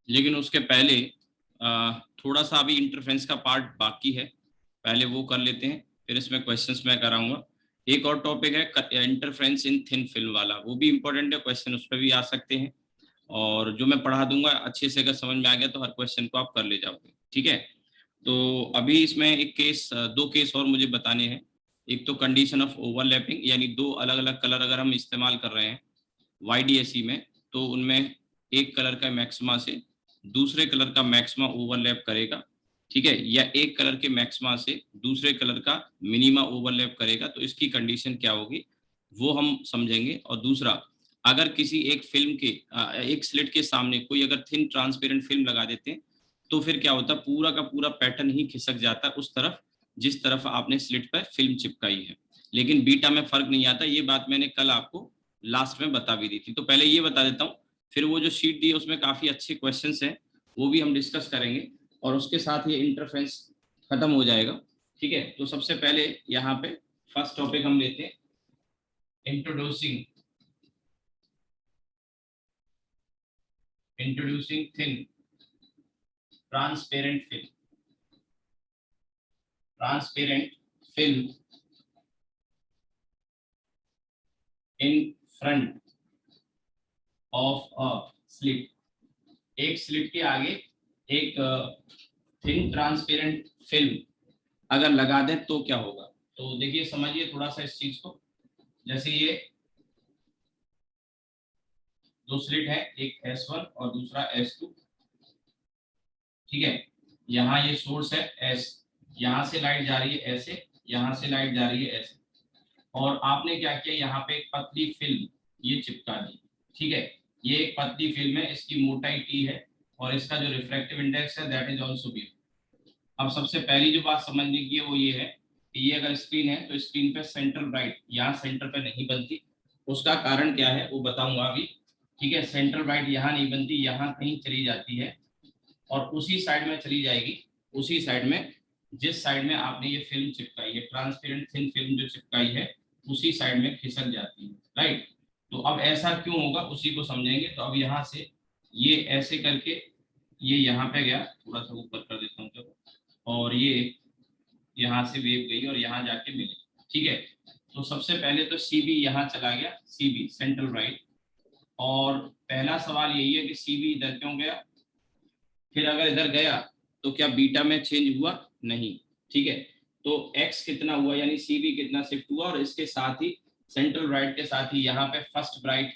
लेकिन उसके पहले थोड़ा सा अभी इंटरफेरेंस का पार्ट बाकी है, पहले वो कर लेते हैं, फिर इसमें क्वेश्चंस मैं कराऊंगा। एक और टॉपिक है इंटरफेरेंस इन थिन फिल्म वाला, वो भी इंपॉर्टेंट है, क्वेश्चन उस पर भी आ सकते हैं। और जो मैं पढ़ा दूंगा अच्छे से अगर समझ में आ गया तो हर क्वेश्चन को आप कर ले जाओगे, ठीक है। तो अभी इसमें एक केस, दो केस और मुझे बताने हैं। एक तो कंडीशन ऑफ ओवरलैपिंग, यानी दो अलग अलग कलर अगर हम इस्तेमाल कर रहे हैं YDSE में, तो उनमें एक कलर का मैक्सिमा से दूसरे कलर का मैक्सिमा ओवरलैप करेगा, ठीक है, या एक कलर के मैक्सिमा से दूसरे कलर का मिनिमा ओवरलैप करेगा, तो इसकी कंडीशन क्या होगी वो हम समझेंगे। और दूसरा, अगर किसी एक फिल्म के एक स्लिट के सामने कोई अगर थिन ट्रांसपेरेंट फिल्म लगा देते हैं, तो फिर क्या होता है, पूरा का पूरा पैटर्न ही खिसक जाता है उस तरफ जिस तरफ आपने स्लिट पर फिल्म चिपकाई है। लेकिन बीटा में फर्क नहीं आता, ये बात मैंने कल आपको लास्ट में बता भी दी थी। तो पहले ये बता देता हूँ, फिर वो जो शीट दी है उसमें काफी अच्छे क्वेश्चंस हैं, वो भी हम डिस्कस करेंगे, और उसके साथ ये इंटरफेरेंस खत्म हो जाएगा, ठीक है। तो सबसे पहले यहाँ पे फर्स्ट टॉपिक हम लेते हैं, introducing thin transparent film in front of a slit. एक स्लिट के आगे एक थिन ट्रांसपेरेंट फिल्म अगर लगा दें तो क्या होगा। तो देखिए, समझिए थोड़ा सा इस चीज को। जैसे ये दो स्लिट है, एक S1 और दूसरा S2, ठीक है। यहाँ ये सोर्स है S, यहाँ से लाइट जा रही है ऐसे, यहाँ से लाइट जा रही है ऐसे, और आपने क्या किया, यहाँ पे एक पतली फिल्म ये चिपका दी, ठीक है। ये एक पतली फिल्म है, इसकी मोटाई T है, और इसका जो रिफ्रैक्टिव इंडेक्स है दैट इज ऑल्सो B। अब सबसे पहली जो बात समझने की है वो ये है कि ये अगर स्क्रीन है तो स्क्रीन पे सेंट्रल ब्राइट यहाँ सेंटर पे नहीं बनती। उसका कारण क्या है वो बताऊंगा अभी, ठीक है। सेंट्रल ब्राइट यहाँ नहीं बनती, यहाँ कहीं चली जाती है, और उसी साइड में चली जाएगी, उसी साइड में जिस साइड में आपने ये फिल्म चिपकाई है, ट्रांसपेरेंट थिन फिल्म जो चिपकाई है, उसी साइड में खिसक जाती है, राइट। तो अब ऐसा क्यों होगा उसी को समझेंगे। तो अब यहाँ से ये ऐसे करके ये यहाँ पे गया, थोड़ा सा ऊपर कर देता हूँ, और ये यहाँ से वेव गई और यहाँ जाके मिली, ठीक है। तो सबसे पहले तो CB यहाँ चला गया, CB सेंट्रल राइट। और पहला सवाल यही है कि CB इधर क्यों गया, फिर अगर इधर गया तो क्या बीटा में चेंज हुआ, नहीं, ठीक है। तो x कितना हुआ, यानी CB कितना शिफ्ट हुआ, और इसके साथ ही सेंट्रल राइट के साथ ही यहाँ पे फर्स्ट ब्राइट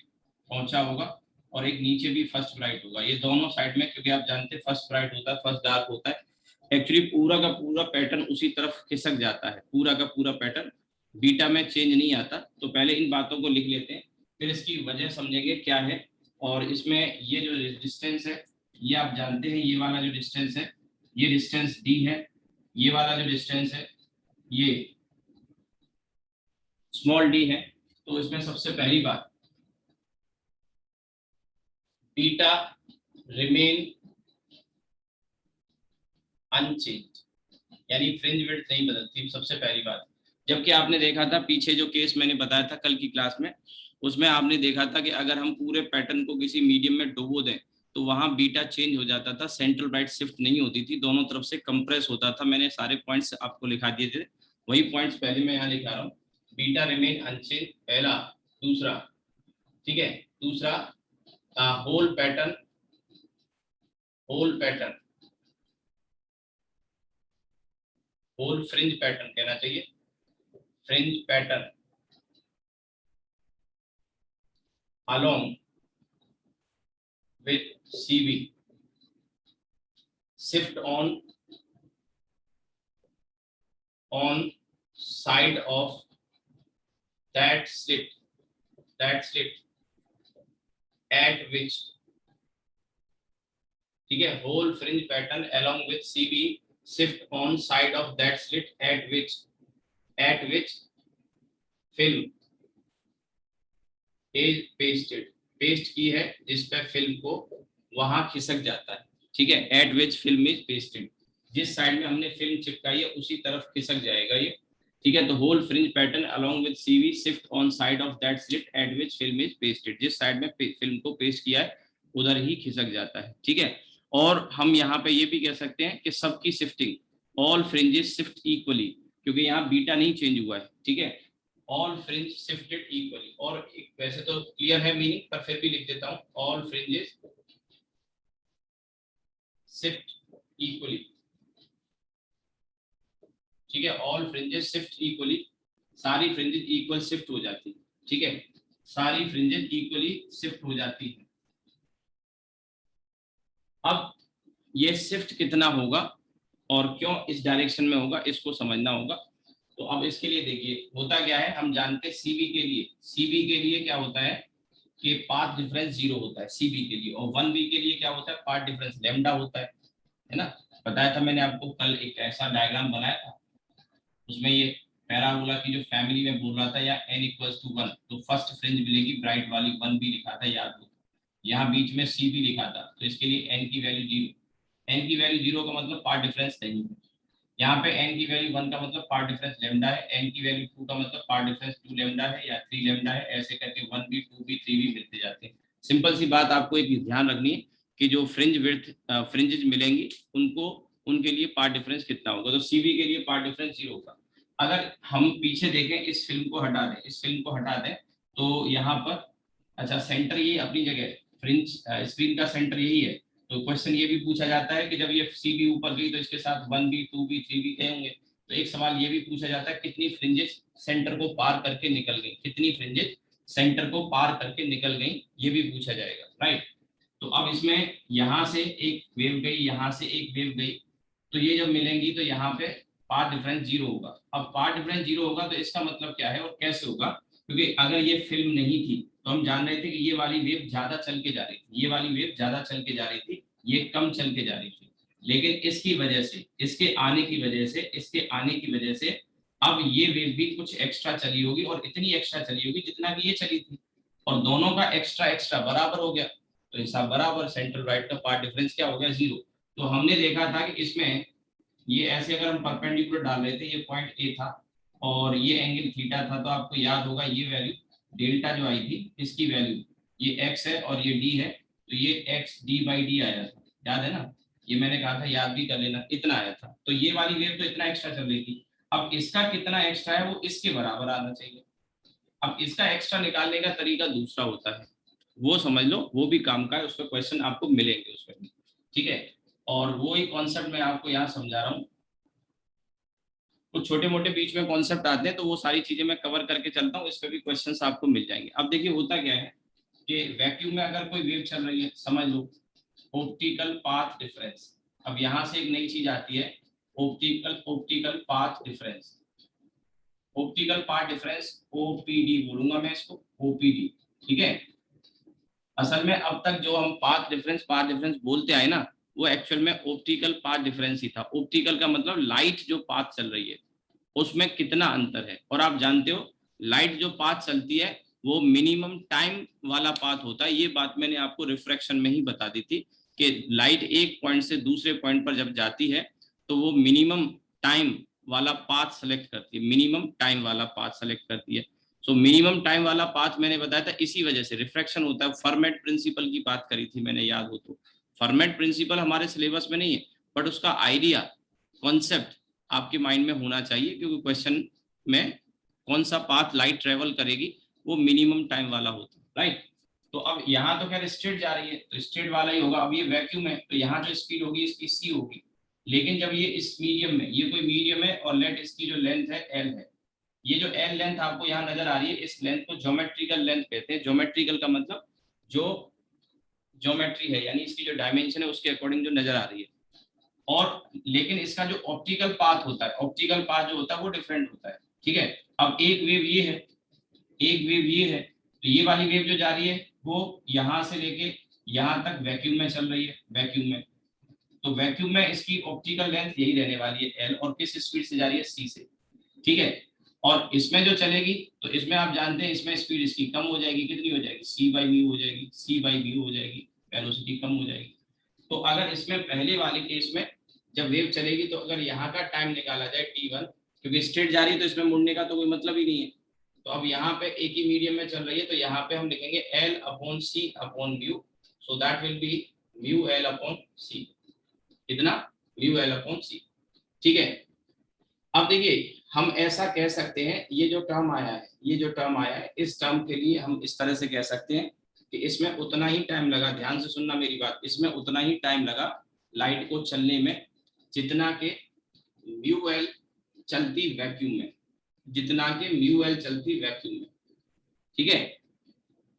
पहुंचा होगा, और एक नीचे भी फर्स्ट ब्राइट होगा, ये दोनों साइड में, क्योंकि आप जानते हैं फर्स्ट ब्राइट होता है फर्स्ट डार्क होता है। एक्चुअली पूरा का पूरा पैटर्न उसी तरफ खिसक जाता है, पूरा का पूरा पैटर्न, बीटा में चेंज नहीं आता। तो पहले इन बातों को लिख लेते हैं, फिर इसकी वजह समझेंगे क्या है। और इसमें ये जो डिस्टेंस है ये आप जानते हैं, ये वाला जो डिस्टेंस है ये डिस्टेंस D है, ये वाला जो डिस्टेंस है ये स्मॉल d है। तो इसमें सबसे पहली बात, बीटा रिमेन अनचेंज, यानी फ्रिंज विड्थ नहीं बदलती, सबसे पहली बात। जबकि आपने देखा था पीछे जो केस मैंने बताया था कल की क्लास में, उसमें आपने देखा था कि अगर हम पूरे पैटर्न को किसी मीडियम में डुबो दें तो वहां बीटा चेंज हो जाता था, सेंट्रल राइट शिफ्ट नहीं होती थी, दोनों तरफ से कंप्रेस होता था। मैंने सारे पॉइंट्स आपको लिखा दिए थे, वही पॉइंट्स पहले मैं यहाँ लिखा रहा हूँ। बीटा रिमेन अनचेंज पहला। दूसरा, ठीक है, दूसरा whole pattern, whole pattern, whole fringe pattern कहना चाहिए, fringe pattern along with CB shift on side of that slit at which, ठीक है, whole fringe pattern along with CB shift on side of that slit at which film is pasted, paste की है जिस पे film को वहां खिसक जाता है, ठीक है। Eight which film is pasted, जिस साइड में हमने फिल्म चिपकाई है उसी तरफ खिसक जाएगा ये, ठीक है। तो whole fringe pattern along with CB shift on side of that slit at which film is pasted, जिस साइड में फिल्म को पेस्ट किया है उधर ही खिसक जाता है, ठीक है। और हम यहाँ पे ये भी कह सकते हैं कि सबकी shifting, all fringes shift equally, क्योंकि यहाँ बीटा नहीं चेंज हुआ है, ठीक है, ऑल फ्रिंज शिफ्टेड इक्वली। और एक वैसे तो क्लियर है मीनिंग, पर फिर भी लिख देता हूँ, ऑल फ्रिंजेस शिफ्ट इक्वली, ठीक है, ऑल फ्रिंजेस शिफ्ट इक्वली, सारी फ्रिंजेस इक्वल शिफ्ट हो जाती है, ठीक है, सारी फ्रिंजेस इक्वली शिफ्ट हो जाती है। अब ये शिफ्ट कितना होगा और क्यों इस डायरेक्शन में होगा, इसको समझना होगा। तो अब इसके लिए देखिए होता क्या है, हम जानते हैं सीबी के लिए क्या होता है कि पाथ डिफरेंस 0 होता है सीबी के लिए, और 1बी के लिए क्या होता है, पाथ डिफरेंस लैम्डा होता है ना। बताया था मैंने आपको कल, एक ऐसा डायग्राम बनाया था, उसमें ये पैराबोला की जो फैमिली में बोल रहा था, या n इक्वल्स टू 1, तो फर्स्ट फ्रिंज मिलेगी ब्राइट वाली, 1 भी लिखा था याद हो, यहाँ बीच में सी भी लिखा था, तो इसके लिए n की वैल्यू 0, n की वैल्यू 0 का मतलब पार्ट डिफरेंस नहीं है। यहाँ पे n की वैल्यू 1 का मतलब पार्ट डिफरेंस लेमडा है, n की वैल्यू 2 का मतलब पार्ट डिफरेंस 2 लेमडा है या 3 लेमडा है, ऐसे करके 1 भी 2 भी 3 भी मिलते जाते हैं। सिंपल सी बात आपको एक ध्यान रखनी है कि जो फ्रिंज विड्थ फ्रिंजेस मिलेंगी उनको, उनके लिए पार्ट डिफरेंस कितना होगा, तो सीवी के लिए पार्ट डिफरेंस 0 होगा। अगर हम पीछे देखें, इस फिल्म को हटा दें, इस फिल्म को हटा दें, तो यहाँ पर अच्छा सेंटर ये अपनी जगह, फ्रिंज स्क्रीन का सेंटर यही है। तो क्वेश्चन ये भी पूछा जाता है कि जब ये सी बी ऊपर गई तो इसके साथ 1 बी 2 बी 3 बी गए होंगे, तो एक सवाल ये भी पूछा जाता है कितनी फ्रिंजेस सेंटर को पार करके निकल गई, कितनी फ्रिंजेस सेंटर को पार करके निकल गई, ये भी पूछा जाएगा, राइट। तो अब इसमें यहाँ से एक वेव गई, यहाँ से एक वेव गई, तो ये जब मिलेंगी तो यहाँ पे पाथ डिफरेंस 0 होगा। अब पाथ डिफरेंस 0 होगा तो इसका मतलब क्या है और कैसे होगा, क्योंकि अगर ये फिल्म नहीं थी तो हम जान रहे थे कि ये वाली वेव ज्यादा चल के जा रही थी, ये वाली वेव ज्यादा चल के जा रही थी, ये कम चल के जा रही थी, लेकिन इसकी वजह से, इसके आने की वजह से, इसके आने की वजह से अब ये वेव भी कुछ एक्स्ट्रा चली होगी, और इतनी एक्स्ट्रा चली होगी जितना कि ये चली थी, और दोनों का एक्स्ट्रा एक्स्ट्रा बराबर हो गया, तो हिसाब बराबर, सेंट्रल राइट का पार्ट डिफरेंस क्या हो गया, 0। तो हमने देखा था कि इसमें ये ऐसे अगर हम परपेंडिकुलर डाल रहे थे, ये पॉइंट ए था और ये एंगल थीटा था, तो आपको याद होगा ये वैल्यू डेल्टा जो आई थी, इसकी वैल्यू ये एक्स है और ये डी है, तो ये एक्स डी बाई डी आया था, याद है ना, ये मैंने कहा था याद भी कर लेना, इतना आया था, तो ये वाली वेव तो इतना एक्स्ट्रा चल रही थी, अब इसका कितना एक्स्ट्रा है वो इसके बराबर आना चाहिए। अब इसका एक्स्ट्रा निकालने का तरीका दूसरा होता है, वो समझ लो, वो भी काम का है, उसका क्वेश्चन आपको मिलेंगे उसमें, ठीक है। और वो ही कॉन्सेप्ट मैं आपको यहाँ समझा रहा हूँ, कुछ छोटे मोटे बीच में कॉन्सेप्ट आते हैं तो वो सारी चीजें मैं कवर करके चलता हूँ, इस पे भी क्वेश्चंस आपको मिल जाएंगे। अब देखिए होता क्या है कि वैक्यूम में अगर कोई वेव चल रही है, समझ लो ऑप्टिकल पाथ डिफरेंस, अब यहाँ से एक नई चीज आती है, optical path difference, optical path difference OPD बोलूंगा मैं इसको, ओपीडी, ठीक है। असल में अब तक जो हम पाथ डिफरेंस बोलते आए ना, वो एक्चुअल में ऑप्टिकल पाथ डिफरेंस ही था। ऑप्टिकल का मतलब लाइट जो पाथ चल रही है उसमें कितना अंतर है, और आप जानते हो लाइट जो पाथ चलती है वो मिनिमम टाइम वाला पाथ होता है, ये बात मैंने आपको रिफ्रैक्शन में ही बता दी थी कि लाइट एक पॉइंट से दूसरे पॉइंट पर जब जाती है तो वो मिनिमम टाइम वाला पाथ सेलेक्ट करती है, मिनिमम टाइम वाला पाथ सेलेक्ट करती है। सो मिनिमम टाइम वाला पाथ मैंने बताया था, इसी वजह से रिफ्रैक्शन होता है। फर्मेट प्रिंसिपल की बात करी थी मैंने, याद हो तो, फर्मेट प्रिंसिपल हमारे सिलेबस में नहीं है, बट उसका आइडिया, कॉन्सेप्ट आपके माइंड में होना चाहिए, क्योंकि क्वेश्चन में कौन सा पाथ लाइट ट्रेवल करेगी वो मिनिमम टाइम वाला होता है, राइट। तो अब यहाँ तो खैर स्ट्रेट जा रही है तो स्ट्रेट वाला ही होगा। अब ये वैक्यूम है तो यहाँ जो स्पीड होगी इसकी सी होगी, लेकिन जब ये इस मीडियम में, ये कोई मीडियम है और लेट इसकी जो लेंथ है एल है, ये जो एल लेंथ आपको यहाँ नजर आ रही है, इस लेंथ को ज्योमेट्रिकल लेंथ कहते हैं। ज्योमेट्रिकल का मतलब जो ज्योमेट्री है, यानी इसकी जो डायमेंशन है उसके अकॉर्डिंग जो नजर आ रही है। और लेकिन इसका जो ऑप्टिकल पाथ होता है, ऑप्टिकल पाथ जो होता है वो डिफरेंट होता है, ठीक है। अब एक वेव ये है, एक वेव ये है, तो ये वाली वेव जो जा रही है वो यहाँ से लेके यहाँ तक वैक्यूम में चल रही है, वैक्यूम में, तो वैक्यूम में इसकी ऑप्टिकल लेंथ यही रहने वाली है एल, और किस स्पीड से जा रही है, सी से, ठीक है। और इसमें जो चलेगी तो इसमें आप जानते हैं इसमें स्पीड इसकी कम हो जाएगी, कितनी हो जाएगी, सी बाई वी हो जाएगी, सी बाई वी हो जाएगी, वेलोसिटी कम हो जाएगी। तो अगर इसमें पहले वाले केस में जब वेव चलेगी तो अगर यहाँ का टाइम निकाला जाए t1, क्योंकि स्ट्रेट जा रही है तो इसमें मुड़ने का तो कोई मतलब ही नहीं है, तो अब यहाँ पे एक ही मीडियम में चल रही है तो यहाँ पे हम लिखेंगे L upon C upon view, so that will be mu L upon C, कितना, म्यू एल अपॉन सी। ठीक है, अब देखिए हम ऐसा कह सकते हैं, ये जो टर्म आया है, ये जो टर्म आया है, इस टर्म के लिए हम इस तरह से कह सकते हैं कि इसमें उतना ही टाइम लगा, ध्यान से सुनना मेरी बात, इसमें उतना ही टाइम लगा लाइट को चलने में जितना के म्यू एल चलती वैक्यूम में, जितना के म्यू एल चलती वैक्यूम में। ठीक है,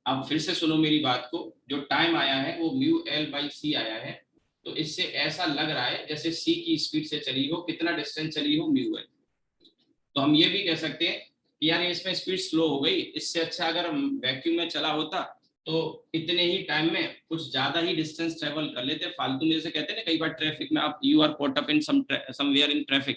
अब फिर से सुनो मेरी बात को, जो टाइम आया है वो म्यू एल बाई सी आया है, तो इससे ऐसा लग रहा है जैसे सी की स्पीड से चली हो, कितना डिस्टेंस चली हो, म्यू एल। तो हम ये भी कह सकते हैं कि यार इसमें स्पीड स्लो हो गई, इससे अच्छा अगर वैक्यूम में चला होता तो इतने ही टाइम में कुछ ज्यादा ही डिस्टेंस ट्रेवल कर लेते। फालतू में जैसे कहते हैं ना, कई बार ट्रैफिक में आप, you are caught up in somewhere in traffic,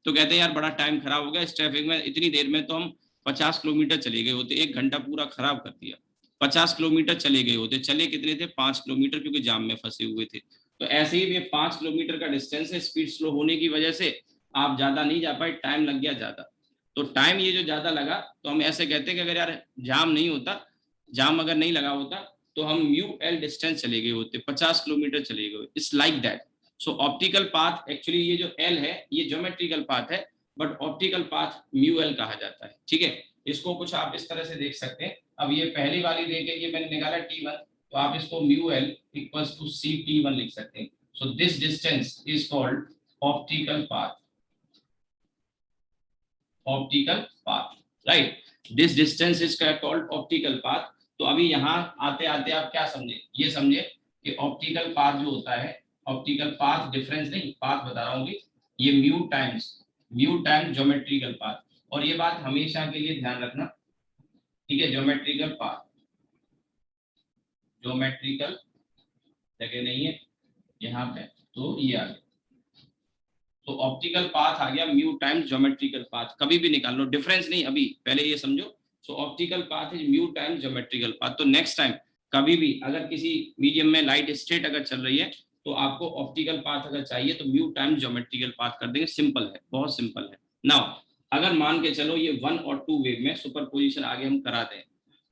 तो कहते हैं यार बड़ा टाइम खराब हो गया इस ट्रैफिक में, इतनी देर में तो हम 50 किलोमीटर चले गए होते, 1 घंटा पूरा खराब कर दिया। 50 किलोमीटर चले गए होते, चले कितने थे, 5 किलोमीटर, क्योंकि जाम में फंसे हुए थे। तो ऐसे ही ये 5 किलोमीटर का डिस्टेंस है, स्पीड स्लो होने की वजह से आप ज्यादा नहीं जा पाए, टाइम लग गया ज्यादा। तो टाइम ये जो ज्यादा लगा, तो हम ऐसे कहते हैं कि अगर यार जाम नहीं होता, जाम अगर नहीं लगा होता, तो हम म्यू एल डिस्टेंस चले गए होते, 50 किलोमीटर चले गए। It's like that. So optical path, actually ये जो एल है ये ज्योमेट्रिकल पाथ है, but optical path mu L कहा जाता है। ठीक है, इसको कुछ आप इस तरह से देख सकते हैं। अब ये पहली वाली देखे, ये मैंने निकाला T1, तो आप इसको mu l equals to c T1 लिख सकते हैं। So this distance is called optical path, optical path, right. This distance is called optical path. तो अभी यहाँ आते आते आप क्या समझे, ये समझे कि ऑप्टिकल पाथ जो होता है, ऑप्टिकल पाथ डिफरेंस नहीं, पाथ बता रहा हूँ, ये म्यू टाइम्स ज्योमेट्रिकल पाथ। और ये बात हमेशा के लिए ध्यान रखना, ठीक है, ज्योमेट्रिकल पाथ, ज्योमेट्रिकल जगह नहीं है यहाँ पे, तो ये आ गया, तो ऑप्टिकल पाथ आ गया म्यू टाइम्स ज्योमेट्रिकल पाथ। कभी भी निकाल लो, डिफरेंस नहीं, अभी पहले ये समझो। So optical path is mu times geometrical path. तो नेक्स्ट टाइम कभी भी अगर किसी मीडियम में लाइट स्ट्रेट अगर चल रही है, तो आपको ऑप्टिकल पाथ अगर चाहिए तो म्यू टाइम्स ज्योमेट्रिकल पाथ कर देंगे। सिंपल है, बहुत सिंपल है। नाउ अगर मान के चलो ये 1 और 2 वेव में सुपरपोजिशन आगे हम करा दें,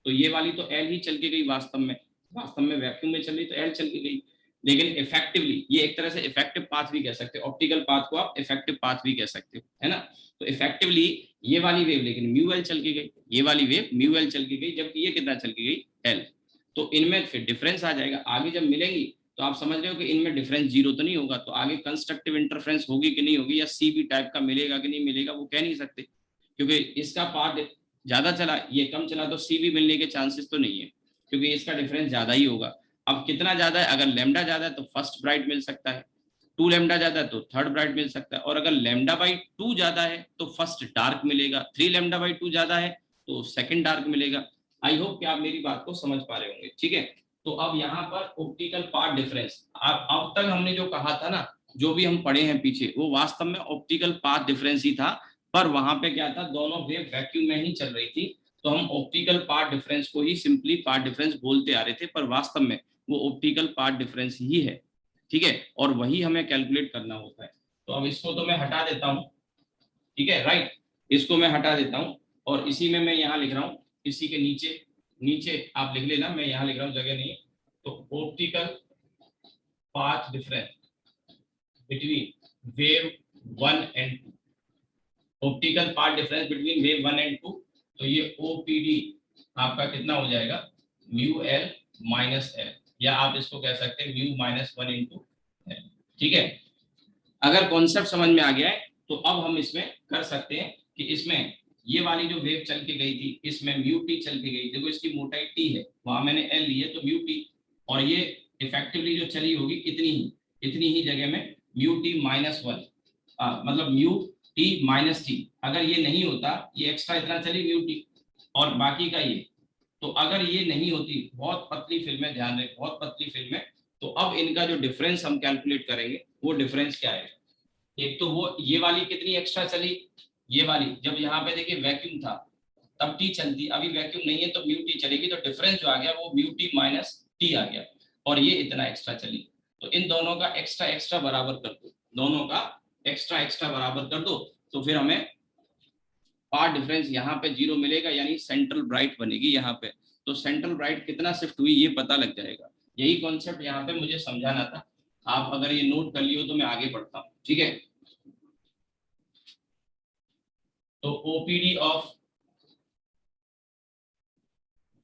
तो ये वाली तो एल ही चल के गई, वास्तव में वैक्यूम में चल रही तो एल चल के गई। लेकिन इफेक्टिवली ये एक तरह से इफेक्टिव पाथ भी कह सकते हो, ऑप्टिकल पाथ को आप इफेक्टिव पाथ भी कह सकते हो, है ना। तो इफेक्टिवली ये वाली वेव लेकिन म्यू एल चल के गई, ये वाली वेव म्यू एल चल के गई, जबकि ये कितना चल के गई, एल। तो इनमें फिर डिफरेंस आ जाएगा, आगे जब मिलेंगी तो आप समझ रहे हो कि इनमें डिफरेंस जीरो तो नहीं होगा, तो आगे कंस्ट्रक्टिव इंटरफ्रेंस होगी कि नहीं होगी, या सी बी टाइप का मिलेगा कि नहीं मिलेगा, वो कह नहीं सकते, क्योंकि इसका पाथ ज्यादा चला, ये कम चला, तो सी बी मिलने के चांसेस तो नहीं है, क्योंकि इसका डिफरेंस ज्यादा ही होगा। अब कितना ज्यादा है, अगर लेमडा ज्यादा है तो फर्स्ट ब्राइट मिल सकता है, 2 लेमडा ज्यादा है तो थर्ड ब्राइट मिल सकता है, और अगर लेमडा बाई 2 ज्यादा है तो फर्स्ट डार्क मिलेगा, 3 लेमडा बाई 2 ज्यादा है तो सेकंड डार्क मिलेगा। आई होप कि आप मेरी बात को समझ पा रहे होंगे। ठीक है, तो अब यहाँ पर ऑप्टिकल पाथ डिफरेंस, अब तक हमने जो कहा था ना, जो भी हम पढ़े हैं पीछे, वो वास्तव में ऑप्टिकल पाथ डिफरेंस ही था, पर वहां पे क्या था, दोनों वेव वैक्यूम में ही चल रही थी, तो हम ऑप्टिकल पाथ डिफरेंस को ही सिंपली पाथ डिफरेंस बोलते आ रहे थे, पर वास्तव में वो ऑप्टिकल पाथ डिफरेंस ही है। ठीक है, और वही हमें कैलकुलेट करना होता है। तो अब इसको तो मैं हटा देता हूँ, ठीक है, राइट, इसको मैं हटा देता हूँ, और इसी में मैं यहाँ लिख रहा हूँ, इसी के नीचे, नीचे आप लिख लेना, मैं यहाँ लिख रहा हूँ, जगह नहीं है, तो optical path difference between wave 1 and 2, optical path difference between wave 1 and 2, तो ये ओपीडी आपका कितना हो जाएगा, म्यू एल माइनस एल, या आप इसको कह सकते हैं म्यू माइनस 1 इंटू एल। ठीक है, अगर कॉन्सेप्ट समझ में आ गया है तो अब हम इसमें कर सकते हैं कि इसमें ये वाली जो वेव चल के गई थी, इसमें म्यू टी चल के गई, देखो इसकी मोटाई टी है, वहां मैंने एल ली है तो म्यू टी, और ये इफेक्टिवली जो चली होगी इतनी ही जगह में म्यू टी माइनस 1, मतलब म्यू टी माइनस टी, अगर ये नहीं होता, ये एक्स्ट्रा इतना चली म्यू टी, और बाकी का ये, तो अगर ये नहीं होती, बहुत पतली फिल्में, ध्यान रखें बहुत पतली फिल्में, तो अब इनका जो डिफरेंस हम कैलकुलेट करेंगे, वो डिफरेंस क्या है, एक तो वो ये वाली कितनी एक्स्ट्रा चली, ये वाली जब यहाँ पे देखिए वैक्यूम था तब टी चलती, अभी वैक्यूम नहीं है तो म्यू टी चलेगी, तो डिफरेंस जो आ गया वो म्यू टी माइनस टी आ गया, और ये इतना एक्स्ट्रा चली, तो इन दोनों का एक्स्ट्रा एक्स्ट्रा बराबर कर दो, दोनों का एक्स्ट्रा एक्स्ट्रा बराबर कर दो, तो फिर हमें पाथ डिफरेंस यहाँ पे 0 मिलेगा, यानी सेंट्रल ब्राइट बनेगी यहाँ पे। तो सेंट्रल ब्राइट कितना शिफ्ट हुई ये पता लग जाएगा, यही कॉन्सेप्ट यहाँ पे मुझे समझाना था। आप अगर ये नोट कर लियो तो मैं आगे बढ़ता हूँ, ठीक है। तो ओपीडी ऑफ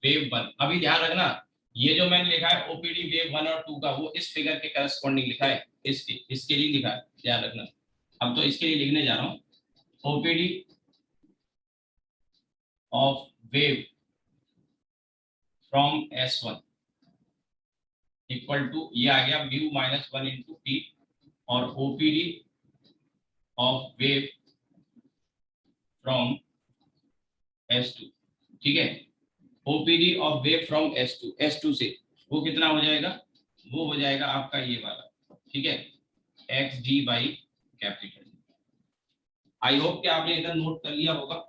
वेव 1, अभी ध्यान रखना ये जो मैंने लिखा है ओपीडी वेव 1 और 2 का, वो इस फिगर के करस्पॉन्डिंग लिखा है, इसके लिए लिखा है, ध्यान रखना। अब तो इसके लिए लिखने जा रहा हूँ, OPD of wave from S1 equal to, ये आ गया म्यू माइनस 1 इंटू टी, और OPD of wave from S2, ठीक है। OPD of wave from S2 से वो कितना हो जाएगा, वो हो जाएगा आपका ये वाला, ठीक है, x D by capital. I hope कि आपने इधर नोट कर लिया होगा,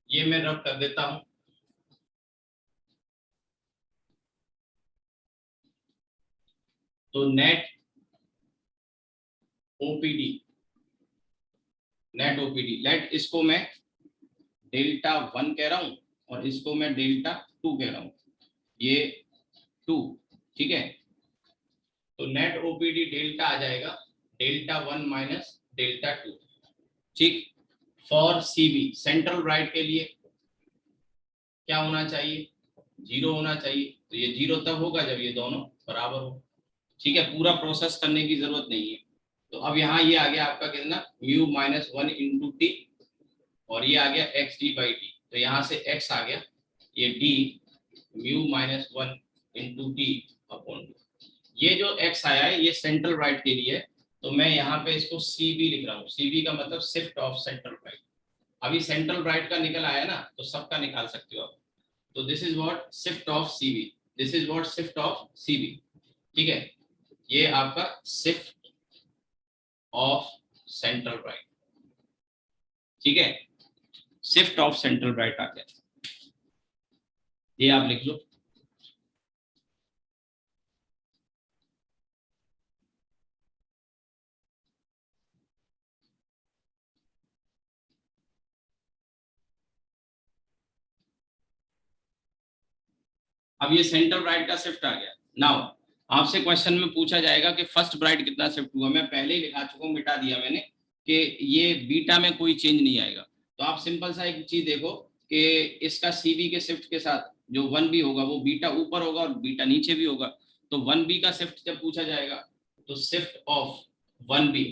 ये मैं रब कर देता हूं। तो नेट ओपीडी, लेट इसको मैं डेल्टा 1 कह रहा हूं और इसको मैं डेल्टा 2 कह रहा हूं, ये 2, ठीक है। तो नेट ओपीडी डेल्टा आ जाएगा डेल्टा 1 माइनस डेल्टा 2, ठीक। फॉर सीबी सेंट्रल ब्राइट के लिए क्या होना चाहिए, 0 होना चाहिए। तो ये 0 तब होगा जब ये दोनों बराबर हो, ठीक है। पूरा प्रोसेस करने की जरूरत नहीं है। तो अब यहाँ ये आ गया आपका कितना, म्यू माइनस 1 इंटू टी, और ये आ गया एक्स डी बाई टी। तो यहाँ से x आ गया, ये d mu minus 1 into T upon 2। ये जो x आया है ये सेंट्रल राइट के लिए है, तो मैं यहाँ पे इसको cb लिख रहा हूँ। cb का मतलब शिफ्ट ऑफ सेंट्रल राइट। अभी सेंट्रल राइट का निकल आया ना, तो सबका निकाल सकते हो आप। तो this is what shift of cb, this is what shift of cb, ठीक है। ये आपका शिफ्ट ऑफ सेंट्रल राइट, ठीक है, शिफ्ट ऑफ सेंट्रल राइट आ गया, ये आप लिख लो। अब ये सेंट्रल ब्राइट का शिफ्ट आ गया। नाउ आपसे क्वेश्चन में पूछा जाएगा कि फर्स्ट ब्राइट कितना शिफ्ट हुआ। मैं पहले ही लिखा चुका हूँ, मिटा दिया मैंने, कि ये बीटा में कोई चेंज नहीं आएगा। तो आप सिंपल सा एक चीज देखो कि इसका सीबी के शिफ्ट के साथ जो 1b होगा वो बीटा ऊपर होगा और बीटा नीचे भी होगा। तो 1b का शिफ्ट जब पूछा जाएगा तो शिफ्ट ऑफ 1b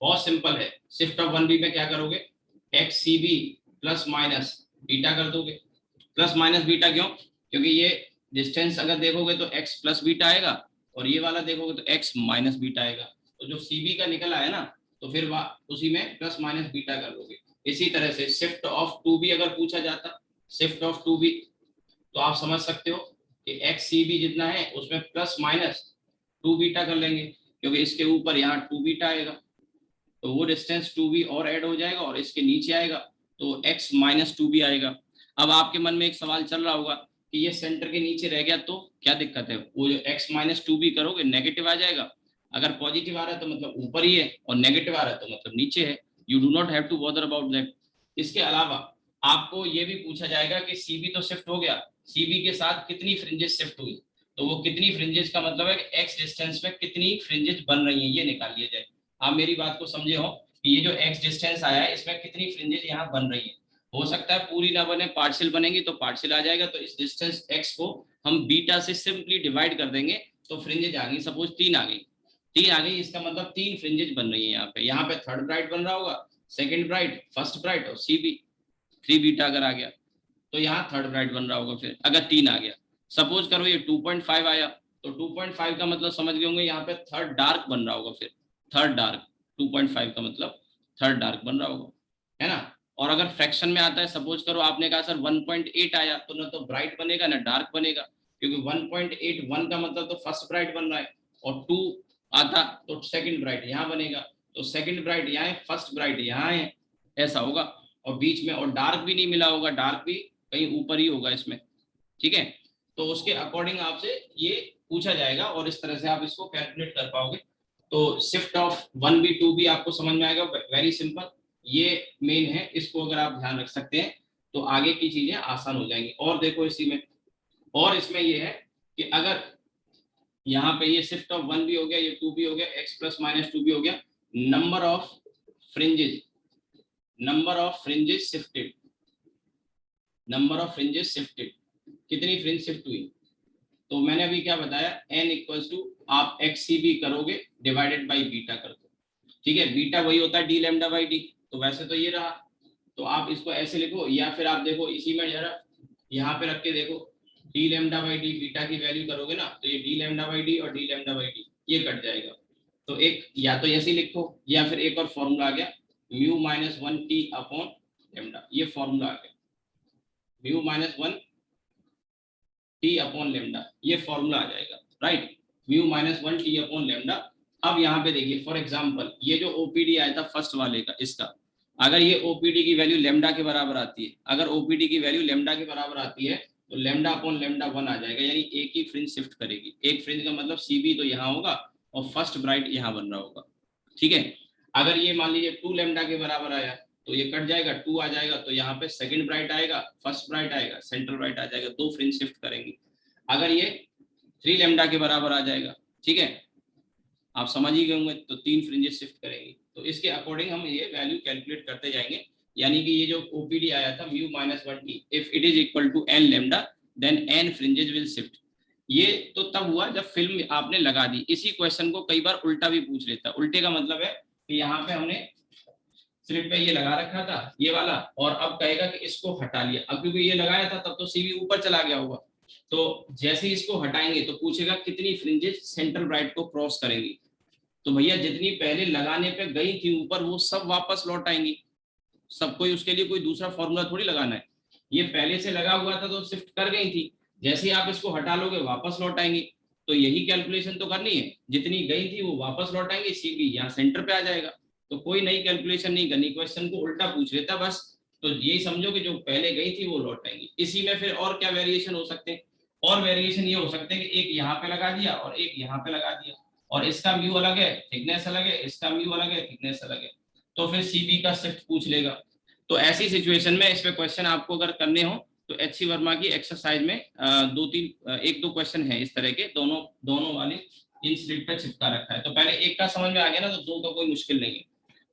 बहुत सिंपल है। शिफ्ट ऑफ 1b में क्या करोगे, X C B plus minus beta कर दोगे। प्लस माइनस बीटा क्यों, क्योंकि ये डिस्टेंस अगर देखोगे तो x प्लस बीटा आएगा, और ये वाला देखोगे तो x माइनस बीटा आएगा। तो जो cb का निकला है ना, तो फिर उसी में प्लस माइनस बीटा कर लोगे। इसी तरह से शिफ्ट ऑफ 2b अगर पूछा जाता, शिफ्ट ऑफ 2b, तो आप समझ सकते हो कि एक्स सी बी जितना है उसमें प्लस माइनस 2 बीटा कर लेंगे, क्योंकि इसके ऊपर यहाँ 2 बीटा आएगा, तो वो डिस्टेंस 2b और ऐड हो जाएगा, और इसके नीचे आएगा तो x माइनस 2b आएगा। अब आपके मन में एक सवाल चल रहा होगा कि ये सेंटर के नीचे रह गया तो क्या दिक्कत है, वो जो x माइनस 2b करोगे नेगेटिव आ जाएगा। अगर पॉजिटिव आ रहा है तो मतलब ऊपर ही है, और नेगेटिव आ रहा है तो मतलब नीचे है। You do not have to bother about that. इसके अलावा आपको ये भी पूछा जाएगा कि cb तो शिफ्ट हो गया, cb के साथ कितनी फ्रिंजेस शिफ्ट हुई। तो वो कितनी फ्रिंजेस का मतलब है कि x डिस्टेंस में कितनी फ्रिंजेस बन रही हैं, ये निकाल लिया जाए। आप मेरी बात को समझे हो कि ये जो x डिस्टेंस आया है इसमें कितनी फ्रिंजेस यहाँ बन रही है। हो सकता है पूरी ना बने, पार्शियल बनेगी तो पार्शियल आ जाएगा। तो इस डिस्टेंस x को हम बीटा से सिंपली डिवाइड कर देंगे, तो फ्रिंजेज आ गई। सपोज 3 आ गई, 3 आ गई, इसका मतलब 3 फ्रिंजेज बन रही है यहाँ पे। यहाँ पे थर्ड ब्राइट बन रहा होगा, सेकेंड ब्राइट, फर्स्ट ब्राइट और cb 3 बीटा अगर आ गया तो यहाँ थर्ड ब्राइट बन रहा होगा। फिर अगर 3 आ गया, सपोज करो ये 2.5 आया, तो 2.5 का मतलब समझ गए होंगे यहाँ पे थर्ड डार्क बन रहा होगा। फिर थर्ड डार्क 2.5 का मतलब थर्ड डार्क बन रहा होगा, है ना। और अगर फ्रैक्शन में आता है, सपोज करो आपने कहा सर 1.8 आया, तो ना तो ब्राइट बनेगा ना डार्क बनेगा, क्योंकि 1.81 का मतलब तो फर्स्ट ब्राइट बन रहा है, और 2 आता तो सेकंड ब्राइट यहाँ बनेगा। तो सेकंड ब्राइट यहाँ है, फर्स्ट ब्राइट यहाँ है, ऐसा होगा। और बीच में और डार्क भी नहीं मिला होगा, डार्क भी कहीं ऊपर ही होगा इसमें, ठीक है। तो उसके अकॉर्डिंग आपसे ये पूछा जाएगा, और इस तरह से आप इसको कैलकुलेट कर पाओगे। तो शिफ्ट ऑफ 1b 2b आपको समझ में आएगा, वेरी सिंपल। ये मेन है, इसको अगर आप ध्यान रख सकते हैं तो आगे की चीजें आसान हो जाएंगी। और देखो इसी में, और इसमें ये है कि अगर यहाँ पे ये शिफ्ट ऑफ 1 भी हो गया, ये 2 भी हो गया, x प्लस माइनस 2 भी हो गया, number of fringes, number of fringes shifted, number of fringes shifted, कितनी फ्रिंज शिफ्ट हुई। तो मैंने अभी क्या बताया, n इक्वल्स टू आप XCB करोगे डिवाइडेड बाई बीटा कर दो, ठीक है। बीटा वही होता है डी लैम्डा बाई डी, तो वैसे तो ये रहा, तो आप इसको ऐसे लिखो, या फिर आप देखो इसी में जरा यहाँ पे रख के देखो, D lambda by D beta की वैल्यू करोगे ना, तो ये डी लैम्डा बाई डी और डी लैम्डा बाई डी ये कट जाएगा। तो एक या तो ऐसे लिखो, या फिर एक और फॉर्मूला आ गया, mu minus 1 T upon lambda, ये फॉर्मूला आ गया, mu minus 1 T upon lambda, ये फॉर्मूला आ जाएगा, right, mu minus 1 T upon lambda. अब यहाँ पे देखिए फॉर एग्जांपल ये जो ओपीडी आया था फर्स्ट वाले का, इसका अगर ये ओपीडी की वैल्यू लेमडा के बराबर आती है, अगर ओपीडी की वैल्यू लेमडा के बराबर आती है तो लेमडा अपॉन लेमडा 1 आ जाएगा, यानी एक ही फ्रिंज शिफ्ट करेगी, एक फ्रिंज का मतलब सीबी तो यहाँ होगा और फर्स्ट ब्राइट यहाँ बन रहा होगा, ठीक है। अगर ये मान लीजिए 2 लेमडा के बराबर आया तो ये कट जाएगा, 2 आ जाएगा, तो यहाँ पे सेकंड ब्राइट आएगा, फर्स्ट ब्राइट आएगा, सेंट्रल ब्राइट आ जाएगा, दो फ्रिंज शिफ्ट करेंगे। अगर ये 3 लेमडा के बराबर आ जाएगा, ठीक है, आप समझ ही गए होंगे, तो 3 फ्रिंजेस शिफ्ट करेंगे। तो इसके अकॉर्डिंग हम ये वैल्यू कैलकुलेट करते जाएंगे, यानी कि ये जो ओपीडी आया था mu minus 1 T, if it is equal to n lambda then n fringes will shift. ये तो तब हुआ जब फिल्म आपने लगा दी। इसी क्वेश्चन को कई बार उल्टा भी पूछ लेता। उल्टे का मतलब है कि यहाँ पे हमने स्लिप पे ये लगा रखा था ये वाला, और अब कहेगा कि इसको हटा लिया, अब क्योंकि ये लगाया था तब तो सीबी ऊपर चला गया होगा, तो जैसे ही इसको हटाएंगे तो पूछेगा कितनी फ्रिंजेस सेंट्रल ब्राइट को क्रॉस करेंगी। तो भैया जितनी पहले लगाने पे गई थी ऊपर वो सब वापस लौट आएंगी, सब कोई उसके लिए कोई दूसरा फॉर्मूला थोड़ी लगाना है, ये पहले से लगा हुआ था तो शिफ्ट कर गई थी, जैसे ही आप इसको हटा लोगे वापस लौट आएंगी। तो यही कैलकुलेशन तो करनी है, जितनी गई थी वो वापस लौट आएंगे, सीबी यहाँ सेंटर पे आ जाएगा। तो कोई नई कैलकुलेशन नहीं करनी, क्वेश्चन को उल्टा पूछ लेता बस। तो यही समझो कि जो पहले गई थी वो लौट आएंगी। इसी में फिर और क्या वेरिएशन हो सकते हैं, और वेरिएशन ये हो सकते हैं कि एक यहाँ पे लगा दिया और एक यहाँ पे लगा दिया, और इसका म्यू अलग है थिकनेस अलग है, इसका म्यू अलग है थिकनेस अलग है, तो फिर सीबी का शिफ्ट पूछ लेगा। तो ऐसी सिचुएशन में इस पे क्वेश्चन आपको अगर करने हो तो एचसी वर्मा की एक्सरसाइज में एक दो क्वेश्चन है इस तरह के, दोनों दोनों वाले इन स्लिट पे चिपका रखा है। तो पहले एक का समझ में आ गया ना, तो दो का कोई मुश्किल नहीं है।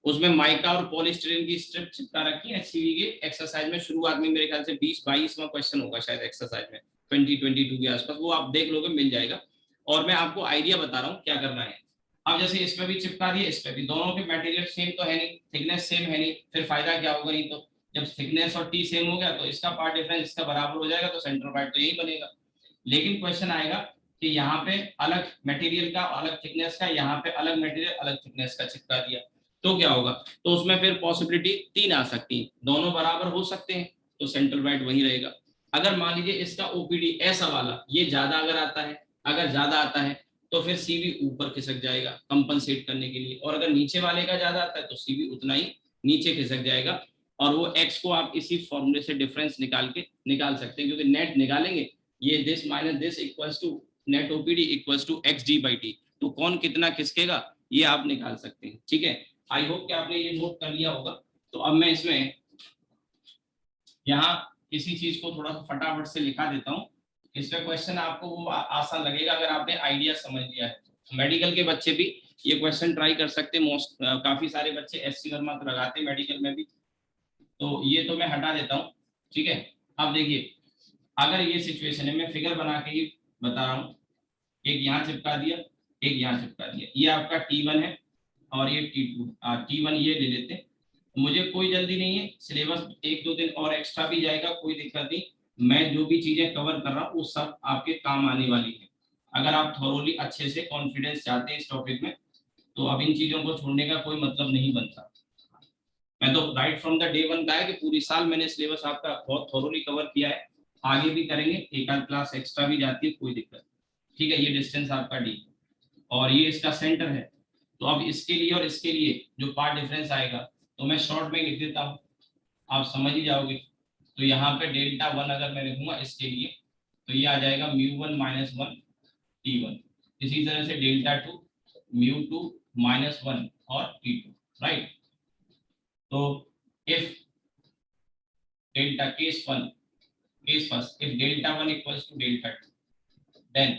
उसमें माइका और पॉलीस्टीरीन की स्ट्रिप चिपका रखी है एचसीवी के एक्सरसाइज में। शुरुआत में मेरे ख्याल से 20-22वां क्वेश्चन होगा शायद एक्सरसाइज में, 2022 के आसपास, वो आप देख लोगे मिल जाएगा। और मैं आपको आइडिया बता रहा हूँ क्या करना है। अब जैसे इस पे भी चिपका दिए, इस पे भी, दोनों के मटेरियल सेम तो है नहीं, थिकनेस सेम है नहीं, फिर फायदा क्या होगा। नहीं तो जब थिकनेस और टी सेम हो गया तो इसका पार्ट डिफरेंस इसका बराबर हो जाएगा, तो सेंटर पार्ट तो यही बनेगा। लेकिन क्वेश्चन आएगा कि यहाँ पे अलग मटेरियल का अलग थिकनेस का, यहाँ पे अलग मटेरियल अलग थिकनेस का चिपका दिया, तो क्या होगा। तो उसमें फिर पॉसिबिलिटी 3 आ सकती है, दोनों बराबर हो सकते हैं तो सेंट्रल राइट वही रहेगा। अगर मान लीजिए इसका ओपीडी ऐसा वाला ये ज्यादा अगर आता है, अगर ज्यादा आता है तो फिर सीबी ऊपर खिसक जाएगा कंपनसेट करने के लिए, और अगर नीचे वाले का ज्यादा आता है तो सीबी उतना ही नीचे खिसक जाएगा। और वो एक्स को आप इसी फॉर्मूले से डिफरेंस निकाल सकते हैं, क्योंकि नेट निकालेंगे ये this minus this equals to net OPD equals to X D by T, तो कौन कितना खिसकेगा ये आप निकाल सकते हैं, ठीक है। आई होप कि आपने ये नोट कर लिया होगा। तो अब मैं इसमें यहाँ किसी चीज को थोड़ा सा फटाफट से लिखा देता हूँ, इसमें क्वेश्चन आपको वो आसान लगेगा अगर आपने आइडिया समझ लिया है। मेडिकल के बच्चे भी ये क्वेश्चन ट्राई कर सकते हैं, काफी सारे बच्चे एससी वर्मा तो लगाते हैं मेडिकल में भी। तो ये तो मैं हटा देता हूँ, ठीक है। अब देखिए अगर ये सिचुएशन है, मैं फिगर बना के ही बता रहा हूँ, एक यहाँ चिपका दिया एक यहाँ चिपका दिया, ये आपका T1 है और ये T2, T1 ये ले लेते हैं। मुझे कोई जल्दी नहीं है, सिलेबस 1-2 दिन और एक्स्ट्रा भी जाएगा, कोई दिक्कत नहीं। मैं जो भी चीजें कवर कर रहा हूँ वो सब आपके काम आने वाली है। अगर आप थोरोली अच्छे से कॉन्फिडेंस चाहते हैं इस टॉपिक में, तो अब इन चीजों को छोड़ने का कोई मतलब नहीं बनता। मैं तो राइट फ्रॉम द डे 1 का है कि पूरी साल मैंने सिलेबस आपका बहुत थोरोली कवर किया है, आगे भी करेंगे, एक आध क्लास एक्स्ट्रा भी जाती है, कोई दिक्कत, ठीक है। ये डिस्टेंस आपका डी और ये इसका सेंटर है। तो अब इसके लिए और इसके लिए जो पार्ट डिफरेंस आएगा तो मैं शॉर्ट में लिख देता हूँ, आप समझ ही जाओगे। तो यहाँ पे डेल्टा 1 अगर मैं लिखूंगा इसके लिए तो ये आ जाएगा μ1 माइनस 1 T1। इसी तरह से डेल्टा 2 μ2 माइनस 1 और T2, राइट। तो if delta case first if delta 1 equals to delta 2 then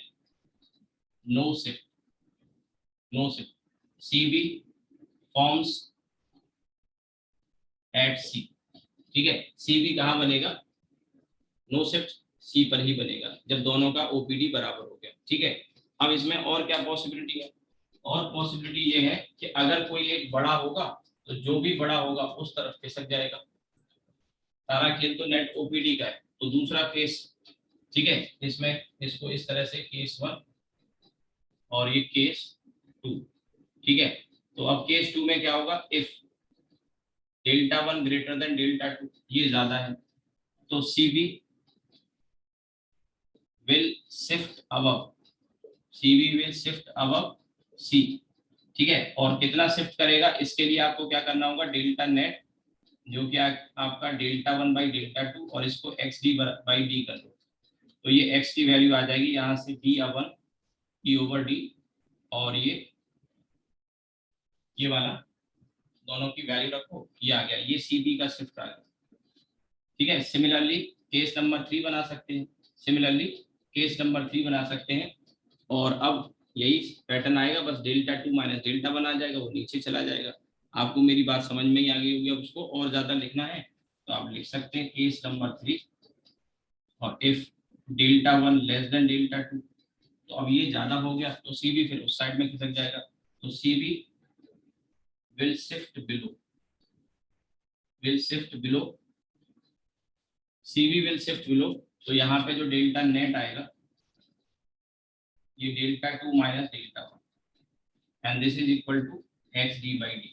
no shift, no shift, CB forms at C। ठीक है, CB कहाँ बनेगा, नो शिफ्ट C पर ही बनेगा जब दोनों का OPD बराबर हो गया। ठीक है, अब इसमें और क्या पॉसिबिलिटी है, और पॉसिबिलिटी ये है कि अगर कोई एक बड़ा होगा तो जो भी बड़ा होगा उस तरफ खिसक जाएगा। सारा खेल तो नेट OPD का है। तो दूसरा केस, ठीक है, इसमें इसको इस तरह से केस 1 और ये केस 2। ठीक है, तो अब केस 2 में क्या होगा, if delta 1 greater than delta 2, ये ज्यादा है, तो CB will shift above, CB will shift above C। ठीक है, और कितना शिफ्ट करेगा, इसके लिए आपको क्या करना होगा, डेल्टा नेट जो कि आपका डेल्टा 1 बाई डेल्टा 2 और इसको XD बाई D कर दो, तो ये X की वैल्यू आ जाएगी यहाँ से D ओवर D, और ये वाला दोनों की वैल्यू रखो, ये आ गया, ये CB का शिफ्ट आ गया। ठीक है, सिमिलरली केस नंबर 3 बना सकते हैं, सिमिलरली केस नंबर 3 बना सकते हैं, और अब यही पैटर्न आएगा, बस डेल्टा 2 माइनस डेल्टा 1 आ जाएगा, वो नीचे चला जाएगा। आपको मेरी बात समझ में ही आ गई होगी। अब उसको और ज्यादा लिखना है तो आप लिख सकते हैं केस नंबर 3, और if delta 1 less than delta 2, तो अब ये ज्यादा हो गया तो CB फिर उस साइड में खिसक जाएगा, तो CB will shift below, will shift below, CB will shift below. तो यहाँ पे जो डेल्टा नेट आएगा ये delta 2 minus delta 1 and this is equal to XD by D।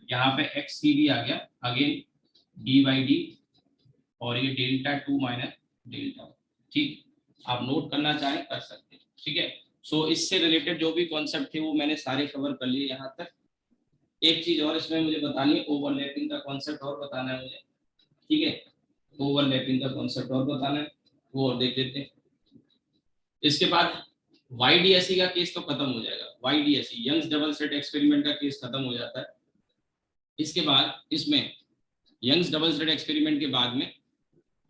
यहाँ पे XCB आ गया, अगेन D बाई D, और ये डेल्टा 2 माइनस डेल्टा 1। ठीक, आप नोट करना चाहें कर सकते हैं। ठीक है, सो इससे रिलेटेड जो भी कॉन्सेप्ट थे वो मैंने सारे कवर कर लिए यहाँ तक। एक चीज और इसमें मुझे बतानी है, ओवरलैपिंग का कॉन्सेप्ट और बताना है मुझे। ठीक है, ओवरलैपिंग का कॉन्सेप्ट और बताना है, वो और देख लेते हैं। इसके बाद YDSE का केस तो खत्म हो जाएगा, YDSE Young's double slit experiment का केस खत्म हो जाता है। इसके बाद इसमें यंग्स डबल स्लिट एक्सपेरिमेंट के बाद में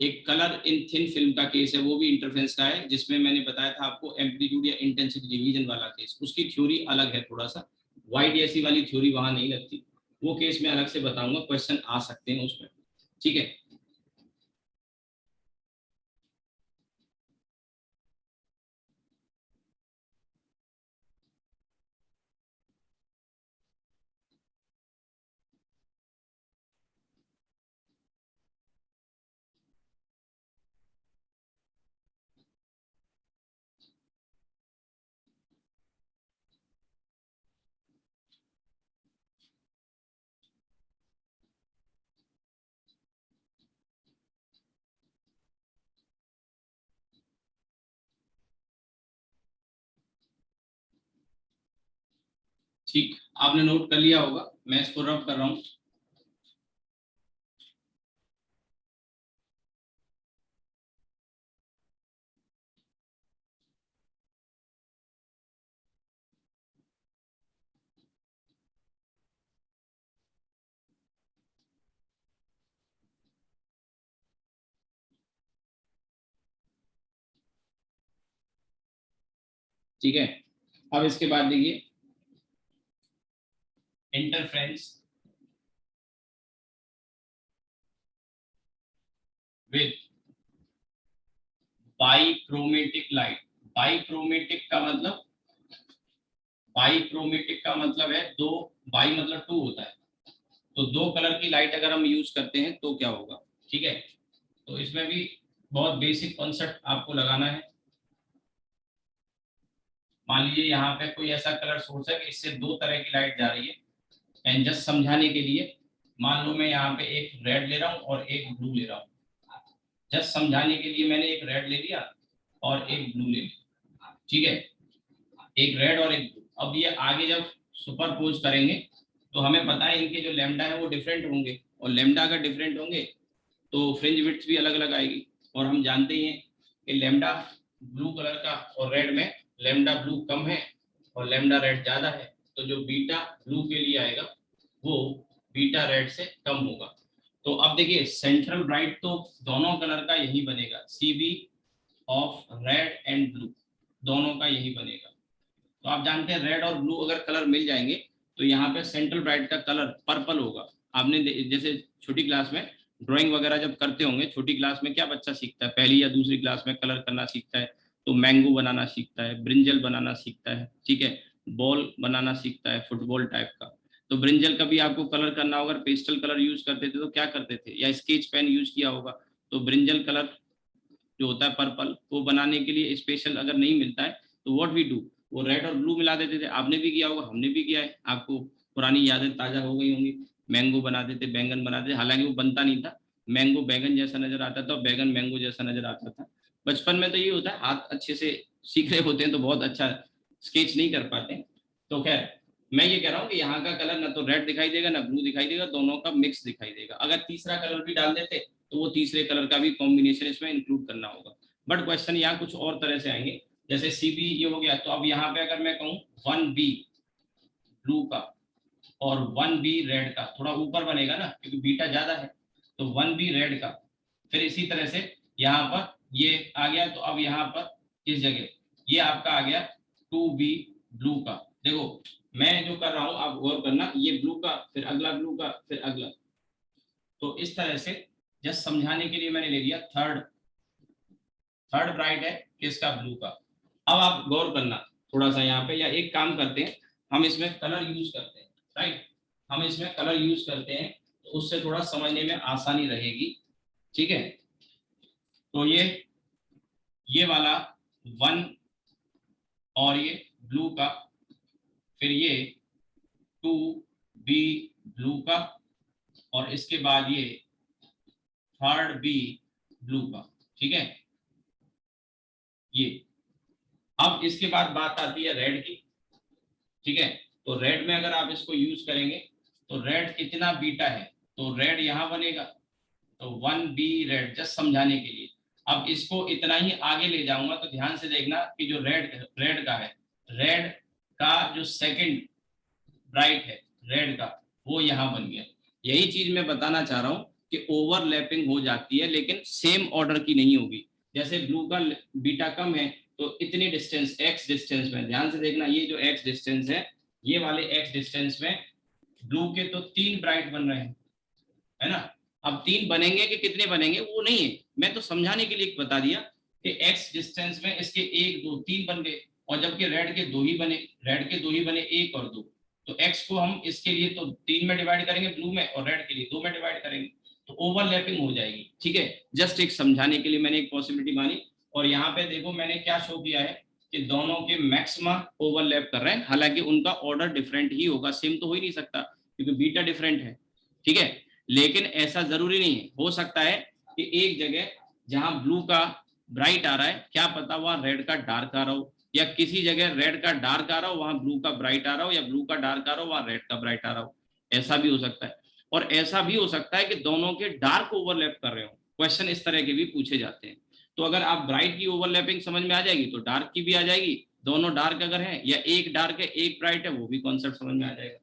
एक कलर इन थिन फिल्म का केस है, वो भी इंटरफेरेंस का है, जिसमें मैंने बताया था आपको एम्पलीट्यूड या इंटेंसिटी डिवीजन वाला केस, उसकी थ्योरी अलग है थोड़ा सा, YDSE वाली थ्योरी वहां नहीं लगती, वो केस मैं अलग से बताऊंगा, क्वेश्चन आ सकते हैं उसमें। ठीक है, ठीक, आपने नोट कर लिया होगा, मैं इसको रब कर रहा हूँ। ठीक है, अब इसके बाद देखिए इंटरफ्रेंस विद बाइक्रोमेटिक लाइट। बाइक्रोमेटिक का मतलब, बाइक्रोमेटिक का मतलब है दो, बाई मतलब टू होता है, तो दो कलर की लाइट अगर हम यूज करते हैं तो क्या होगा। ठीक है, तो इसमें भी बहुत बेसिक कॉन्सेप्ट आपको लगाना है। मान लीजिए यहाँ पे कोई ऐसा कलर सोर्स है कि इससे दो तरह की लाइट जा रही है, एंड जस्ट समझाने के लिए मान लो मैं यहाँ पे एक रेड ले रहा हूँ और एक ब्लू ले रहा हूँ, जस्ट समझाने के लिए मैंने एक रेड ले लिया और एक ब्लू ले लिया। ठीक है, एक रेड और एक ब्लू, अब ये आगे जब सुपरपोज करेंगे तो हमें पता है इनके जो लेमडा है वो डिफरेंट होंगे, और लेमडा अगर डिफरेंट होंगे तो फ्रिंज विड्थ भी अलग अलग आएगी, और हम जानते ही हैं कि लेमडा ब्लू कलर का और रेड में लेमडा ब्लू कम है और लेमडा रेड ज्यादा है, तो जो बीटा ब्लू के लिए आएगा वो बीटा रेड से कम होगा। तो अब देखिए सेंट्रल ब्राइट तो दोनों कलर का यही बनेगा, CB of red and blue. दोनों का यही बनेगा। तो आप जानते हैं रेड और ब्लू अगर कलर मिल जाएंगे तो यहाँ पे सेंट्रल ब्राइट का कलर पर्पल होगा। आपने जैसे छोटी क्लास में ड्राइंग वगैरह जब करते होंगे, छोटी क्लास में क्या बच्चा सीखता है, पहली या दूसरी क्लास में कलर करना सीखता है, तो मैंगो बनाना सीखता है, ब्रिंजल बनाना सीखता है, ठीक है, बॉल बनाना सीखता है फुटबॉल टाइप का। तो ब्रिंजल का भी आपको कलर करना होगा, पेस्टल कलर यूज करते थे तो क्या करते थे, या स्केच पेन यूज किया होगा। तो ब्रिंजल कलर जो होता है पर्पल, वो बनाने के लिए स्पेशल अगर नहीं मिलता है तो व्हाट वी डू, वो रेड और ब्लू मिला देते थे। आपने भी किया होगा, हमने भी किया है, आपको पुरानी यादें ताजा हो गई होंगी। मैंगो बनाते थे, बैंगन बनाते थे, हालांकि वो बनता नहीं था, मैंगो बैंगन जैसा नजर आता था, बैंगन मैंगो जैसा नजर आता था। बचपन में तो ये होता है, हाथ अच्छे से सीख रहे होते हैं तो बहुत अच्छा स्केच नहीं कर पाते। तो खैर मैं ये कह रहा हूँ कि यहाँ का कलर ना तो रेड दिखाई देगा ना ब्लू दिखाई देगा, दोनों का मिक्स दिखाई देगा। अगर तीसरा कलर भी डाल देते तो वो तीसरे कलर का भी कॉम्बिनेशन इसमें इंक्लूड करना होगा। बट क्वेश्चन यहाँ कुछ और तरह से आएंगे, जैसे सीबी ये हो गया, तो अब यहाँ पे अगर मैं कहूँ 1B ब्लू का और 1B रेड का, थोड़ा ऊपर बनेगा ना क्योंकि बीटा ज्यादा है, तो 1B रेड का। फिर इसी तरह से यहाँ पर ये आ गया, तो अब यहाँ पर इस जगह ये आपका आ गया 2B ब्लू का। देखो मैं जो कर रहा हूँ आप गौर करना, ये ब्लू का फिर अगला ब्लू का फिर अगला, तो इस तरह से जस्ट समझाने के लिए मैंने ले लिया थर्ड। थर्ड ब्राइट है किसका, ब्लू का। अब आप गौर करना थोड़ा सा यहाँ पे, या एक काम करते हैं हम इसमें कलर यूज करते हैं, राइट, हम इसमें कलर यूज करते हैं तो उससे थोड़ा समझने में आसानी रहेगी, ठीक है। तो ये वाला 1 और ये ब्लू का, फिर ये 2B ब्लू का, और इसके बाद ये 3rd B ब्लू का, ठीक है। ये अब इसके बाद बात आती है रेड की, ठीक है। तो रेड में अगर आप इसको यूज करेंगे तो रेड कितना बीटा है, तो रेड यहाँ बनेगा, तो 1B रेड, जस्ट समझाने के लिए। अब इसको इतना ही आगे ले जाऊंगा तो ध्यान से देखना कि जो रेड का है, रेड का जो सेकंड ब्राइट है रेड का, वो यहाँ बन गया। यही चीज मैं बताना चाह रहा हूँ कि ओवरलैपिंग हो जाती है लेकिन सेम ऑर्डर की नहीं होगी। जैसे ब्लू का बीटा कम है तो इतनी डिस्टेंस x डिस्टेंस में, ध्यान से देखना, ये जो x डिस्टेंस है, ये वाले x डिस्टेंस में ब्लू के तो 3 ब्राइट बन रहे हैं, है ना। अब 3 बनेंगे कि कितने बनेंगे वो नहीं है, मैं तो समझाने के लिए बता दिया कि x डिस्टेंस में इसके 1 2 3 बन गए, और जबकि रेड के 2 ही बने, रेड के 2 ही बने, 1 और 2, तो x को हम इसके लिए तो 3 में डिवाइड करेंगे ब्लू में, और रेड के लिए 2 में डिवाइड करेंगे, तो ओवरलैपिंग हो जाएगी, ठीक है। जस्ट एक समझाने के लिए मैंने एक पॉसिबिलिटी मानी। और यहाँ पे देखो मैंने क्या शो किया है कि दोनों के मैक्सिमा ओवरलैप कर रहे हैं, हालांकि उनका ऑर्डर डिफरेंट ही होगा, सेम तो हो ही नहीं सकता क्योंकि बीटा डिफरेंट है, ठीक है। लेकिन ऐसा जरूरी नहीं है, हो सकता है कि एक जगह जहां ब्लू का ब्राइट आ रहा है, क्या पता वहां रेड का डार्क आ रहा हो, या किसी जगह रेड का डार्क आ रहा हो वहां ब्लू का ब्राइट आ रहा हो, या ब्लू का डार्क आ रहा हो वहां रेड का ब्राइट आ रहा हो, ऐसा भी हो सकता है। और ऐसा भी हो सकता है कि दोनों के डार्क ओवरलैप कर रहे हो, क्वेश्चन इस तरह के भी पूछे जाते हैं। तो अगर आप ब्राइट की ओवरलैपिंग समझ में आ जाएगी तो डार्क की भी आ जाएगी, दोनों डार्क अगर है, या एक डार्क है एक ब्राइट है, वो भी कॉन्सेप्ट समझ में आ जाएगा,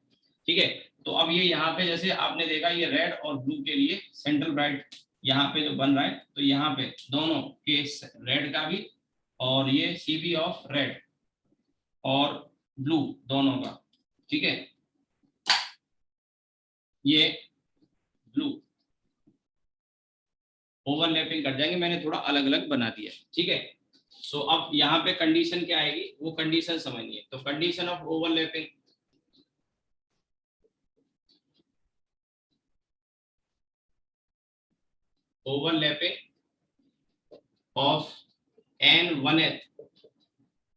ठीक है। तो अब ये यहाँ पे जैसे आपने देखा ये रेड और ब्लू के लिए सेंट्रल ब्राइट यहाँ पे जो बन रहा है, तो यहाँ पे दोनों के रेड का भी, और ये सीबी ऑफ रेड और ब्लू दोनों का, ठीक है, ये ब्लू ओवरलैपिंग कर जाएंगे, मैंने थोड़ा अलग अलग बना दिया, ठीक है। सो अब यहाँ पे कंडीशन क्या आएगी, वो कंडीशन समझिए। तो condition of overlapping, overlapping of n1th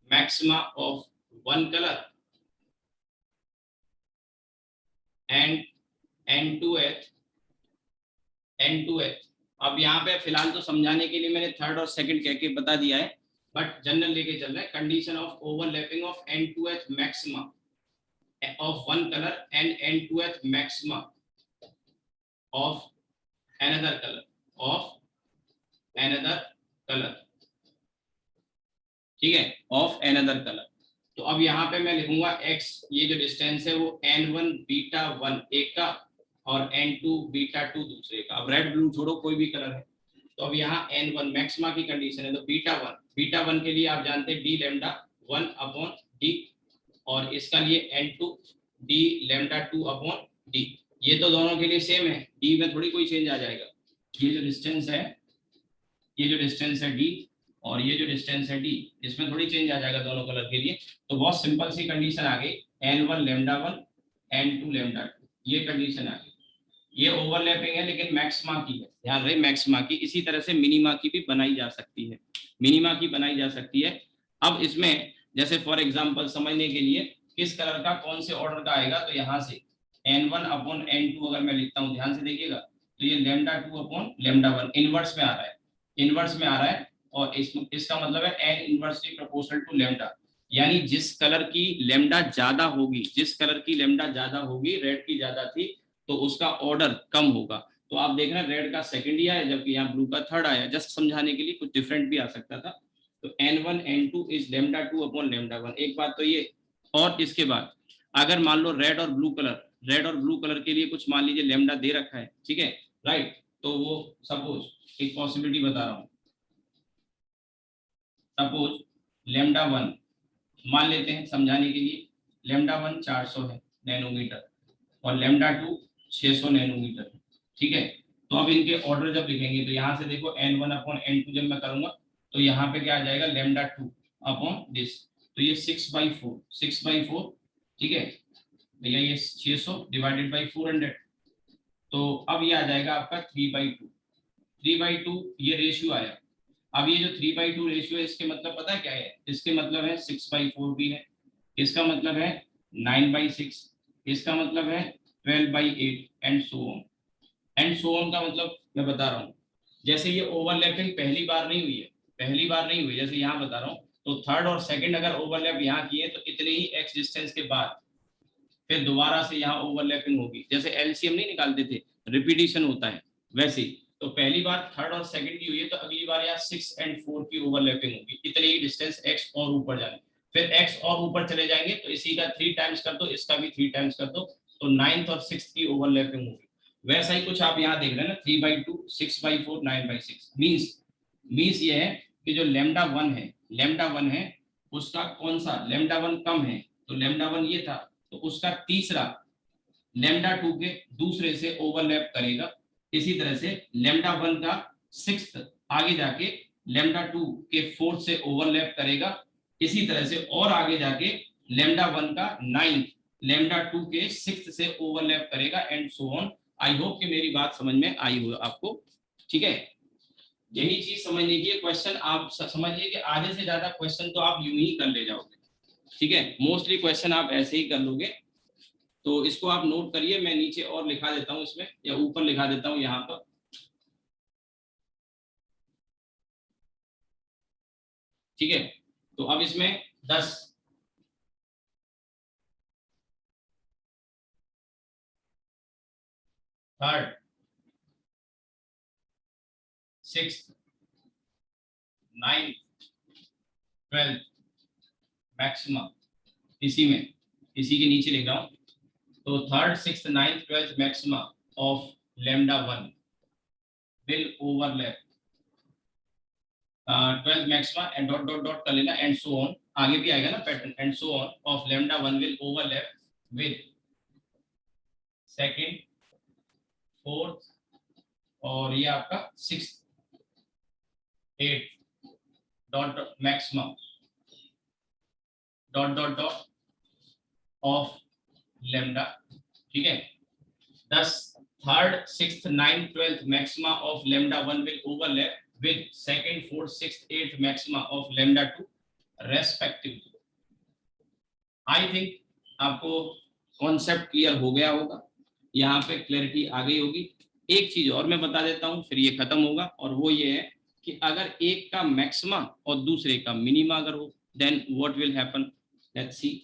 maxima of one color and n2th। अब यहाँ पे फिलहाल तो समझाने के लिए मैंने थर्ड और सेकंड कह के बता दिया है, बट जनरल लेके चल रहा है। Condition of overlapping of n2th maxima of one color and n2th maxima of another color, ठीक है, ऑफ एनदर कलर। तो अब यहाँ पे मैं लिखूंगा x, ये जो डिस्टेंस है वो n1 बीटा 1 एक का और n2 बीटा 2 दूसरे का। अब रेड ब्लू छोड़ो, कोई भी कलर है, तो अब यहाँ n1 मैक्सिमा की कंडीशन है, तो बीटा वन के लिए आप जानते हैं डी लैम्डा 1/d, और इसका लिए n2 डी लैम्डा 2/d। ये तो दोनों के लिए सेम है, d में थोड़ी कोई चेंज आ जाएगा। ये जो डिस्टेंस है, ये जो डिस्टेंस है d, और ये जो डिस्टेंस है d, इसमें थोड़ी चेंज आ जाएगा दोनों कलर के लिए। तो बहुत सिंपल सी कंडीशन आ गई, n1 लैम्डा 1 n2 लैम्डा 2, ये कंडीशन आ गई। ये ओवरलैपिंग है लेकिन मैक्सिमा की है, ध्यान रहे मैक्सिमा की। इसी तरह से मिनिमा की भी बनाई जा सकती है, मिनिमा की बनाई जा सकती है। अब इसमें जैसे फॉर एग्जांपल समझने के लिए किस कलर का कौन से ऑर्डर का आएगा, तो यहाँ से n1/n2 अगर मैं लिखता हूँ, ध्यान से देखिएगा, तो ये लैम्डा 2/λ1 इनवर्स में आ रहा है, इनवर्स में आ रहा है, और इसका मतलब है n inversely proportional to lambda, यानी जिस कलर की लैम्डा ज्यादा होगी, जिस कलर की लैम्डा ज्यादा होगी, रेड की ज्यादा थी, तो उसका ऑर्डर कम होगा। तो आप देख रहे हैं रेड का सेकंड ही आया, जबकि यहाँ ब्लू का थर्ड आया। जस्ट समझाने के लिए, कुछ डिफरेंट भी आ सकता था। तो n1 n2 इज लैम्डा 2/λ1, एक बात तो ये। और इसके बाद अगर मान लो रेड और ब्लू कलर, रेड और ब्लू कलर के लिए कुछ मान लीजिए लैम्डा दे रखा है, ठीक है, राइट, तो वो सपोज एक पॉसिबिलिटी बता रहा हूँ, सपोज लैम्डा 1 मान लेते हैं समझाने के लिए, लैम्डा 1 400 है नैनोमीटर, और लैम्डा 2 600 नैनोमीटर, ठीक है। तो अब इनके ऑर्डर जब लिखेंगे, तो यहाँ से देखो n1/n2 जब मैं करूंगा, तो यहाँ पे क्या आ जाएगा, लैम्डा 2 अपॉन दिस, तो ये 6/4, 6/4, ठीक है भैया, ये 600 डिवाइडेड बाई 400, तो अब ये आ जाएगा आपका 3/2, 3/2 ये रेशियो आया। अब ये जो 3/2 रेशियो है, इसके मतलब पता है क्या है, इसके मतलब है 6/4 भी है, इसका मतलब है 9/6, इसका मतलब है 12/8, and so on, and so on का मतलब मैं बता रहा हूँ। जैसे ये ओवरलैपिंग पहली बार नहीं हुई है, पहली बार नहीं हुई, जैसे यहाँ बता रहा हूँ, तो थर्ड और सेकंड अगर ओवरलैप यहाँ किए, तो इतने ही एक्स डिस्टेंस के बाद फिर दोबारा से यहाँ ओवरलैपिंग होगी। जैसे एलसीएम नहीं निकालते थे, रिपीटिशन होता है, वैसे ही। तो पहली बार थर्ड और सेकंड की हुई है, तो अगली बार यहाँ 6 और 4 की ओवरलैपिंग होगी, इतने ही डिस्टेंस एक्स और ऊपर जाने, फिर एक्स और ऊपर चले जाएंगे, तो इसी का 3 टाइम्स कर दो, इसका भी 3 टाइम्स कर दो, तो 9th और 6th की ओवरलैपिंग होगी। वैसा ही कुछ आप यहाँ देख रहे हैं ना, 3/2 6/4 9/6, मीन्स ये है कि जो लैम्डा 1 है उसका कौन सा लैम्डा 1 कम है, तो लैम्डा 1 ये था, तो उसका तीसरा लैम्डा 2 के दूसरे से ओवरलैप करेगा। इसी तरह से लैम्डा 1 का 6th आगे जाके लैम्डा 2 के 4th से ओवरलैप करेगा। इसी तरह से और आगे जाके लैम्डा 1 का 9th लैम्डा 2 के 6th से ओवरलैप करेगा, and so on. I hope कि मेरी बात समझ में आई हो आपको, ठीक है। यही चीज समझ लीजिए, क्वेश्चन आप समझिए कि आधे से ज्यादा क्वेश्चन तो आप यूं ही कर ले जाओगे, ठीक है, मोस्टली क्वेश्चन आप ऐसे ही कर लोगे। तो इसको आप नोट करिए, मैं नीचे और लिखा देता हूँ इसमें, या ऊपर लिखा देता हूँ यहाँ पर, ठीक है। तो अब इसमें 10, थर्ड, सिक्स, 9, 12 मैक्सिमम, इसी में, इसी के नीचे लिख रहा हूँ। तो third, six, 9th, 12th maxima of lambda 1 will overlap 12 maxima, and dot dot dot कर लेना, एंड सो ऑन, आगे भी आएगा ना pattern, and so on off lambda 1 will overlap with second, fourth, और ये आपका 6th, 8th dot maximum dot dot dot of lambda, ठीक है। 10 third, sixth, 9th, 12th maxima of lambda 1 will overlap with second, fourth, 6th, 8th maxima of lambda 2 respectively. I think आपको concept clear हो गया होगा, यहाँ पे clarity आ गई होगी। एक चीज और मैं बता देता हूँ, फिर ये खत्म होगा, और वो ये है कि अगर एक का मैक्सिमा और दूसरे का मिनिमा अगर हो, then what will happen, let's see.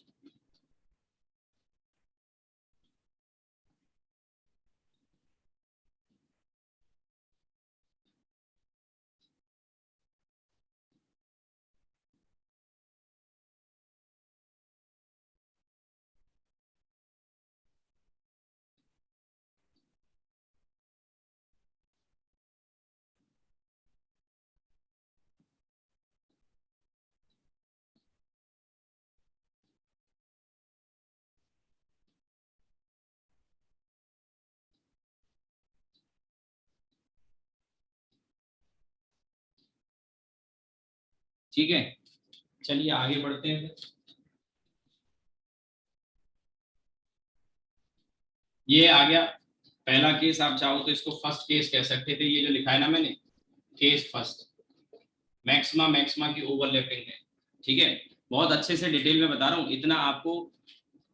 ठीक है, चलिए आगे बढ़ते हैं। ये आ गया पहला केस, आप चाहो तो इसको फर्स्ट केस कह सकते थे, ये जो लिखा है ना मैंने, केस फर्स्ट, मैक्सिमा मैक्सिमा की ओवरलैपिंग है। ठीक है, बहुत अच्छे से डिटेल में बता रहा हूँ, इतना आपको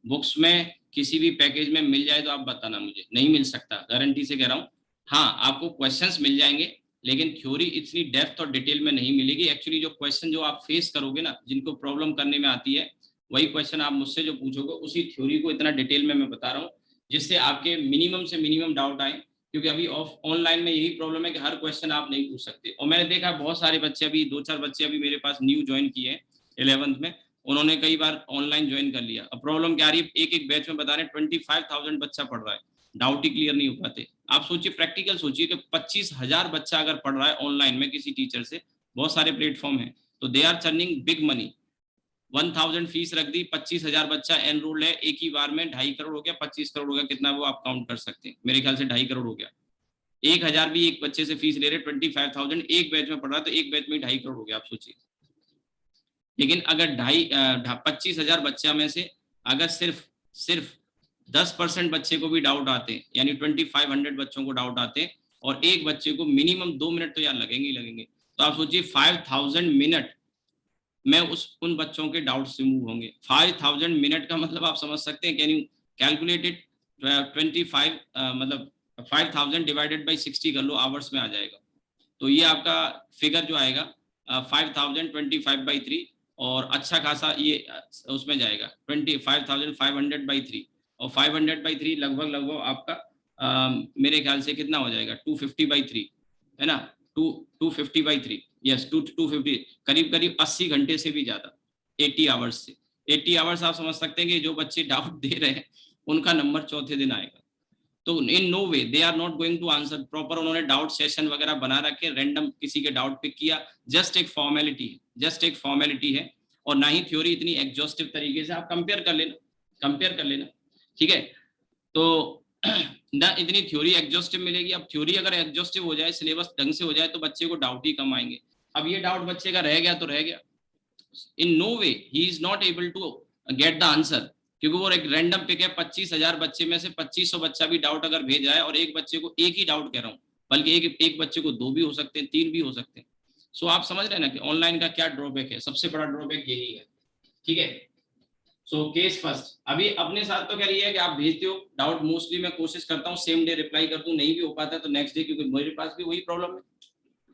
बुक्स में किसी भी पैकेज में मिल जाए तो आप बताना, मुझे नहीं मिल सकता, गारंटी से कह रहा हूँ। हाँ, आपको क्वेश्चंस मिल जाएंगे, लेकिन थ्योरी इतनी डेप्थ और डिटेल में नहीं मिलेगी। एक्चुअली जो क्वेश्चन जो आप फेस करोगे ना, जिनको प्रॉब्लम करने में आती है, वही क्वेश्चन आप मुझसे जो पूछोगे, उसी थ्योरी को इतना डिटेल में मैं बता रहा हूँ, जिससे आपके मिनिमम से मिनिमम डाउट आए। क्योंकि अभी ऑफ ऑनलाइन में यही प्रॉब्लम है कि हर क्वेश्चन आप नहीं पूछ सकते। और मैंने देखा बहुत सारे बच्चे, अभी 2-4 बच्चे अभी मेरे पास न्यू ज्वाइन किए हैं 11th में, उन्होंने कई बार ऑनलाइन ज्वाइन कर लिया। अब प्रॉब्लम क्या आ रही है, एक एक बैच में बता रहे हैं 25,000 बच्चा पढ़ रहा है, डाउट ही क्लियर नहीं हो पाते। आप सोचिए, प्रैक्टिकल सोचिए कि 25,000 बच्चा अगर पढ़ रहा है ऑनलाइन में किसी टीचर से, बहुत सारे प्लेटफॉर्म है, तो they are churning big money. 1,000 fees रख दी, 25,000 बच्चा एनरोल्ड है, एक ही बार में 2.5 करोड़ हो गया, 25 करोड़ हो गया, कितना वो आप काउंट कर सकते हैं, मेरे ख्याल से 2.5 करोड़ हो गया। 1,000 भी एक बच्चे से फीस ले रहे, 25,000 एक बैच में पढ़ रहा है, तो एक बैच में 2.5 करोड़ हो गया, आप सोचिए। लेकिन अगर 25,000 बच्चा में से अगर सिर्फ 10% बच्चे को भी डाउट आते हैं, यानी 2500 बच्चों को डाउट आते हैं, और एक बच्चे को मिनिमम 2 मिनट तो यार लगेंगे ही लगेंगे, तो आप सोचिए 5,000 मिनट में उन बच्चों के डाउट्स रिमूव होंगे। 5,000 मिनट का मतलब आप समझ सकते हैं, कैन यू कैलकुलेट इट, 25 मतलब 5,000 डिवाइडेड बाई 60 कर लो, आवर्स में आ जाएगा। तो ये आपका फिगर जो आएगा 5,025/3, और अच्छा खासा ये उसमें जाएगा 25,500/3, और 500/3 लगभग लगभग आपका मेरे ख्याल से कितना हो जाएगा, 250/3 है ना, 250/3, यस 250, करीब करीब 80 घंटे से भी ज्यादा, 80 आवर्स से। 80 आवर्स आप समझ सकते हैं कि जो बच्चे डाउट दे रहे हैं उनका नंबर चौथे दिन आएगा। तो in no way they are not going to answer proper, उन्होंने डाउट सेशन वगैरह बना रखे, रैंडम किसी के डाउट पिक किया, जस्ट एक फॉर्मेलिटी है, जस्ट एक फॉर्मेलिटी है। और ना ही थ्योरी इतनी एग्जॉस्टिव तरीके से, आप कंपेयर कर लेना, कंपेयर कर लेना, ठीक है। तो ना इतनी थ्योरी एग्जॉस्टिव मिलेगी। अब थ्योरी अगर एग्जॉस्टिव हो जाए, सिलेबस ढंग से हो जाए, तो बच्चे को डाउट ही कम आएंगे। अब ये डाउट बच्चे का रह गया तो रह गया, in no way he is not able to get the answer, क्योंकि वो एक रैंडम पिक है। 25,000 बच्चे में से 2500 बच्चा भी डाउट अगर भेज रहा है, और एक बच्चे को एक ही डाउट कह रहा हूँ, बल्कि एक बच्चे को 2 भी हो सकते हैं, 3 भी हो सकते हैं। सो आप समझ रहे हैं ना कि ऑनलाइन का क्या ड्रॉबैक है, सबसे बड़ा ड्रॉबैक यही है, ठीक है। सो केस फर्स्ट, अभी अपने साथ तो क्या रही है कि आप भेजते हो डाउट, मोस्टली मैं कोशिश करता हूँ सेम डे रिप्लाई कर दूं, नहीं भी हो पाता तो नेक्स्ट डे, क्योंकि मेरे पास भी वही प्रॉब्लम है,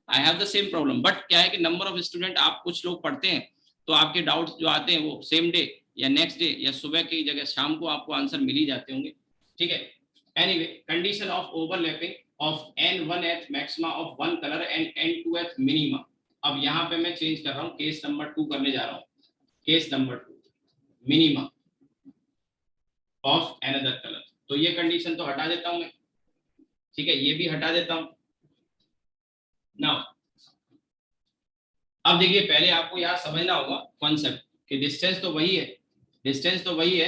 I have the same problem. But क्या है कि नंबर ऑफ स्टूडेंट, आप कुछ लोग पढ़ते हैं, तो आपके डाउट्स जो आते हैं वो सेम डे या नेक्स्ट डे या सुबह की जगह शाम को आपको आंसर मिल ही जाते होंगे, ठीक है। Anyway, condition of overlapping of n1th maxima of one colour and n2th minima. अब यहाँ पे मैं चेंज कर रहा हूँ, केस नंबर 2 करने जा रहा हूँ, case number 2, minima of another colour. तो ये कंडीशन तो हटा देता हूं मैं, ठीक है, ये भी हटा देता हूं। नाउ अब देखिए, पहले आपको यहाँ समझना होगा कॉन्सेप्ट कि डिस्टेंस तो वही है, डिस्टेंस तो वही है।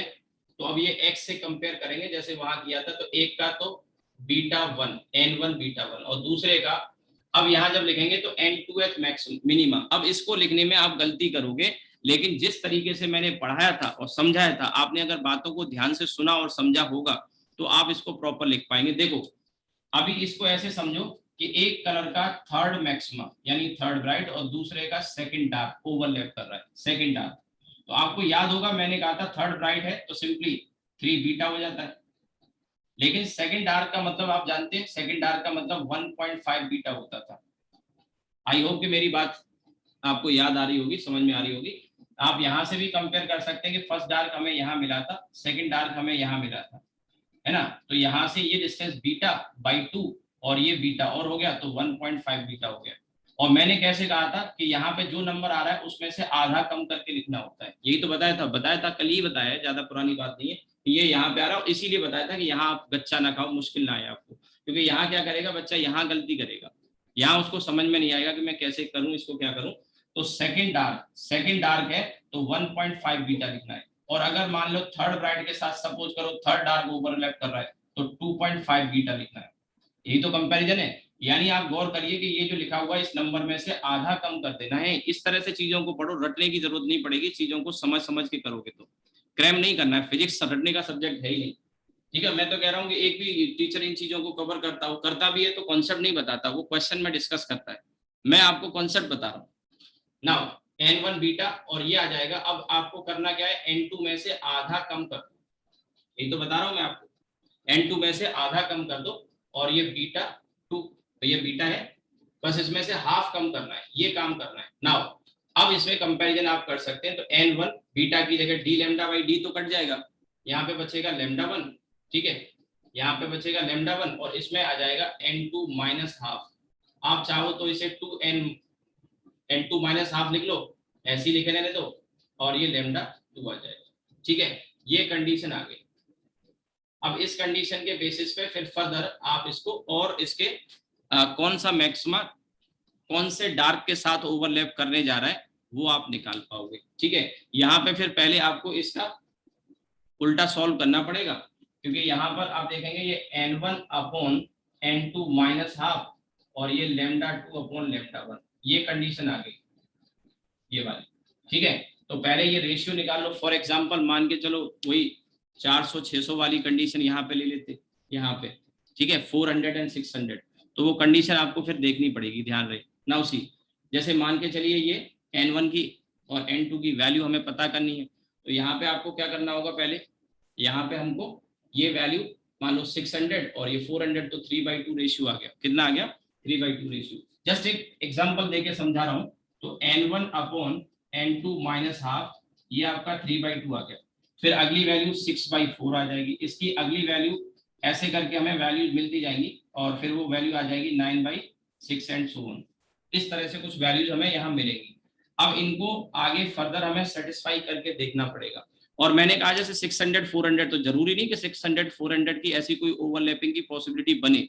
तो अब ये x से कंपेयर करेंगे जैसे वहां किया था, तो एक का तो β1 n1 β1, और दूसरे का, अब यहाँ जब लिखेंगे तो n2th मैक्सिमम मिनिमा। अब इसको लिखने में आप गलती करोगे, लेकिन जिस तरीके से मैंने पढ़ाया था और समझाया था, आपने अगर बातों को ध्यान से सुना और समझा होगा, तो आप इसको प्रॉपर लिख पाएंगे। देखो, अभी इसको ऐसे समझो कि एक कलर का थर्ड मैक्सिमा यानी थर्ड ब्राइट, और दूसरे का सेकंड डार्क ओवरलैप कर रहा है, सेकंड डार्क। तो आपको याद होगा मैंने कहा था थर्ड ब्राइट है तो सिंपली 3 बीटा हो जाता है, लेकिन सेकंड डार्क का मतलब आप जानते हैं, सेकंड डार्क का मतलब 1.5 बीटा होता था। आई होप कि मेरी बात आपको याद आ रही होगी, समझ में आ रही होगी। आप यहां से भी कंपेयर कर सकते हैं कि फर्स्ट डार्क हमें यहाँ मिला था, सेकंड डार्क हमें यहाँ मिला था, है ना। तो यहाँ से ये डिस्टेंस बीटा बाई 2, और ये बीटा और हो गया, तो 1.5 बीटा हो गया। और मैंने कैसे कहा था कि यहाँ पे जो नंबर आ रहा है उसमें से आधा कम करके लिखना होता है, यही तो बताया था कल ही बताया, ज्यादा पुरानी बात नहीं है। ये यहाँ पे आ रहा है, इसीलिए बताया था कि यहाँ आप गच्चा ना खाओ, मुश्किल ना आए आपको, क्योंकि यहाँ क्या करेगा बच्चा, यहाँ गलती करेगा, यहाँ उसको समझ में नहीं आएगा कि मैं कैसे करूँ, इसको क्या करूँ। तो सेकंड डार्क है तो 1.5 बीटा लिखना है, और अगर मान लो थर्ड ब्राइट के साथ सपोज करो थर्ड डार्क ओवरलैप कर रहा है, तो 2.5 बीटा लिखना है। यही तो कंपैरिजन है। यानी आप गौर करिए कि ये जो लिखा हुआ है इस नंबर में से आधा कम कर देना है। इस तरह से चीजों को पढ़ो, रटने की जरूरत नहीं पड़ेगी, चीजों को समझ समझ के करोगे तो। क्रैम नहीं करना है, फिजिक्स रटने का सब्जेक्ट है ही नहीं। ठीक है, मैं तो कह रहा हूँ कि एक भी टीचर इन चीजों को कवर करता भी है तो कॉन्सेप्ट नहीं बताता, वो क्वेश्चन में डिस्कस करता है। मैं आपको कॉन्सेप्ट बता रहा हूँ। नाउ n1 बीटा और ये आ जाएगा। अब आपको करना क्या है, n2 में से आधा कम कर दो। ये तो बता रहा हूँ मैं आपको, n2 में से आधा कम कर दो और ये बीटा 2, तो ये बीटा है, बस इसमें से हाफ कम करना है, ये काम करना है। नाउ अब इसमें कंपैरिजन आप कर सकते हैं, तो n1 बीटा की जगह d लैम्डा बाई d तो कट जाएगा, यहाँ पे बचेगा लैम्डा 1। ठीक है, यहाँ पे बचेगा लैम्डा 1 और इसमें आ जाएगा n2 माइनस हाफ। आप चाहो तो इसे n2 माइनस हाफ लिख लो, ऐसे ही लिखे रहने दो, और ये लैम्डा 2 आ जाएगा। ठीक है, ये कंडीशन आ गई। अब इस कंडीशन के बेसिस पे फिर फर्दर आप इसको और इसके कौन सा मैक्सिमा कौन से डार्क के साथ ओवरलैप करने जा रहा है वो आप निकाल पाओगे। ठीक है, यहाँ पे फिर पहले आपको इसका उल्टा सॉल्व करना पड़ेगा, क्योंकि यहाँ पर आप देखेंगे ये n1 upon n2 minus half और ये लैम्डा 2 अपॉन लैम्डा 1, ये कंडीशन आ गई ये वाली। ठीक है, तो पहले ये रेशियो निकाल लो। फॉर एग्जांपल मान के चलो वही 400 600 वाली कंडीशन यहाँ पे ले लेते, यहाँ पे। ठीक है, 400 एंड 600, तो वो कंडीशन आपको फिर देखनी पड़ेगी, ध्यान रहे ना। उसी जैसे मान के चलिए ये n1 की और n2 की वैल्यू हमें पता करनी है, तो यहाँ पे आपको क्या करना होगा, पहले यहाँ पे हमको ये वैल्यू मान लो 600 और ये 400, तो 3/2 रेशियो आ गया। कितना आ गया, 3/2 रेशियो। जस्ट एक एग्जांपल देके समझा रहा हूँ। तो n1 upon n2 minus half, ये आपका 3/2 आ गया। फिर अगली वैल्यू 6/4 आ जाएगी, इसकी अगली वैल्यू, ऐसे करके हमें वैल्यू मिलती जाएंगी और फिर वो वैल्यू आ जाएगी 9/6 एंड सो ऑन। इस तरह से कुछ वैल्यूज हमें यहाँ मिलेंगी। अब इनको आगे फर्दर हमें सेटिस्फाई करके देखना पड़ेगा। और मैंने कहा जैसे 600 400, तो जरूरी नहीं कि 600 400 की ऐसी कोई ओवरलैपिंग की पॉसिबिलिटी बने,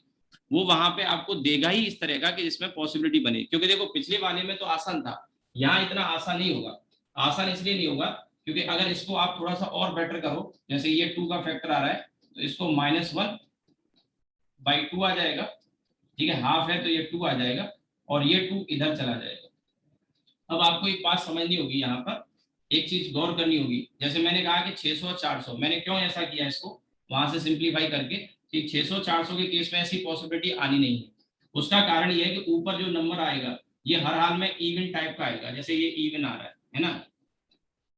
वो वहां पे आपको देगा ही इस तरह का कि जिसमें पॉसिबिलिटी बने। क्योंकि देखो पिछले वाले में तो आसान था, यहाँ इतना आसान नहीं होगा। आसान इसलिए नहीं होगा क्योंकि अगर इसको आप थोड़ा सा और बेटर करो, जैसे ये 2 का फैक्टर आ रहा है तो इसको -1/2 आ जाएगा। ठीक है, हाफ है तो ये 2 आ जाएगा और ये 2 इधर चला जाएगा। अब आपको एक बात समझनी होगी, यहाँ पर एक चीज गौर करनी होगी। जैसे मैंने कहा कि 600 और 400, मैंने क्यों ऐसा किया इसको वहां से सिंप्लीफाई करके कि 600 400 के केस में ऐसी पॉसिबिलिटी आनी नहीं है। उसका कारण ये है कि ऊपर जो नंबर आएगा ये हर हाल में इवन टाइप का आएगा। जैसे ये इवन आ रहा है ना,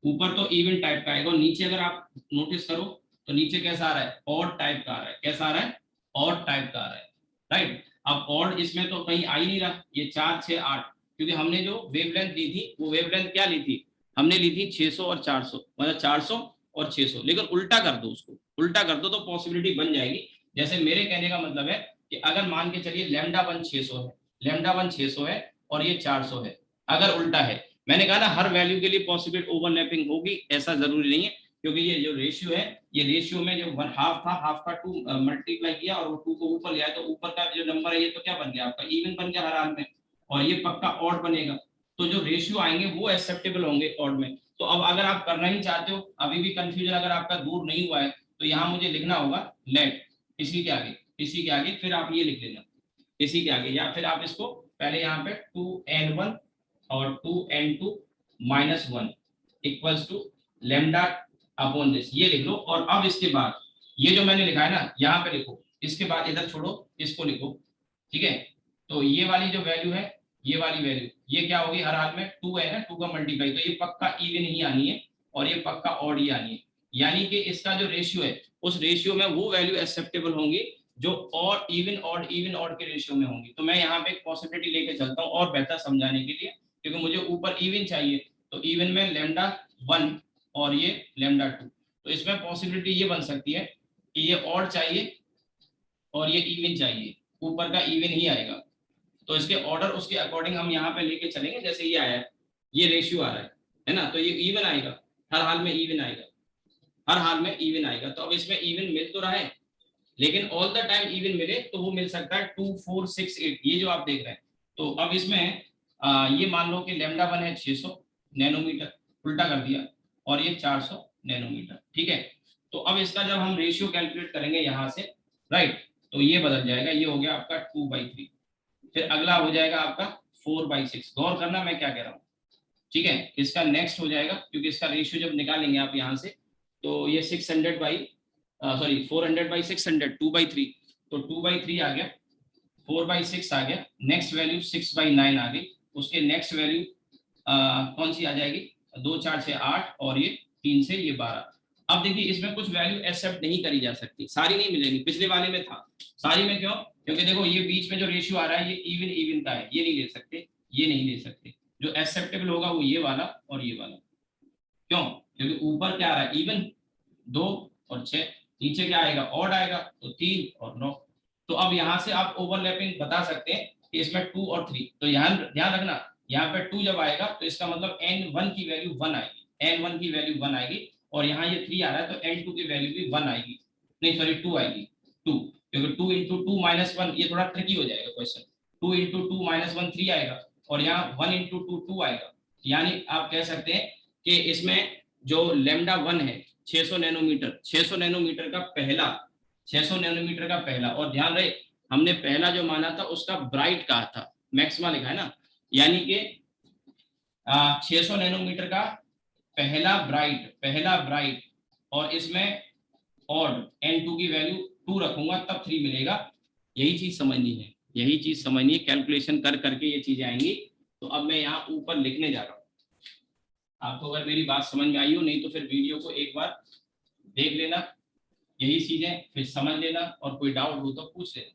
ऊपर तो इवन टाइप का आएगा और नीचे अगर आप नोटिस करो तो नीचे कैसा आ रहा है, ऑड टाइप का आ रहा है। कैसा आ रहा है, ऑड टाइप का आ रहा है। राइट, अब ऑड इसमें तो कहीं आ ही नहीं रहा, ये 4 6 8, क्योंकि हमने जो वेवलेंथ ली थी वो वेवलेंथ क्या ली थी, हमने ली थी 600 और 400, मतलब 400 और 600। लेकिन उल्टा कर दो, उसको उल्टा कर दो तो पॉसिबिलिटी बन जाएगी। जैसे मेरे कहने का मतलब है कि अगर मान के चलिए λ1 600 है, λ1 600 है और ये 400 है, अगर उल्टा है, मैंने कहा ना हर वैल्यू के लिए पॉसिबल ओवरलैपिंग होगी, ऐसा जरूरी नहीं है। क्योंकि ये जो रेशियो है, ये रेशियो में जो हाफ था, हाफ का 2 मल्टीप्लाई किया और वो 2 को ऊपर लिया, तो ऊपर का जो नंबर है ये तो क्या बन गया आपका, इवन बन गया हर हाल में, और ये पक्का ऑड बनेगा। तो जो रेशियो आएंगे वो एक्सेप्टेबल होंगे ऑड में। तो अब अगर आप करना ही चाहते हो, अभी भी कंफ्यूजन अगर आपका दूर नहीं हुआ है, तो यहाँ मुझे लिखना होगा लेट, इसी के आगे, इसी के आगे फिर आप ये लिख लेना, इसी के आगे, या फिर आप इसको पहले यहाँ पे 2n1 और 2n2 minus 1 equals to lambda upon this, ये लिख लो। और अब इसके बाद ये जो मैंने लिखा है ना यहाँ पे लिखो, इसके बाद इधर छोड़ो, इसको लिखो। ठीक है, तो ये वाली जो वैल्यू है, ये वाली वैल्यू ये क्या होगी, हर हाल में 2 है ना, 2 का मल्टीप्लाई, तो ये पक्का इवन ही आनी है और ये पक्का ऑड ही आनी है। यानी कि इसका जो रेशियो है उस रेशियो में वो वैल्यू एक्सेप्टेबल होंगी जो और इवन ऑड के रेशियो में होंगी। तो मैं यहाँ पे एक पॉसिबिलिटी लेके चलता हूँ और बेहतर समझाने के लिए, क्योंकि मुझे ऊपर इवन चाहिए, तो इवन में λ1 और ये λ2, तो इसमें पॉसिबिलिटी ये बन सकती है कि ये ऑड चाहिए और ये इवन चाहिए, ऊपर का इवन ही आएगा। तो इसके ऑर्डर उसके अकॉर्डिंग हम यहाँ पे लेके चलेंगे। जैसे ये आया है, ये रेशियो आ रहा है ना, तो ये इवन आएगा, हर हाल में इवन आएगा, हर हाल में इवन आएगा। तो अब इसमें इवन मिल तो रहा है, लेकिन ऑल द टाइम इवन मिले तो वो मिल सकता है 2 4 6 8, ये जो आप देख रहे हैं। तो अब इसमें ये मान लो कि λ1 है 600 नैनोमीटर, उल्टा कर दिया, और ये 400 नैनोमीटर। ठीक है, तो अब इसका जब हम रेशियो कैलकुलेट करेंगे यहाँ से, राइट, तो ये बदल जाएगा, ये हो गया आपका 2/3। फिर अगला हो जाएगा आपका 4/6। गौर करना मैं क्या कह रहा हूँ, ठीक है। इसका नेक्स्ट हो जाएगा, क्योंकि इसका रेशियो जब निकालेंगे आप यहाँ से, तो ये 600 बाई 400/600 2/3, तो 2/3 आ गया, 4/6 आ गया, नेक्स्ट वैल्यू 6/9 आ गई, उसके नेक्स्ट वैल्यू कौन सी आ जाएगी, 2 4 6 8 और ये 3 से ये 12। अब देखिए इसमें कुछ वैल्यू एक्सेप्ट नहीं करी जा सकती, सारी नहीं मिलेगी, पिछले वाले में था सारी में, क्यों, क्योंकि देखो ये बीच में जो रेशियो आ रहा है ये इवन इवन का है, ये नहीं ले सकते, ये नहीं ले सकते, जो एक्सेप्टेबल होगा वो ये वाला और ये वाला, क्यों, क्योंकि ऊपर क्या आ रहा है इवन 2 और 6, नीचे क्या आएगा ऑड आएगा, तो 3 और 9। तो अब यहाँ से आप ओवरलैपिंग बता सकते हैं कि इसमें 2 और 3, तो यहाँ ध्यान रखना, यहाँ पे 2 जब आएगा तो इसका मतलब n1 की वैल्यू 1 आएगी, n1 की वैल्यू 1 आएगी, और यहाँ ये 3 आ रहा है तो n2 की वैल्यू भी 1 आएगी, नहीं सॉरी 2 आएगी, 2, क्योंकि 2 × 2 - 1 ये थोड़ा ट्रिकी हो जाएगा क्वेश्चन, 2 × 2 - 1 3 आएगा, और यहाँ 1 × 2 2 आएगा, यानी आप कह सकते हैं कि इसमें जो लैम्डा 1 है 600 नैनोमीटर, 600 नैनोमीटर का पहला, 600 नैनोमीटर का पहला, और ध्यान रहे हमने पहला जो माना था उसका ब्राइट कहा था, मैक्सिमा लिखा है ना, यानी कि 600 नैनोमीटर का पहला ब्राइट, और इसमें ऑड n2 की वैल्यू 2 रखूंगा तब 3 मिलेगा, यही चीज समझनी है, यही चीज समझनी है, कैलकुलेशन कर करके ये चीजें आएंगी। तो अब मैं यहाँ ऊपर लिखने जा रहा हूँ, आपको अगर मेरी बात समझ में आई हो, नहीं तो फिर वीडियो को एक बार देख लेना, यही चीजें फिर समझ लेना, और कोई डाउट हो तो पूछ लेना।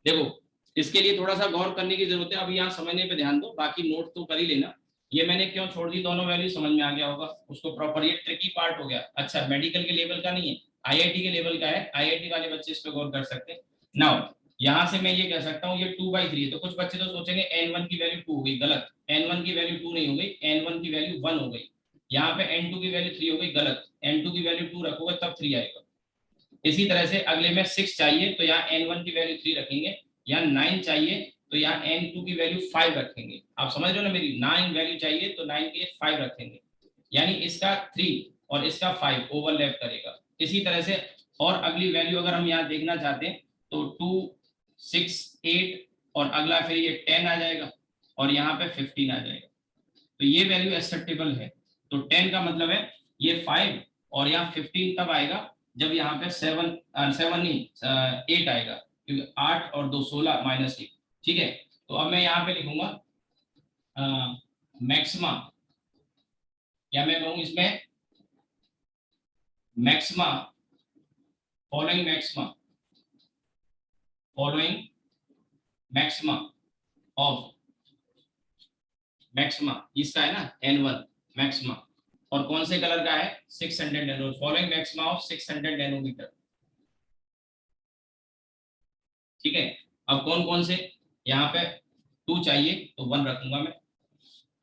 देखो इसके लिए थोड़ा सा गौर करने की जरूरत है, अभी यहाँ समझने पे ध्यान दो, बाकी नोट तो कर ही लेना। ये मैंने क्यों छोड़ दी, दोनों वैल्यू समझ में आ गया होगा उसको प्रॉपर, ये ट्रिकी पार्ट हो गया। अच्छा मेडिकल के लेवल का नहीं है, आईआईटी के लेवल का है, आईआईटी वाले बच्चे इस पे गौर कर सकते हैं। नाउ यहाँ से मैं ये कह सकता हूँ ये 2/3 है, तो कुछ बच्चे तो सोचेंगे n1 की वैल्यू 2 हो गई, गलत, n1 की वैल्यू 2 नहीं हो गई, n1 की वैल्यू 1 हो गई, यहाँ पे n2 की वैल्यू 3 हो गई, गलत, n2 की वैल्यू 2 रखोगे तब 3 आएगा। इसी तरह से अगले में 6 चाहिए तो यहाँ n1 की वैल्यू 3 रखेंगे, यहाँ 9 चाहिए तो यहाँ n2 की वैल्यू 5 रखेंगे, आप समझ रहे हो ना मेरी, 9 वैल्यू चाहिए तो 9 के 5 रखेंगे, यानी इसका 3 और इसका 5 ओवरलैप करेगा। इसी तरह से और अगली वैल्यू अगर हम यहाँ देखना चाहते हैं तो 2 6 8 और अगला फिर ये 10 आ जाएगा और यहाँ पे 15 आ जाएगा, तो ये वैल्यू एक्सेप्टेबल है। तो 10 का मतलब है ये 5 और यहाँ 15 तब आएगा जब यहाँ पे 7 नहीं 8 आएगा, क्योंकि 8 और 2 16 -1, ठीक है। तो अब मैं यहाँ पे लिखूंगा मैक्सिमा, या मैं कहूँ इसमें maxima, following maxima of maxima, इसका है ना n1 मैक्सिमा, और कौन से कलर का है 600 nano, following maxima of 600 nanometre, ठीक है। अब कौन कौन से, यहाँ पे 2 चाहिए तो 1 रखूंगा मैं,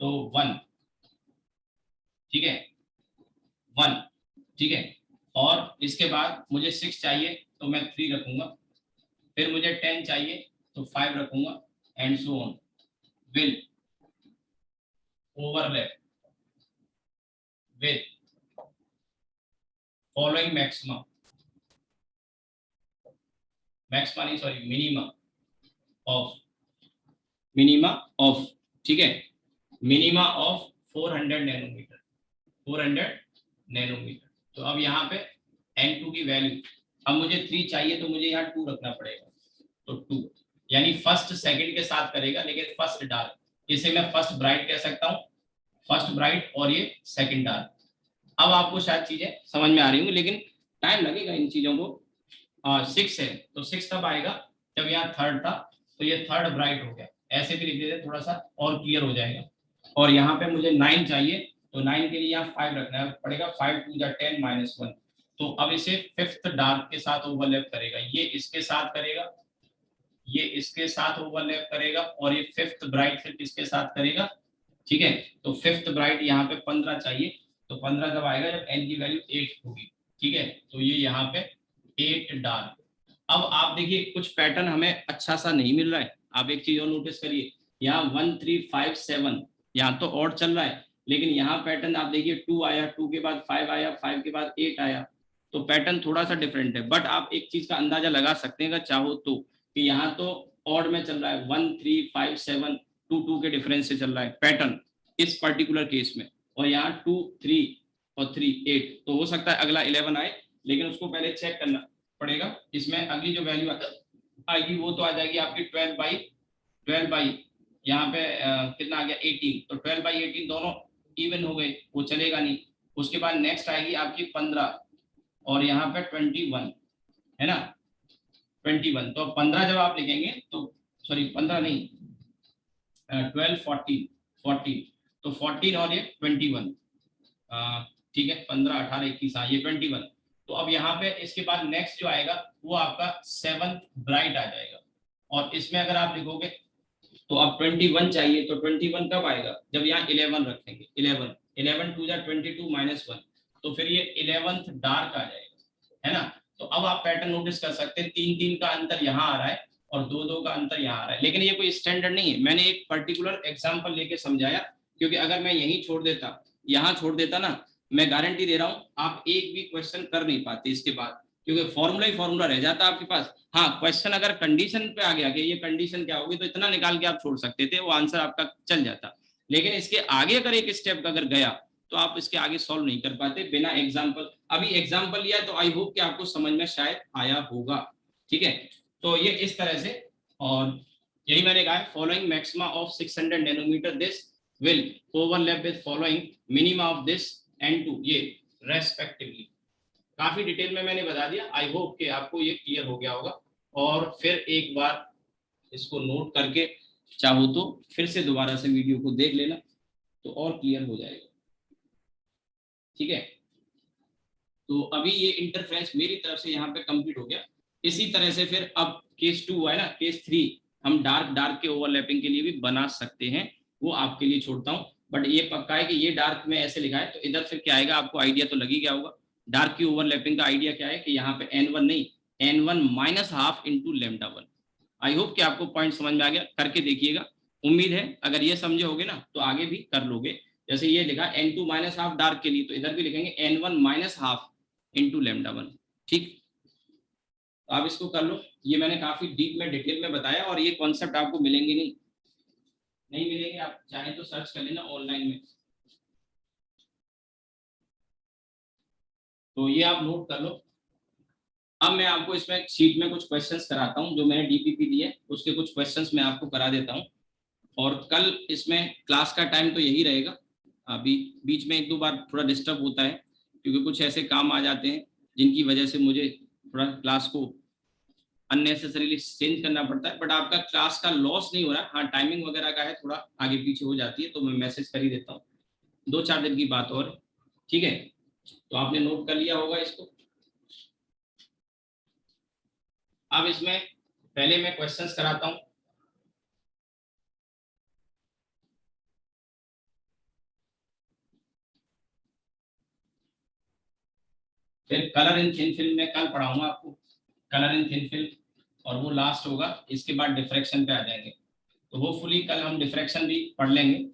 तो 1, ठीक है 1, ठीक है। और इसके बाद मुझे 6 चाहिए तो मैं 3 रखूंगा, फिर मुझे 10 चाहिए तो 5 रखूंगा, and so on, will overlap with following maxima नहीं सॉरी मिनिमा ऑफ, ठीक है, मिनिमा ऑफ 400 नैनोमीटर, 400 नैनोमीटर। तो अब यहाँ पे n2 की वैल्यू, अब मुझे 3 चाहिए तो मुझे यहाँ 2 रखना पड़ेगा, तो 2, यानी फर्स्ट सेकंड के साथ करेगा, लेकिन फर्स्ट डार्क, इसे मैं फर्स्ट ब्राइट कह सकता हूँ, फर्स्ट ब्राइट और ये सेकंड डार्क। अब आपको शायद चीजें समझ में आ रही होंगी, लेकिन टाइम लगेगा इन चीजों को। 6 है तो 6 तब आएगा जब यहाँ थर्ड था, तो ये थर्ड ब्राइट हो गया, ऐसे भी लिख देते थोड़ा सा और क्लियर हो जाएगा। और यहाँ पे मुझे 9 चाहिए तो 9 के लिए यहाँ 5 रखना पड़ेगा, 5 2 10 -1, तो अब इसे फिफ्थ डार्क के साथ ओवरलैप करेगा, ये इसके साथ करेगा, ये इसके साथ ओवरलैप करेगा, और ये फिफ्थ ब्राइट फिर किसके साथ करेगा, ठीक है। तो फिफ्थ ब्राइट यहाँ पे 15 चाहिए, तो 15 कब आएगा जब n की वैल्यू 8 होगी, ठीक है। तो ये यहाँ पे 8 डार्क। अब आप देखिए कुछ पैटर्न हमें अच्छा सा नहीं मिल रहा है, आप एक चीज और नोटिस करिए, यहाँ 1 3 5 7 यहाँ तो और चल रहा है, लेकिन यहाँ पैटर्न आप देखिए 2 आया, 2 के बाद 5 आया, 5 के बाद 8 आया, तो पैटर्न थोड़ा सा डिफरेंट है। बट आप एक चीज का अंदाजा लगा सकते हैं अगर चाहो तो, कि यहाँ तो ऑड में चल रहा है, 1 3 5 7 2 2 के डिफरेंस से चल रहा है पैटर्न इस पर्टिकुलर केस में, और यहाँ 2 3 और 3 8, तो हो सकता है अगला 11 आए, लेकिन उसको पहले चेक करना पड़ेगा। इसमें अगली जो वैल्यू आएगी वो तो आ जाएगी आपकी 12 बाई यहाँ पे कितना आ गया 18, तो 12 बाई 18 दोनों इवन हो गए, वो चलेगा नहीं। उसके बाद नेक्स्ट आएगी आपकी 15 और यहाँ पे 21 है ना, 21, तो 15 जब आप लिखेंगे तो सॉरी 15 नहीं 12 14 14, तो 14 और ये 21, ठीक है 15 18 21, हाँ ये 21। तो अब यहाँ पे इसके बाद नेक्स्ट जो आएगा वो आपका 7th ब्राइट आ जाएगा, और इसमें अगर आप लिखोगे तो अब 21 चाहिए, तो 21 कब आएगा जब यहाँ 11 रखेंगे, 11 2 जा 22 -1, तो फिर ये 11th डार्क आ जाएगा, है ना। तो अब आप पैटर्न नोटिस कर सकते हैं 3 3 का अंतर यहाँ आ रहा है और 2 2 का अंतर यहाँ आ रहा है, लेकिन ये कोई स्टैंडर्ड नहीं है, मैंने एक पर्टिकुलर एग्जांपल लेके समझाया, क्योंकि अगर मैं यहीं छोड़ देता, यहाँ छोड़ देता ना, मैं गारंटी दे रहा हूँ आप एक भी क्वेश्चन कर नहीं पाते इसके बाद, क्योंकि फॉर्मूला ही फॉर्मूला रह जाता आपके पास। हाँ, क्वेश्चन अगर कंडीशन पे आ गया कि ये कंडीशन क्या होगी, तो इतना निकाल के आप छोड़ सकते थे, वो आंसर आपका चल जाता, लेकिन इसके आगे अगर एक स्टेप अगर गया तो आप इसके आगे सॉल्व नहीं कर पाते बिना एग्जाम्पल। अभी एग्जाम्पल लिया तो आई होप कि आपको समझ में शायद आया होगा, ठीक है। तो ये इस तरह से, और यही मैंने कहा following maxima of 600 nanometre this will overlap with following minima of this and two, ये रेस्पेक्टिवली। काफी डिटेल में मैंने बता दिया, आई होप कि आपको ये क्लियर हो गया होगा। और फिर एक बार इसको नोट करके चाहो तो फिर से दोबारा से वीडियो को देख लेना तो और क्लियर हो जाएगा, ठीक है। तो अभी ये इंटरफेरेंस मेरी तरफ से यहाँ पे कंप्लीट हो गया। इसी तरह से फिर अब केस 2 है ना, केस 3 हम डार्क के ओवरलैपिंग के लिए भी बना सकते हैं, वो आपके लिए छोड़ता हूँ, बट ये पक्का है कि ये डार्क में ऐसे लिखा है, तो इधर फिर क्या आएगा आपको आइडिया तो लगी गया होगा। डार्क की ओवरलैपिंग का आइडिया क्या है कि यहाँ पे n1 नहीं n1 -12 इंटू λ1। आई होप कि आपको पॉइंट समझ में आ गया, करके देखिएगा। उम्मीद है अगर ये समझे होगे ना तो आगे भी कर लोगे। जैसे ये लिखा n2 -12 डार्क के लिए, तो इधर भी लिखेंगे n1 -12 इंटू λ1, ठीक। तो आप इसको कर लो, ये मैंने काफी डीप में डिटेल में बताया, और ये कॉन्सेप्ट आपको मिलेंगे नहीं मिलेंगे, आप चाहें तो सर्च कर लेना ऑनलाइन में, तो ये आप नोट कर लो। अब मैं आपको इसमें शीट में कुछ क्वेश्चंस कराता हूं, जो मैंने डीपीपी दिए उसके कुछ क्वेश्चंस मैं आपको करा देता हूं, और कल इसमें क्लास का टाइम तो यही रहेगा। अभी बीच में 1-2 बार थोड़ा डिस्टर्ब होता है, क्योंकि कुछ ऐसे काम आ जाते हैं जिनकी वजह से मुझे थोड़ा क्लास को अननेसेसरीली चेंज करना पड़ता है, बट आपका क्लास का लॉस नहीं हो रहा। हाँ, टाइमिंग वगैरह का है, थोड़ा आगे पीछे हो जाती है, तो मैं मैसेज कर ही देता हूँ, 2-4 दिन की बात और, ठीक है। तो आपने नोट कर लिया होगा इसको। अब इसमें पहले मैं क्वेश्चंस कराता हूँ। फिर कलर इन थिन फिल्म में कल पढ़ाऊंगा आपको, कलर इन थिन फिल्म, और वो लास्ट होगा। इसके बाद डिफ्रैक्शन पे आ जाएंगे, तो होपफुली कल हम डिफ्रैक्शन भी पढ़ लेंगे।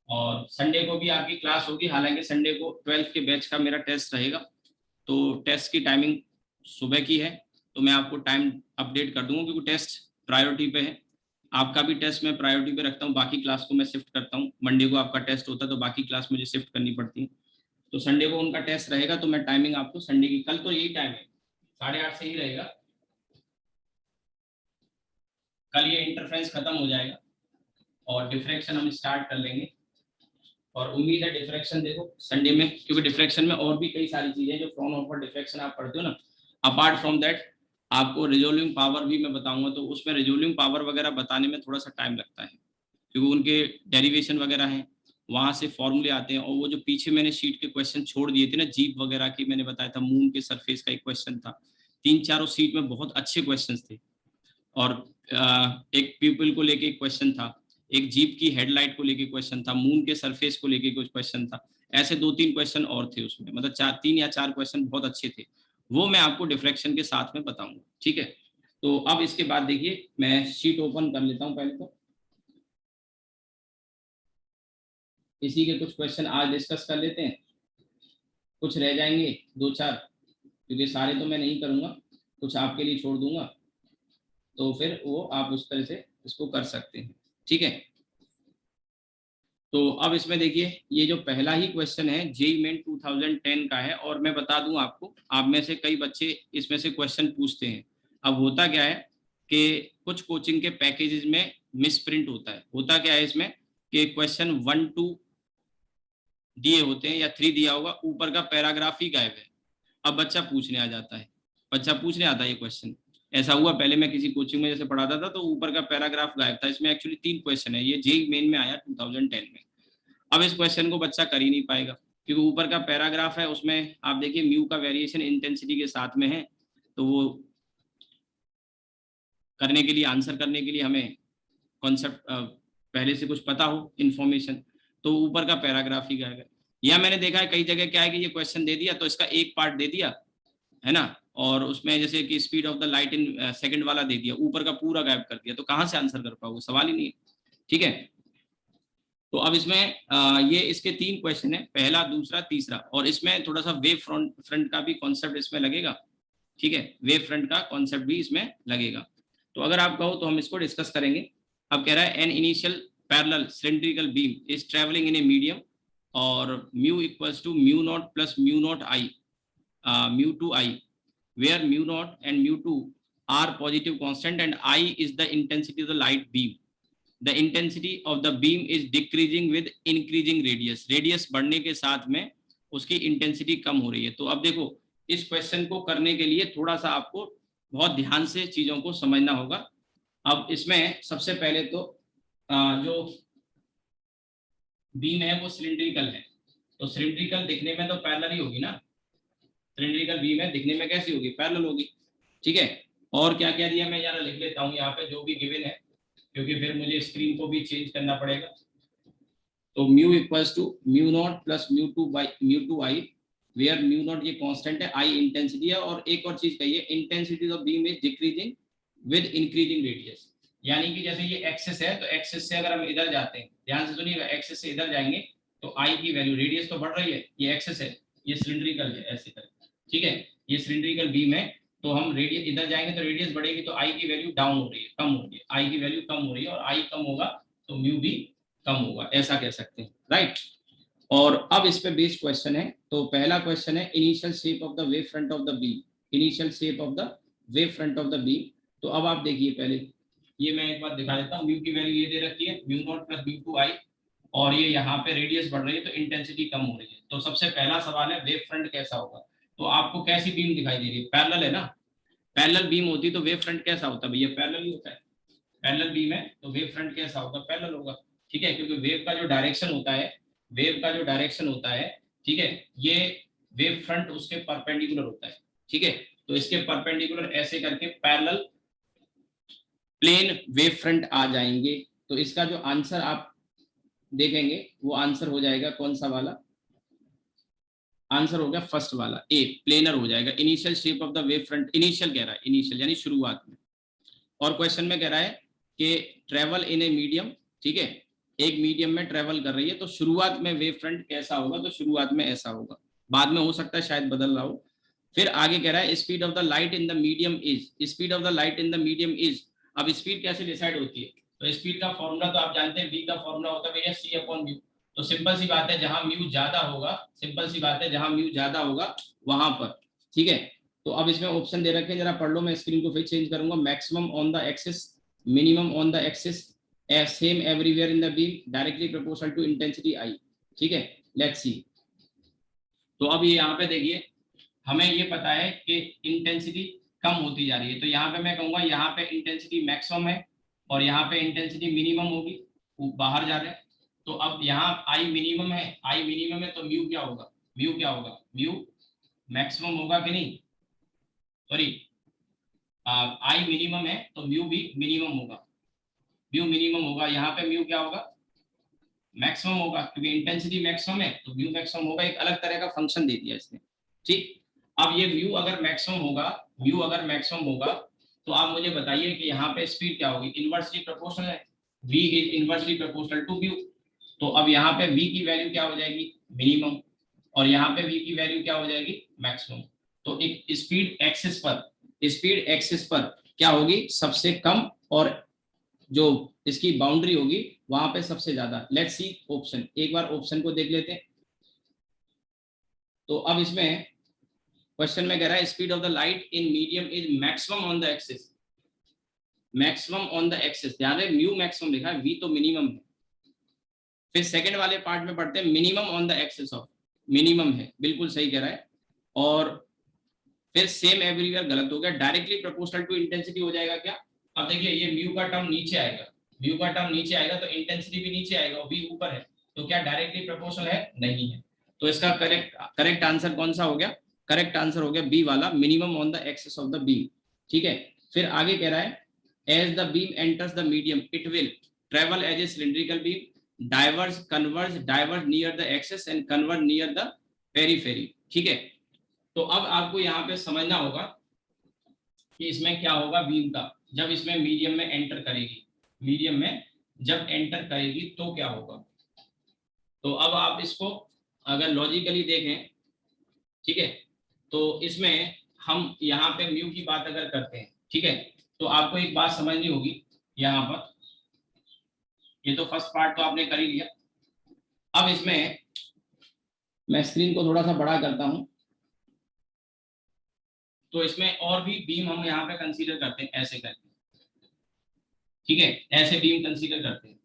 और संडे को भी आपकी क्लास होगी, हालांकि संडे को 12th के बैच का मेरा टेस्ट रहेगा, तो टेस्ट की टाइमिंग सुबह की है, तो मैं आपको टाइम अपडेट कर दूंगा, क्योंकि टेस्ट प्रायोरिटी पे है। आपका भी टेस्ट मैं प्रायोरिटी पे रखता हूँ, बाकी क्लास को मैं शिफ्ट करता हूँ। मंडे को आपका टेस्ट होता है तो बाकी क्लास मुझे शिफ्ट करनी पड़ती है, तो संडे को उनका टेस्ट रहेगा, तो मैं टाइमिंग आपको संडे की, कल तो यही टाइम है 8:30 से ही रहेगा। कल ये इंटरफ्रेंस खत्म हो जाएगा और डिफ्रैक्शन हम स्टार्ट कर लेंगे, और उम्मीद है डिफ्रैक्शन देखो संडे में, क्योंकि डिफ्रैक्शन में और भी कई सारी चीजें जो फ्रॉन ऑफर डिफ्रैक्शन आप पढ़ते हो ना, अपार्ट फ्रॉम दैट आपको रिजोल्विंग पावर भी मैं बताऊंगा, तो उसमें रिजोल्विंग पावर वगैरह बताने में थोड़ा सा टाइम लगता है, क्योंकि उनके डेरिवेशन वगैरह हैं, वहां से फॉर्मूले आते हैं। और वो जो पीछे मैंने शीट के क्वेश्चन छोड़ दिए थे ना, जीप वगैरह की, मैंने बताया था मून के सरफेस का एक क्वेश्चन था, 3-4 सीट में बहुत अच्छे क्वेश्चन थे। और एक पीपल को लेके एक क्वेश्चन था, एक जीप की हेडलाइट को लेके क्वेश्चन था, मून के सरफेस को लेके कुछ क्वेश्चन था, ऐसे 2-3 क्वेश्चन और थे उसमें, मतलब 3 या 4 क्वेश्चन बहुत अच्छे थे, वो मैं आपको डिफ्रैक्शन के साथ में बताऊंगा, ठीक है। तो अब इसके बाद देखिए, मैं शीट ओपन कर लेता हूँ पहले, तो इसी के कुछ क्वेश्चन आज डिस्कस कर लेते हैं, कुछ रह जाएंगे 2-4, क्योंकि सारे तो मैं नहीं करूंगा, कुछ आपके लिए छोड़ दूंगा। तो फिर वो आप उस तरह से इसको कर सकते हैं। ठीक है, तो अब इसमें देखिए ये जो पहला ही क्वेश्चन है जेईई मेन 2010 का है, और मैं बता दूं आपको, आप में से कई बच्चे इसमें से क्वेश्चन पूछते हैं। अब होता क्या है कि कुछ कोचिंग के पैकेजेस में मिसप्रिंट होता क्या है इसमें कि क्वेश्चन 1 2 दिए होते हैं या 3 दिया होगा, ऊपर का पैराग्राफ ही गायब है। अब बच्चा पूछने आता है ये क्वेश्चन। ऐसा हुआ पहले, मैं किसी कोचिंग में जैसे पढ़ाता था तो ऊपर का पैराग्राफ गायब था। इसमें एक्चुअली 3 क्वेश्चन है, ये जेईई मेन में आया 2010 में। अब इस क्वेश्चन को बच्चा कर ही नहीं पाएगा क्योंकि ऊपर का पैराग्राफ है, उसमें आप देखिए म्यू का वेरिएशन इंटेंसिटी के साथ में है, तो वो करने के लिए, आंसर करने के लिए हमें कॉन्सेप्ट पहले से कुछ पता हो, इन्फॉर्मेशन, तो ऊपर का पैराग्राफ ही गायब है। या मैंने देखा है कई जगह क्या है कि ये क्वेश्चन दे दिया तो इसका एक पार्ट दे दिया है ना, और उसमें जैसे कि speed of the light in second वाला दे दिया, ऊपर का पूरा गायब कर दिया, तो कहाँ से आंसर कर पाओगे, सवाल ही नहीं है। ठीक है, तो अब इसमें ये इसके 3 क्वेश्चन है, पहला, दूसरा, तीसरा, और इसमें थोड़ा सा वेव फ्रंट का भी कॉन्सेप्ट इसमें लगेगा। ठीक है, वेव फ्रंट का कॉन्सेप्ट भी इसमें लगेगा। तो अगर आप कहो तो हम इसको डिस्कस करेंगे। अब कह रहा है an initial parallel cylindrical beam is travelling in a medium और mu equals to mu naught plus mu naught I mu two I, where mu naught and mu 2 are positive constant and I is the intensity of the light beam. The intensity of the beam is decreasing with increasing radius. Radius बढ़ने के साथ में उसकी intensity कम हो रही है। तो अब देखो इस क्वेश्चन को करने के लिए थोड़ा सा आपको बहुत ध्यान से चीजों को समझना होगा। अब इसमें सबसे पहले तो जो बीम है वो सिलिंड्रिकल है, तो सिलिंड्रिकल दिखने में तो पैरेलल ही होगी ना, सिलिंड्रिकल बीम है, दिखने में कैसी होगी, पैरेलल होगी। ठीक है, और क्या क्या दिया मैं यार लिख लेता हूँ यहाँ पे जो भी गिवन है, क्योंकि फिर मुझे स्क्रीन को भी चेंज करना पड़ेगा। तो mu equals to mu naught plus mu two I, where mu naught ये कांस्टेंट है, आई इंटेंसिटी है, और एक और चीज कहिए, intensity of beam is decreasing with increasing radius. यानी कि जैसे ये एक्सेस है तो एक्सेस से अगर हम इधर जाते हैं, ध्यान से सुनिएगा, एक्सेस से इधर जाएंगे तो आई की वैल्यू, रेडियस तो बढ़ रही है, ये एक्सेस है, ये सिलिंड्रिकल है ऐसे कर। ठीक है, ये सिलिंड्रिकल बीम है, तो हम रेडियस इधर जाएंगे तो रेडियस बढ़ेगी, तो आई की वैल्यू डाउन हो रही है, कम हो रही है, आई की वैल्यू कम हो रही है, और आई कम होगा तो म्यू भी कम होगा, ऐसा कह सकते हैं, राइट। और अब इस पे बेस्ड क्वेश्चन है। तो पहला क्वेश्चन है initial shape of the wave front of the beam, initial shape of the wave front of the beam. तो अब आप देखिए, पहले ये मैं एक बार दिखा देता हूँ, म्यू की वैल्यू ये दे रखी है mu naught plus mu two I, और ये यहाँ पे रेडियस बढ़ रही है तो इंटेंसिटी कम हो रही है। तो सबसे पहला सवाल है वेव फ्रंट कैसा होगा। तो आपको कैसी बीम दिखाई दे रही है, पैरेलल है ना, पैरेलल बीम होती तो वेव फ्रंट कैसा होता, भैया पैरेलल ही होता है, पैरेलल बीम है तो वेव फ्रंट कैसा होगा, पैरेलल होगा। ठीक है, क्योंकि वेव का जो डायरेक्शन होता है, वेव का जो डायरेक्शन होता है, ठीक है, ये वेव फ्रंट उसके परपेंडिकुलर होता है। ठीक है, तो इसके परपेंडिकुलर ऐसे करके पैरेलल प्लेन वेव फ्रंट आ जाएंगे। तो इसका जो आंसर आप देखेंगे वो आंसर हो जाएगा कौन सा वाला, आंसर हो गया फर्स्ट वाला, ए, प्लेनर हो जाएगा। Initial shape of the wave front, initial कह रहा है, इनिशियल यानी शुरुआत में, और क्वेश्चन में कह रहा है कि ट्रेवल इन ए मीडियम, ठीक है, एक मीडियम में ट्रेवल कर रही है, तो शुरुआत में वेव फ्रंट कैसा होगा, तो शुरुआत में ऐसा होगा, बाद में हो सकता है शायद बदल रहा हो। फिर आगे कह रहा है speed of the light in the medium is, speed of the light in the medium is. अब स्पीड कैसे डिसाइड होती है, तो स्पीड का फॉर्मूला तो आप जानते हैं, v का फॉर्मूला होता है भैया c अपॉन म्यू। तो सिंपल सी बात है, जहां म्यू ज्यादा होगा, सिंपल सी बात है, जहां म्यू ज्यादा होगा वहां पर। ठीक है, तो अब इसमें ऑप्शन दे रखे हैं, जरा पढ़ लो, मैं स्क्रीन को फिर चेंज करूंगा। Maximum on the axis, minimum on the axis, same everywhere in the beam, directly proportional to intensity I. ठीक है, लेट्स सी। तो अब ये यहाँ पे देखिए, हमें ये पता है कि इंटेंसिटी कम होती जा रही है, तो यहाँ पे मैं कहूंगा यहाँ पे इंटेंसिटी मैक्सिमम है और यहाँ पे इंटेंसिटी मिनिमम होगी, वो बाहर जा रहे हैं। तो अब यहाँ आई मिनिमम है, आई मिनिमम है, तो म्यू क्या होगा, म्यू क्या होगा, म्यू मैक्सिमम होगा कि नहीं, सॉरी, आई मिनिमम है तो म्यू भी मिनिमम होगा, म्यू मिनिमम होगा, यहाँ पे म्यू क्या होगा, मैक्सिमम होगा, क्योंकि इंटेंसिटी मैक्सिमम है तो म्यू मैक्सिमम होगा। एक अलग तरह का फंक्शन दे दिया इसने। ठीक, अब ये म्यू अगर मैक्सिमम होगा, म्यू अगर मैक्सिमम होगा, तो आप मुझे बताइए कि यहाँ पे स्पीड क्या होगी, इनवर्सली प्रोपोर्शनल है, v is inversely proportional to mu. तो अब यहाँ पे v की वैल्यू क्या हो जाएगी, मिनिमम, और यहाँ पे v की वैल्यू क्या हो जाएगी, मैक्सिमम। तो एक स्पीड एक्सिस पर, स्पीड एक्सिस पर क्या होगी, सबसे कम, और जो इसकी बाउंड्री होगी वहां पे सबसे ज्यादा। लेट्स सी ऑप्शन, एक बार ऑप्शन को देख लेते हैं। तो अब इसमें क्वेश्चन में कह रहा है speed of the light in medium is maximum on the axis, maximum on the axis, ध्यान रहे म्यू मैक्सिमम लिखा है, वी तो मिनिमम है। फिर सेकंड वाले पार्ट में पढ़ते हैं minimum on the axis of, minimum है, बिल्कुल सही कह रहा है। और फिर सेम एवरीवेयर गलत हो गया, डायरेक्टली प्रोपोर्शनल टू इंटेंसिटी हो जाएगा क्या। अब देखिए ये म्यू का टर्म नीचे आएगा, म्यू का टर्म नीचे आएगा तो इंटेंसिटी भी नीचे आएगा और वी ऊपर है, तो क्या डायरेक्टली प्रोपोर्शनल है, नहीं है। तो इसका करेक्ट आंसर कौन सा हो गया, करेक्ट आंसर हो गया बी वाला, minimum on the axis of the beam. ठीक है, फिर आगे कह रहा है as the beam enters the medium it will travel as a cylindrical beam, diverge converge, diverge near the axis and converge near the periphery. ठीक है, तो अब आपको यहाँ पे समझना होगा कि इसमें क्या होगा बीम का, जब इसमें मीडियम में एंटर करेगी, मीडियम में जब एंटर करेगी तो क्या होगा। तो अब आप इसको अगर लॉजिकली देखें, ठीक है, तो इसमें हम यहाँ पे म्यू की बात अगर करते हैं, ठीक है, तो आपको एक बात समझनी होगी यहाँ पर, ये तो फर्स्ट पार्ट तो आपने कर ही लिया। अब इसमें मैं स्क्रीन को थोड़ा सा बड़ा करता हूं, तो इसमें और भी बीम हम यहाँ पे कंसीडर करते हैं ऐसे करके, ठीक है, ऐसे बीम कंसीडर करते हैं।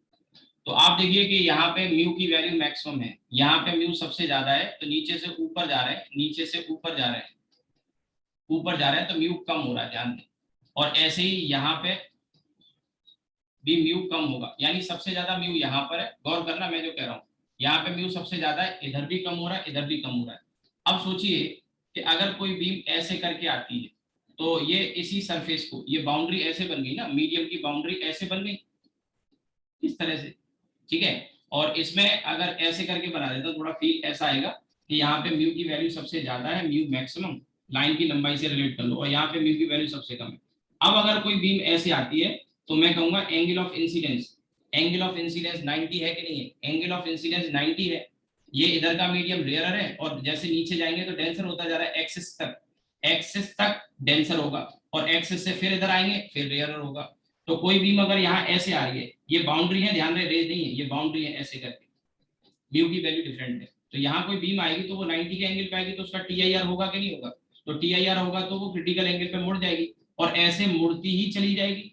तो आप देखिए कि यहाँ पे म्यू की वैल्यू मैक्सिमम है, यहाँ पे म्यू सबसे ज्यादा है, तो नीचे से ऊपर जा रहे हैं, नीचे से ऊपर जा रहे हैं, ऊपर जा रहे हैं, तो म्यू कम हो रहा है, ध्यान दें। और ऐसे ही यहाँ पे भी म्यू कम होगा, यानी सबसे ज्यादा म्यू यहाँ पर है, गौर करना मैं जो कह रहा हूँ, यहाँ पे म्यू सबसे ज्यादा है, इधर भी कम हो रहा है, इधर भी कम हो रहा है। अब सोचिए कि अगर कोई बीम ऐसे करके आती है, तो ये इसी सरफेस को, ये बाउंड्री ऐसे बन गई ना, मीडियम की बाउंड्री ऐसे बन गई इस तरह से, ठीक है। और इसमें अगर ऐसे करके बना देता तो थोड़ा फील ऐसा आएगा कि यहाँ पे म्यू की वैल्यू सबसे ज्यादा है, म्यू मैक्सिमम, लाइन की लंबाई से रिलेट कर लो, और यहाँ पे म्यू की वैल्यू सबसे कम है। अब अगर कोई बीम ऐसे आती है तो मैं कहूंगा angle of incidence, angle of incidence 90 है कि नहीं है, एंगल ऑफ इंसिडेंस 90 है। ये इधर का मीडियम रेयर है, और जैसे नीचे जाएंगे तो डेंसर होता जा रहा है, एक्सिस तक, एक्सिस तक डेंसर होगा, और एक्सिस से फिर इधर आएंगे फिर रेयर होगा। तो कोई बीम अगर यहाँ ऐसे आ रही है, ये बाउंड्री है, ध्यान रहे रेज नहीं है, ये बाउंड्री है, ऐसे करके म्यू की वैल्यू डिफरेंट है, तो यहाँ कोई बीम आएगी तो वो 90 के एंगल पे आएगी, तो उसका टीआईआर होगा कि नहीं होगा, तो टीआईआर होगा तो वो क्रिटिकल एंगल पे मुड़ जाएगी, और ऐसे मुड़ती ही चली जाएगी,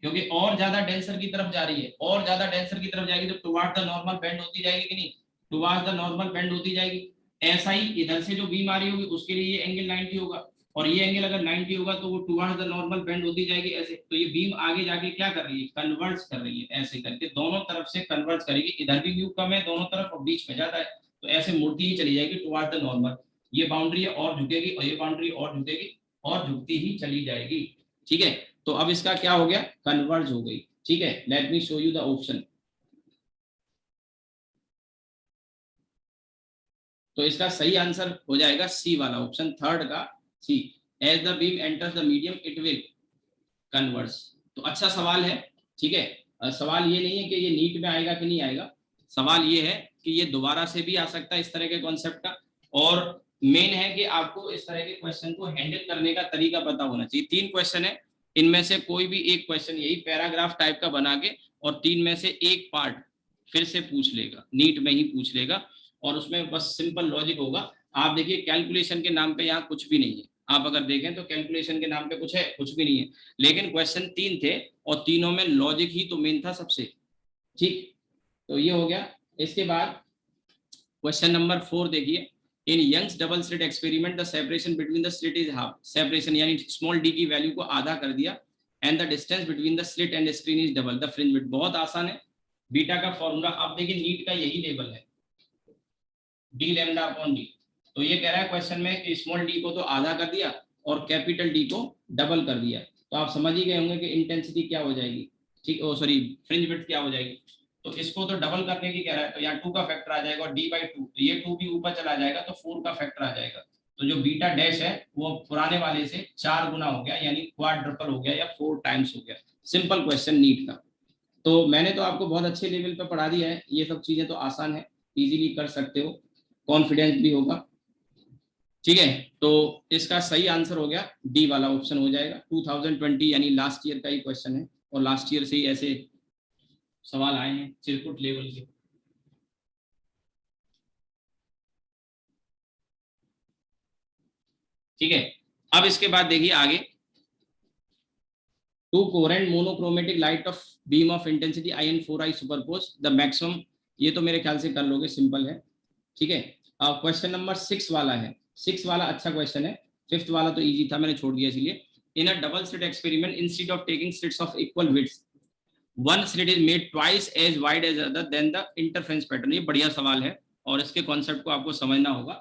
क्योंकि और ज्यादा डेंसर की तरफ जा रही है, और ज्यादा डेंसर की तरफ जाएगी तो टुवार्ड द नॉर्मल बेंड होती जाएगी कि नहीं, टुवार्ड द नॉर्मल बेंड होती जाएगी। ऐसा ही इधर से जो बीम आ रही होगी उसके लिए ये एंगल 90 होगा, और ये एंगल अगर 90 होगा तो वो टुवार्ड द नॉर्मल बेंड होती जाएगी ऐसे। तो ये बीम आगे जाके क्या कर रही है, कन्वर्ज कर रही है, ऐसे करके दोनों तरफ से कन्वर्ज करेगी, इधर भी व्यू कम है दोनों तरफ और बीच में ज्यादा है, तो ऐसे मुड़ती ही चली जाएगी टुवार्ड द नॉर्मल। ये बाउंड्री है और झुकेगी, और ये बाउंड्री और झुकेगी, और झुकती ही चली जाएगी, ठीक है। तो अब इसका क्या हो गया, कन्वर्ज हो गई, ठीक है। Let me show you the option. तो इसका सही आंसर हो जाएगा सी वाला ऑप्शन, थर्ड का C, as the beam enters the medium it will converge. तो अच्छा सवाल है, ठीक है। सवाल ये नहीं है कि ये नीट में आएगा कि नहीं आएगा, सवाल ये है कि ये दोबारा से भी आ सकता है इस तरह के कॉन्सेप्ट का, और मेन है कि आपको इस तरह के क्वेश्चन को हैंडल करने का तरीका पता होना चाहिए। 3 क्वेश्चन है, इनमें से कोई भी एक क्वेश्चन यही पैराग्राफ टाइप का बना के, और 3 में से एक पार्ट फिर से पूछ लेगा, नीट में ही पूछ लेगा, और उसमें बस सिंपल लॉजिक होगा। आप देखिए कैलकुलेशन के नाम पे यहाँ कुछ भी नहीं है, आप अगर देखें तो कैलकुलेशन के नाम पे कुछ है, कुछ भी नहीं है, लेकिन क्वेश्चन 3 थे और तीनों में लॉजिक ही तो मेन था सबसे, ठीक। तो ये हो गया। इसके बाद क्वेश्चन नंबर 4 देखिए, in Young's double slit experiment the separation between the slit is half, separation यानी स्मॉल डी की वैल्यू को आधा कर दिया, and the distance between the slit and screen is double, the fringe width, बहुत आसान है, बीटा का फॉर्मूला आप देखिए, नीट का यही लेवल है, डी लैम्डा अपॉन डी। तो ये कह रहा है क्वेश्चन में कि स्मॉल डी को तो आधा कर दिया और कैपिटल डी को डबल कर दिया, तो आप समझ ही गए होंगे कि इंटेंसिटी क्या हो जाएगी, ठीक, ओ सॉरी फ्रिंज विड्थ क्या हो जाएगी। तो इसको तो डबल करने की कह रहा है, तो यहाँ 2 का फैक्टर आ जाएगा, और d/2, तो ये 2 भी ऊपर चला जाएगा तो 4 का फैक्टर आ जाएगा, तो जो बीटा डैश है वो पुराने वाले से 4 गुना हो गया, यानी क्वाड्रपल हो गया या 4 टाइम्स हो गया। सिंपल क्वेश्चन नीट का। तो मैंने तो आपको बहुत अच्छे लेवल पे पढ़ा दिया है, ये सब चीजें तो आसान है, इजीली कर सकते हो, कॉन्फिडेंस भी होगा। ठीक है, तो इसका सही आंसर हो गया डी वाला ऑप्शन हो जाएगा। 2020 यानी लास्ट ईयर का ही क्वेश्चन है, और लास्ट ईयर से ही ऐसे सवाल आए हैं चिरकुट लेवल के। ठीक है, अब इसके बाद देखिए आगे, two coherent monochromatic light of beam of intensity I and 4 I superpose the maximum, ये तो मेरे ख्याल से कर लोगे, सिंपल है। ठीक है, अब क्वेश्चन नंबर 6 वाला है। 6 वाला अच्छा क्वेश्चन है, 5th वाला तो इजी था, मैंने छोड़ दिया इसलिए। In a double slit experiment instead of taking slits of equal width, one slit is made twice as wide as other then the interference pattern. ये बढ़िया सवाल है और इसके कॉन्सेप्ट को आपको समझना होगा।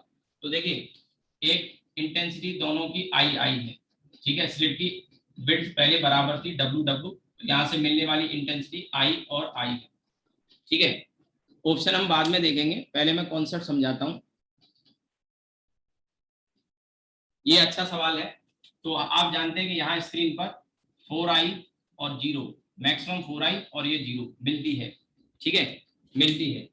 तो देखिए, एक इंटेंसिटी दोनों की आई आई है, ठीक है, स्लिट की विड्थ पहले बराबर थी डब्ल्यू डब्ल्यू, तो यहाँ से मिलने वाली इंटेंसिटी आई और आई है। ठीक है, ऑप्शन हम बाद में देखेंगे, पहले मैं कॉन्सेप्ट समझाता हूँ। ये अच्छा सवाल है। तो आप जानते हैं कि यहाँ स्क्रीन पर 4i और 0, मैक्सिमम 4i और ये 0 मिलती है। ठीक है, मिलती है।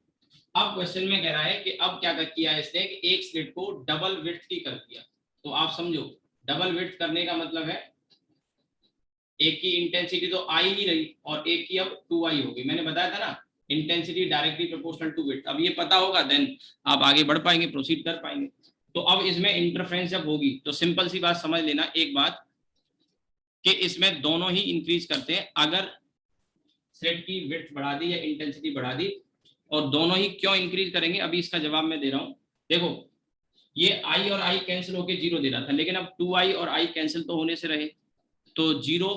अब क्वेश्चन में कह रहा है कि अब क्या किया है इसने कि एक स्लिट को डबल विड्थ की कर दिया। तो आप समझो, डबल विड्थ करने का मतलब है एक की इंटेंसिटी तो आई ही रही और एक की अब 2i होगी। मैंने बताया था ना, intensity directly proportional to width. अब ये पता होगा देन आप आगे बढ़ पाएंगे, प्रोसीड कर पाएंगे। तो अब इसमें इंटरफेरेंस जब होगी तो सिंपल सी बात समझ लेना एक बात, कि इसमें दोनों ही इंक्रीज करते हैं। अगर स्लिट की विड्थ बढ़ा दी या इंटेंसिटी बढ़ा दी, और दोनों ही क्यों इंक्रीज करेंगे अभी इसका जवाब मैं दे रहा हूं। देखो, ये आई और आई कैंसिल होके 0 दे रहा था, लेकिन अब 2i और i कैंसिल तो होने से रहे, तो 0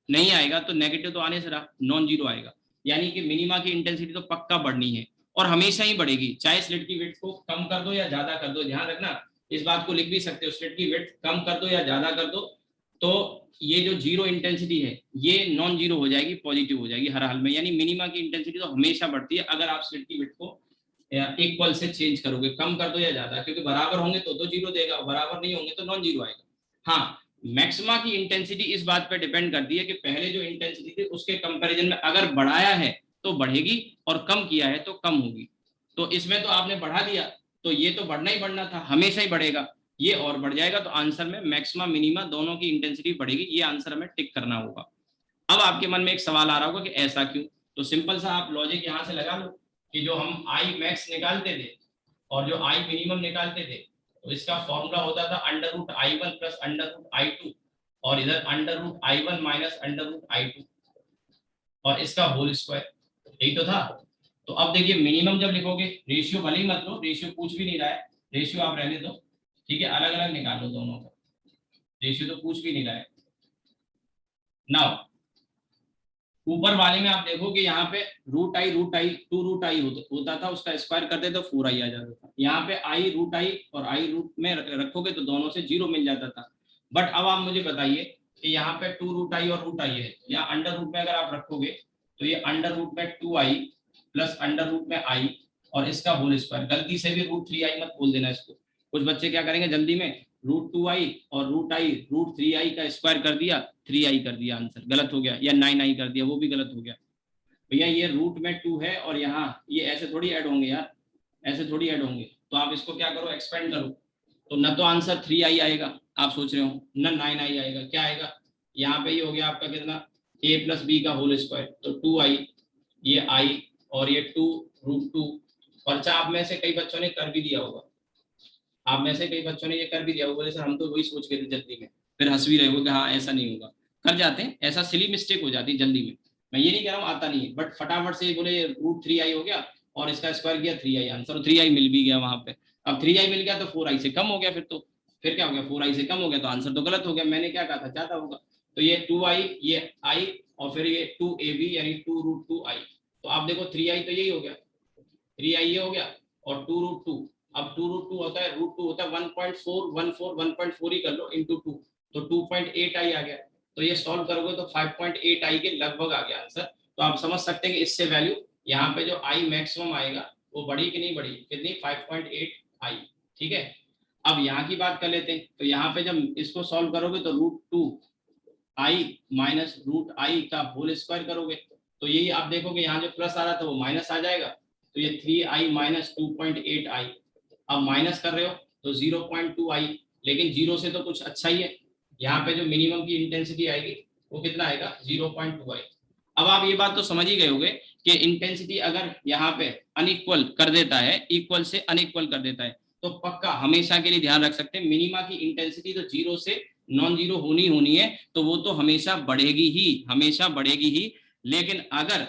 नहीं आएगा, तो नेगेटिव तो आने से रहा, नॉन जीरो आएगा। यानी कि मिनिमा की इंटेंसिटी तो पक्का बढ़नी है और हमेशा ही बढ़ेगी, चाहे स्लिट की विड्थ को कम कर दो या ज्यादा कर दो। ध्यान रखना, इस बात को लिख भी सकते हो, स्लिट की विड्थ कम कर दो या ज्यादा कर दो तो ये जो जीरो इंटेंसिटी है ये नॉन जीरो हो जाएगी, पॉजिटिव हो जाएगी हर हाल में। यानी मिनिमा की इंटेंसिटी तो हमेशा बढ़ती है अगर आप स्लिट की विड्थ को इक्वल से चेंज करोगे, कम कर दो या ज्यादा, क्योंकि बराबर होंगे तो जीरो देगा, बराबर नहीं होंगे तो नॉन जीरो आएगा। हाँ, मैक्सिमा की इंटेंसिटी इस बात पर डिपेंड करती है कि पहले जो इंटेंसिटी थी उसके कंपैरिजन में अगर बढ़ाया है तो बढ़ेगी और कम किया है तो कम होगी। तो इसमें तो आपने बढ़ा दिया तो ये तो बढ़ना ही बढ़ना था, हमेशा ही बढ़ेगा, ये और बढ़ जाएगा। तो आंसर में मैक्सिमा मिनिमा दोनों की इंटेंसिटी बढ़ेगी, ये आंसर हमें टिक करना होगा। अब आपके मन में एक सवाल आ रहा होगा कि ऐसा क्यों, तो सिंपल सा आप लॉजिक यहां से लगा लो कि जो हम आई मैक्स निकालते थे और जो आई मिनिमम निकालते थे, तो इसका फॉर्मूला होता था under root I one plus under root I two, और इधर under root I one minus under root I two, और इसका होल स्क्वायर, यही तो था। तो अब देखिए, मिनिमम जब लिखोगे, रेशियो भले ही मत लो, रेशियो पूछ भी नहीं रहा है, रेशियो आप रहने दो, ठीक है, अलग अलग निकालो दोनों का, रेशियो तो पूछ भी नहीं रहा है। नाउ ऊपर वाले में आप देखोगे यहाँ पे root I two root I होता था, उसका स्क्वायर करते तो 4i आ जाता था। यहाँ पे आई रूट आई और आई रूट में रखोगे तो दोनों से 0 मिल जाता था। बट अब आप मुझे बताइए कि यहाँ पे 2 रूट आई और रूट आई है, या अंडर रूट में अगर आप रखोगे तो ये अंडर रूट में 2i प्लस अंडर रूट में आई और इसका होल स्क्वायर। गलती से भी रूट 3i मत बोल देना इसको, कुछ बच्चे क्या करेंगे जल्दी में रूट 2i और रूट आई रूट 3i का स्क्वायर कर दिया, 3i कर दिया, आंसर गलत हो गया, या 9i कर दिया, वो भी गलत हो गया। भैया ये रूट में 2 है और यहाँ ये ऐसे थोड़ी ऐड होंगे यार, ऐसे थोड़ी ऐड होंगे। तो आप इसको क्या करो, एक्सपेंड करो, तो न तो आंसर 3i आएगा, आप सोच रहे हो, न 9i आएगा, क्या आएगा, यहाँ पे ये हो गया आपका कितना, a प्लस बी का होल स्क्वायर, तो 2i, ये i और ये 2 रूट 2। और आप में से कई बच्चों ने कर भी दिया होगा, आप में से कई बच्चों ने ये कर भी दिया होगा, जैसे हम तो वही सोच गए थे जल्दी में, फिर हंस भी रहे हो कि हाँ ऐसा नहीं होगा, कर जाते हैं, ऐसा सिली मिस्टेक हो जाती है जल्दी में। मैं ये नहीं कह रहा हूँ आता नहीं है, बट फटाफट से बोले रूट 3i हो गया और इसका स्क्वायर किया 3i आंसर, और 3i मिल भी गया वहां पे। अब 3i मिल गया तो 4i से कम हो गया, फिर तो फिर क्या हो गया, 4i से कम हो गया तो आंसर तो गलत हो गया, मैंने क्या कहा था, ज्यादा होगा। तो ये 2i, ये i और फिर ये 2ab यानी 2 रूट 2i। तो आप देखो 3i तो यही हो गया, 3i ये हो गया, और 2 रूट 2, अब 2 रूट 2 होता है, रूट 2 होता है 1.4 ही कर लो इंटू 2, तो 2.8i आ गया। तो ये सॉल्व करोगे तो 5.8i के लगभग आ गया आंसर। तो आप समझ सकते हैं कि इससे वैल्यू यहाँ पे जो i मैक्सिमम आएगा वो बढ़ी कि नहीं बढ़ी, कितनी, 5.8i। ठीक है, अब यहाँ की बात कर लेते हैं। तो यहाँ पे जब इसको सॉल्व करोगे तो root 2i minus root I का होल स्क्वायर करोगे, तो यही आप देखोगे यहाँ जो प्लस आ रहा था वो माइनस आ जाएगा, तो ये 3i माइनस 2.8i। अब माइनस कर रहे हो तो 0.2 आई, लेकिन 0 से तो कुछ अच्छा ही है। यहाँ पे जो मिनिमम की इंटेंसिटी आएगी वो कितना आएगा, 0.2 आई। अब आप ये बात तो समझ ही गए होंगे कि इंटेंसिटी अगर यहाँ पे अनइक्वल कर देता है, इक्वल से अनइक्वल कर देता है, तो पक्का हमेशा के लिए ध्यान रख सकते हैं मिनिमा की इंटेंसिटी तो 0 से नॉन जीरो होनी है, तो वो तो हमेशा बढ़ेगी ही, हमेशा बढ़ेगी ही। लेकिन अगर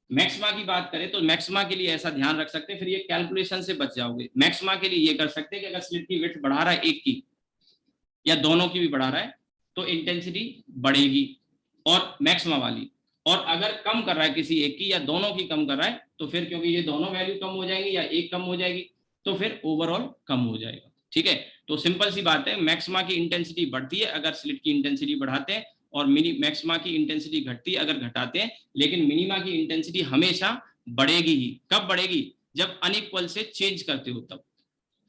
मैक्सिमा की बात करें तो मैक्सिमा के लिए ऐसा ध्यान रख सकते हैं, फिर ये कैलकुलेशन से बच जाओगे। मैक्सिमा के लिए ये कर सकते हैं कि अगर स्लिट की विड्थ बढ़ा रहा है एक की या दोनों की भी बढ़ा रहा है तो इंटेंसिटी बढ़ेगी और मैक्सिमा वाली, और अगर कम कर रहा है किसी एक की या दोनों की कम कर रहा है तो फिर क्योंकि ये दोनों वैल्यू कम हो जाएंगी या एक कम हो जाएगी तो फिर ओवरऑल कम हो जाएगा। ठीक है, तो सिंपल सी बात है, मैक्सिमा की इंटेंसिटी बढ़ती है अगर स्लिट की इंटेंसिटी बढ़ाते हैं, और मिनी मैक्सिमा की इंटेंसिटी घटती है अगर घटाते हैं, लेकिन मिनिमा की इंटेंसिटी हमेशा बढ़ेगी ही। कब बढ़ेगी, जब अनइक्वल से चेंज करते हो तब।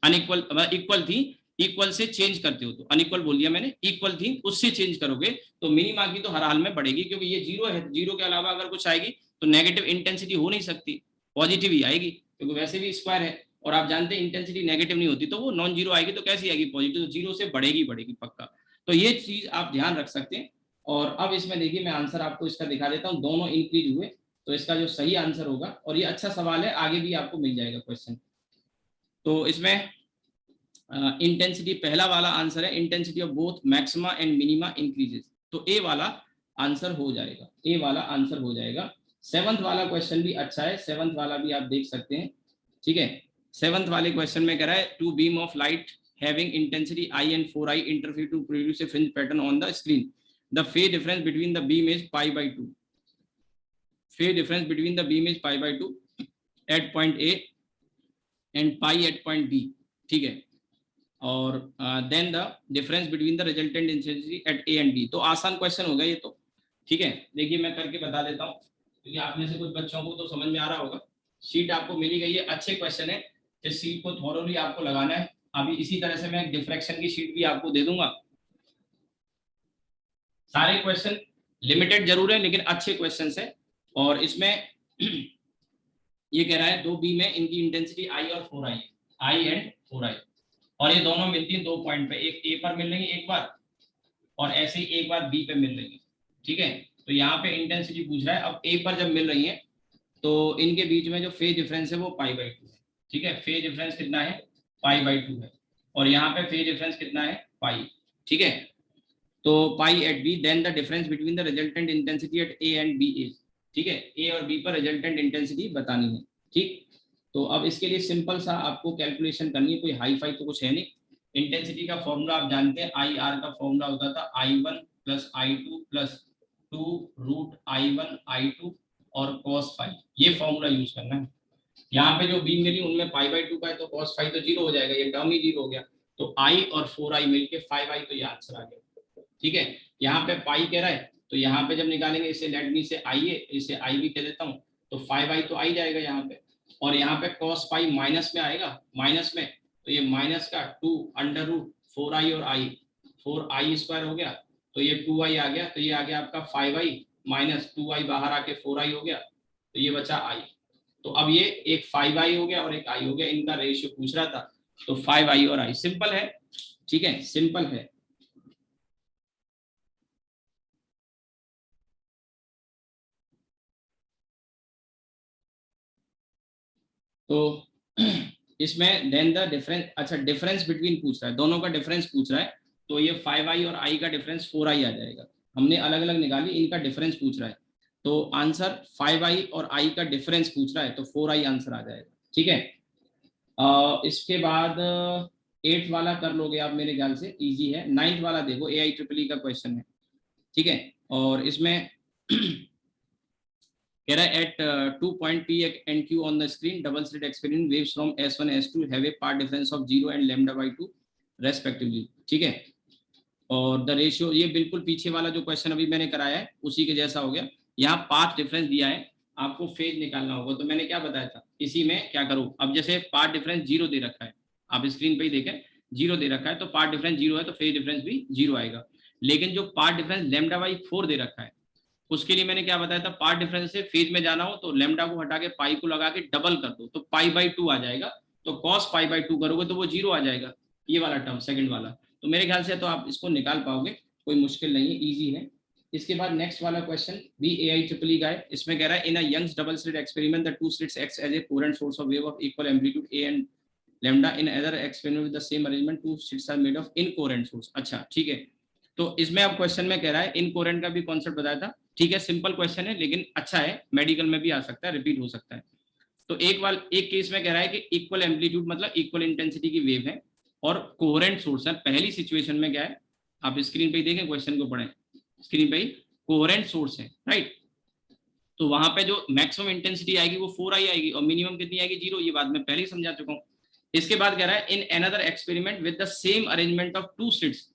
अनइक्वल इक्वल थी, इक्वल से चेंज करते हो तो, अनइक्वल बोल दिया मैंने, इक्वल थी उससे चेंज करोगे तो मिनिमा की तो हर हाल में बढ़ेगी, क्योंकि ये जीरो है, जीरो के अलावा अगर कुछ आएगी तो नेगेटिव इंटेंसिटी हो नहीं सकती, पॉजिटिव ही आएगी, क्योंकि वैसे भी स्क्वायर है और आप जानते हैं इंटेंसिटी नेगेटिव नहीं होती, तो वो नॉन जीरो आएगी तो कैसी आएगी, पॉजिटिव, तो जीरो से बढ़ेगी बढ़ेगी पक्का। तो ये चीज आप ध्यान रख सकते हैं। और अब इसमें देखिए मैं आंसर आपको इसका दिखा देता हूँ, दोनों इंक्रीज हुए, तो इसका जो सही आंसर होगा, और ये अच्छा सवाल है, आगे भी आपको मिल जाएगा क्वेश्चन। तो इसमें इंटेंसिटी पहला वाला आंसर है, intensity of both maxima and minima increases, तो ए वाला आंसर हो जाएगा, ए वाला आंसर हो जाएगा। सेवंथ वाला क्वेश्चन भी अच्छा है, सेवंथ वाला भी आप देख सकते हैं। ठीक है, सेवंथ वाले क्वेश्चन में कह रहा है, two beam of light having intensity I and 4i interfere to produce a fringe pattern on the screen, the phase difference between the beam is π/2, phase difference between the beam is π/2 at point A and pi at point B. ठीक है, और then the difference between the resultant intensity at A and B. तो आसान question होगा ये तो। ठीक है, देखिए मैं करके बता देता हूँ, क्योंकि आप में से कुछ बच्चों को तो समझ में आ रहा होगा। शीट आपको मिली गई है, अच्छे क्वेश्चन है, इस शीट को थॉरोली आपको लगाना है। अभी इसी तरह से मैं डिफ्रैक्शन की शीट भी आपको दे दूंगा। सारे क्वेश्चन लिमिटेड जरूर है लेकिन अच्छे क्वेश्चन है। और इसमें ये कह रहा है दो बी में इनकी इंटेंसिटी आई और 4i, आई एंड 4i, और ये दोनों मिलती है 2 पॉइंट पे, एक ए पर मिल रही है एक बार, और ऐसे ही एक बार बी पे मिल रही है। ठीक है, तो यहाँ पे इंटेंसिटी पूछ रहा है, अब ए पर जब मिल रही है तो इनके बीच में जो फेज डिफरेंस है वो π/2 है। ठीक है, फेज डिफरेंस कितना है, π/2 है, और यहाँ पे फेज डिफरेंस कितना है, पाई। ठीक है, तो pi at B, then the difference between the resultant intensity at A and B is. ठीक है, ए और बी पर रिजल्टेंट इंटेंसिटी बतानी है। ठीक, तो अब इसके लिए सिंपल सा आपको कैलकुलेशन करनी है, कोई हाई फाई तो कुछ है नहीं। इंटेंसिटी का फॉर्मूला आप जानते हैं, आई आर का फॉर्मूला होता था I1 + I2 + 2√I1I2 और cos फाई, ये फॉर्मूला यूज करना है। यहाँ पे जो बीम मिली उनमें π/2 का है तो cos फाई तो जीरो हो जाएगा, ये टर्म ही जीरो हो गया, तो I और 4i मिलके 5i, तो ये आंसर आ गया। ठीक है, यहाँ पे पाई कह रहा है तो यहाँ पे जब निकालेंगे इसे लेट मी से आई है, इसे आई भी कह देता हूँ, तो 5i तो आई जाएगा यहाँ पे, और यहाँ पे cos पाई माइनस में आएगा, माइनस में, तो ये माइनस का 2√4i और i, 4i² हो गया, तो ये 2i आ गया, तो ये आ गया आपका 5i माइनस 2i बाहर आके 4i हो गया, तो ये बचा i। तो अब ये एक 5i हो गया और एक i हो गया, इनका रेशियो पूछ रहा था, तो 5i और i, सिंपल है। ठीक है, सिंपल है। तो इसमें देन द डिफरेंस, अच्छा डिफरेंस बिटवीन पूछ रहा है, दोनों का डिफरेंस पूछ रहा है, तो ये 5i और i का डिफरेंस 4i आ जाएगा, हमने अलग अलग निकाली, इनका डिफरेंस पूछ रहा है, तो आंसर 5i और i का डिफरेंस पूछ रहा है, तो 4i आंसर आ जाएगा। ठीक है, इसके बाद 8th वाला कर लोगे आप मेरे ख्याल से, इजी है। 9th वाला देखो, AIEEE का क्वेश्चन है। ठीक है, और इसमें कह रहा है at 2 point P and Q on the screen, double slit experience waves from S1 S2 have a path difference of 0 and λ/2 respectively। ठीक है, और द रेशियो, ये बिल्कुल पीछे वाला जो क्वेश्चन अभी मैंने कराया है उसी के जैसा हो गया। यहाँ पाथ डिफरेंस दिया है, आपको फेज निकालना होगा, तो मैंने क्या बताया था, इसी में क्या करूँ, अब जैसे पाथ डिफरेंस 0 दे रखा है, आप स्क्रीन पे ही देखें 0 दे रखा है, तो पाथ डिफरेंस 0 है तो फेज डिफरेंस भी 0 आएगा। लेकिन जो पाथ डिफरेंस λ/4 दे रखा है, उसके लिए मैंने क्या बताया था, पार्ट डिफरेंस से फेज में जाना हो तो लेमडा को हटा के पाई को लगा के डबल कर दो, तो π/2 आ जाएगा, तो cos π/2 करोगे तो वो 0 आ जाएगा। ये वाला टर्म सेकंड वाला, तो मेरे ख्याल से तो आप इसको निकाल पाओगे, कोई मुश्किल नहीं है, इजी है। इसके बाद नेक्स्ट वाला क्वेश्चन भी AIEEE का है। इसमें कह रहा है in a Young's double slit experiment the two slits act as a coherent source of wave of equal amplitude A and lambda in other experiment with the same arrangement two slits are made of incoherent source. अच्छा ठीक है, तो इसमें अब question में कह रहा है इनकोहेरेंट का भी कॉन्सेप्ट बताया था, ठीक है, सिंपल क्वेश्चन है लेकिन अच्छा है, मेडिकल में भी आ सकता है, रिपीट हो सकता है। तो एक केस में कह रहा है कि इक्वल एम्पलीट्यूड मतलब इक्वल इंटेंसिटी की वेव है और कोहेरेंट सोर्स है। पहली सिचुएशन में क्या है, आप स्क्रीन पे ही देखें, क्वेश्चन को पढ़ें, स्क्रीन पे ही कोहेरेंट सोर्स है, राइट। तो वहां पे जो मैक्सिमम इंटेंसिटी आएगी वो 4i आएगी और मिनिमम कितनी आएगी 0, ये बात मैं पहले ही समझा चुका हूं। इसके बाद कह रहा है in another experiment with the same arrangement of two slits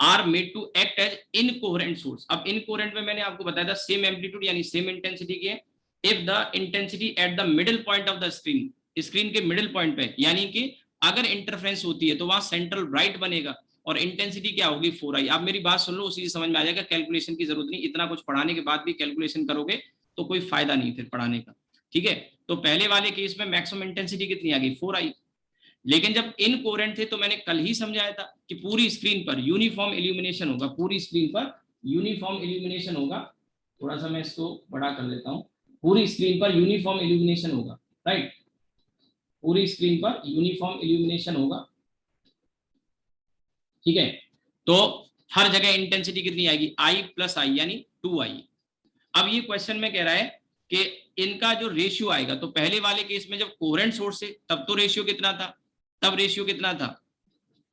are made to act as incoherent source. अब इनकोहेरेंट में मैंने आपको बताया था सेम एम्पलीट्यूड यानी सेम इंटेंसिटी की है, if the intensity at the middle point of the screen, screen के मिडिल पॉइंट पे, यानी कि अगर इंटरफ्रेंस होती है तो वहां सेंट्रल ब्राइट बनेगा और इंटेंसिटी क्या होगी 4i। आप मेरी बात सुन लो, उसी से समझ में आ जाएगा, कैलकुलेशन की जरूरत नहीं, इतना कुछ पढ़ाने के बाद भी कैलकुलेशन करोगे तो कोई फायदा नहीं फिर पढ़ाने का, ठीक है। तो पहले वाले केस में मैक्सिमम इंटेंसिटी कितनी आ गई 4i, लेकिन जब इनकोहेरेंट थे तो मैंने कल ही समझाया था कि पूरी स्क्रीन पर यूनिफॉर्म इल्यूमिनेशन होगा, पूरी स्क्रीन पर यूनिफॉर्म इल्यूमिनेशन होगा। थोड़ा सा मैं इसको बड़ा कर लेता हूं, पूरी स्क्रीन पर यूनिफॉर्म इल्यूमिनेशन होगा, राइट, पूरी स्क्रीन पर यूनिफॉर्म इल्यूमिनेशन होगा, ठीक है। तो हर जगह इंटेंसिटी कितनी आएगी I प्लस आई यानी 2i। अब ये क्वेश्चन में कह रहा है कि इनका जो रेशियो आएगा, तो पहले वाले केस में जब कोहेरेंट सोर्स है तब तो रेशियो कितना था, तब रेशियो कितना था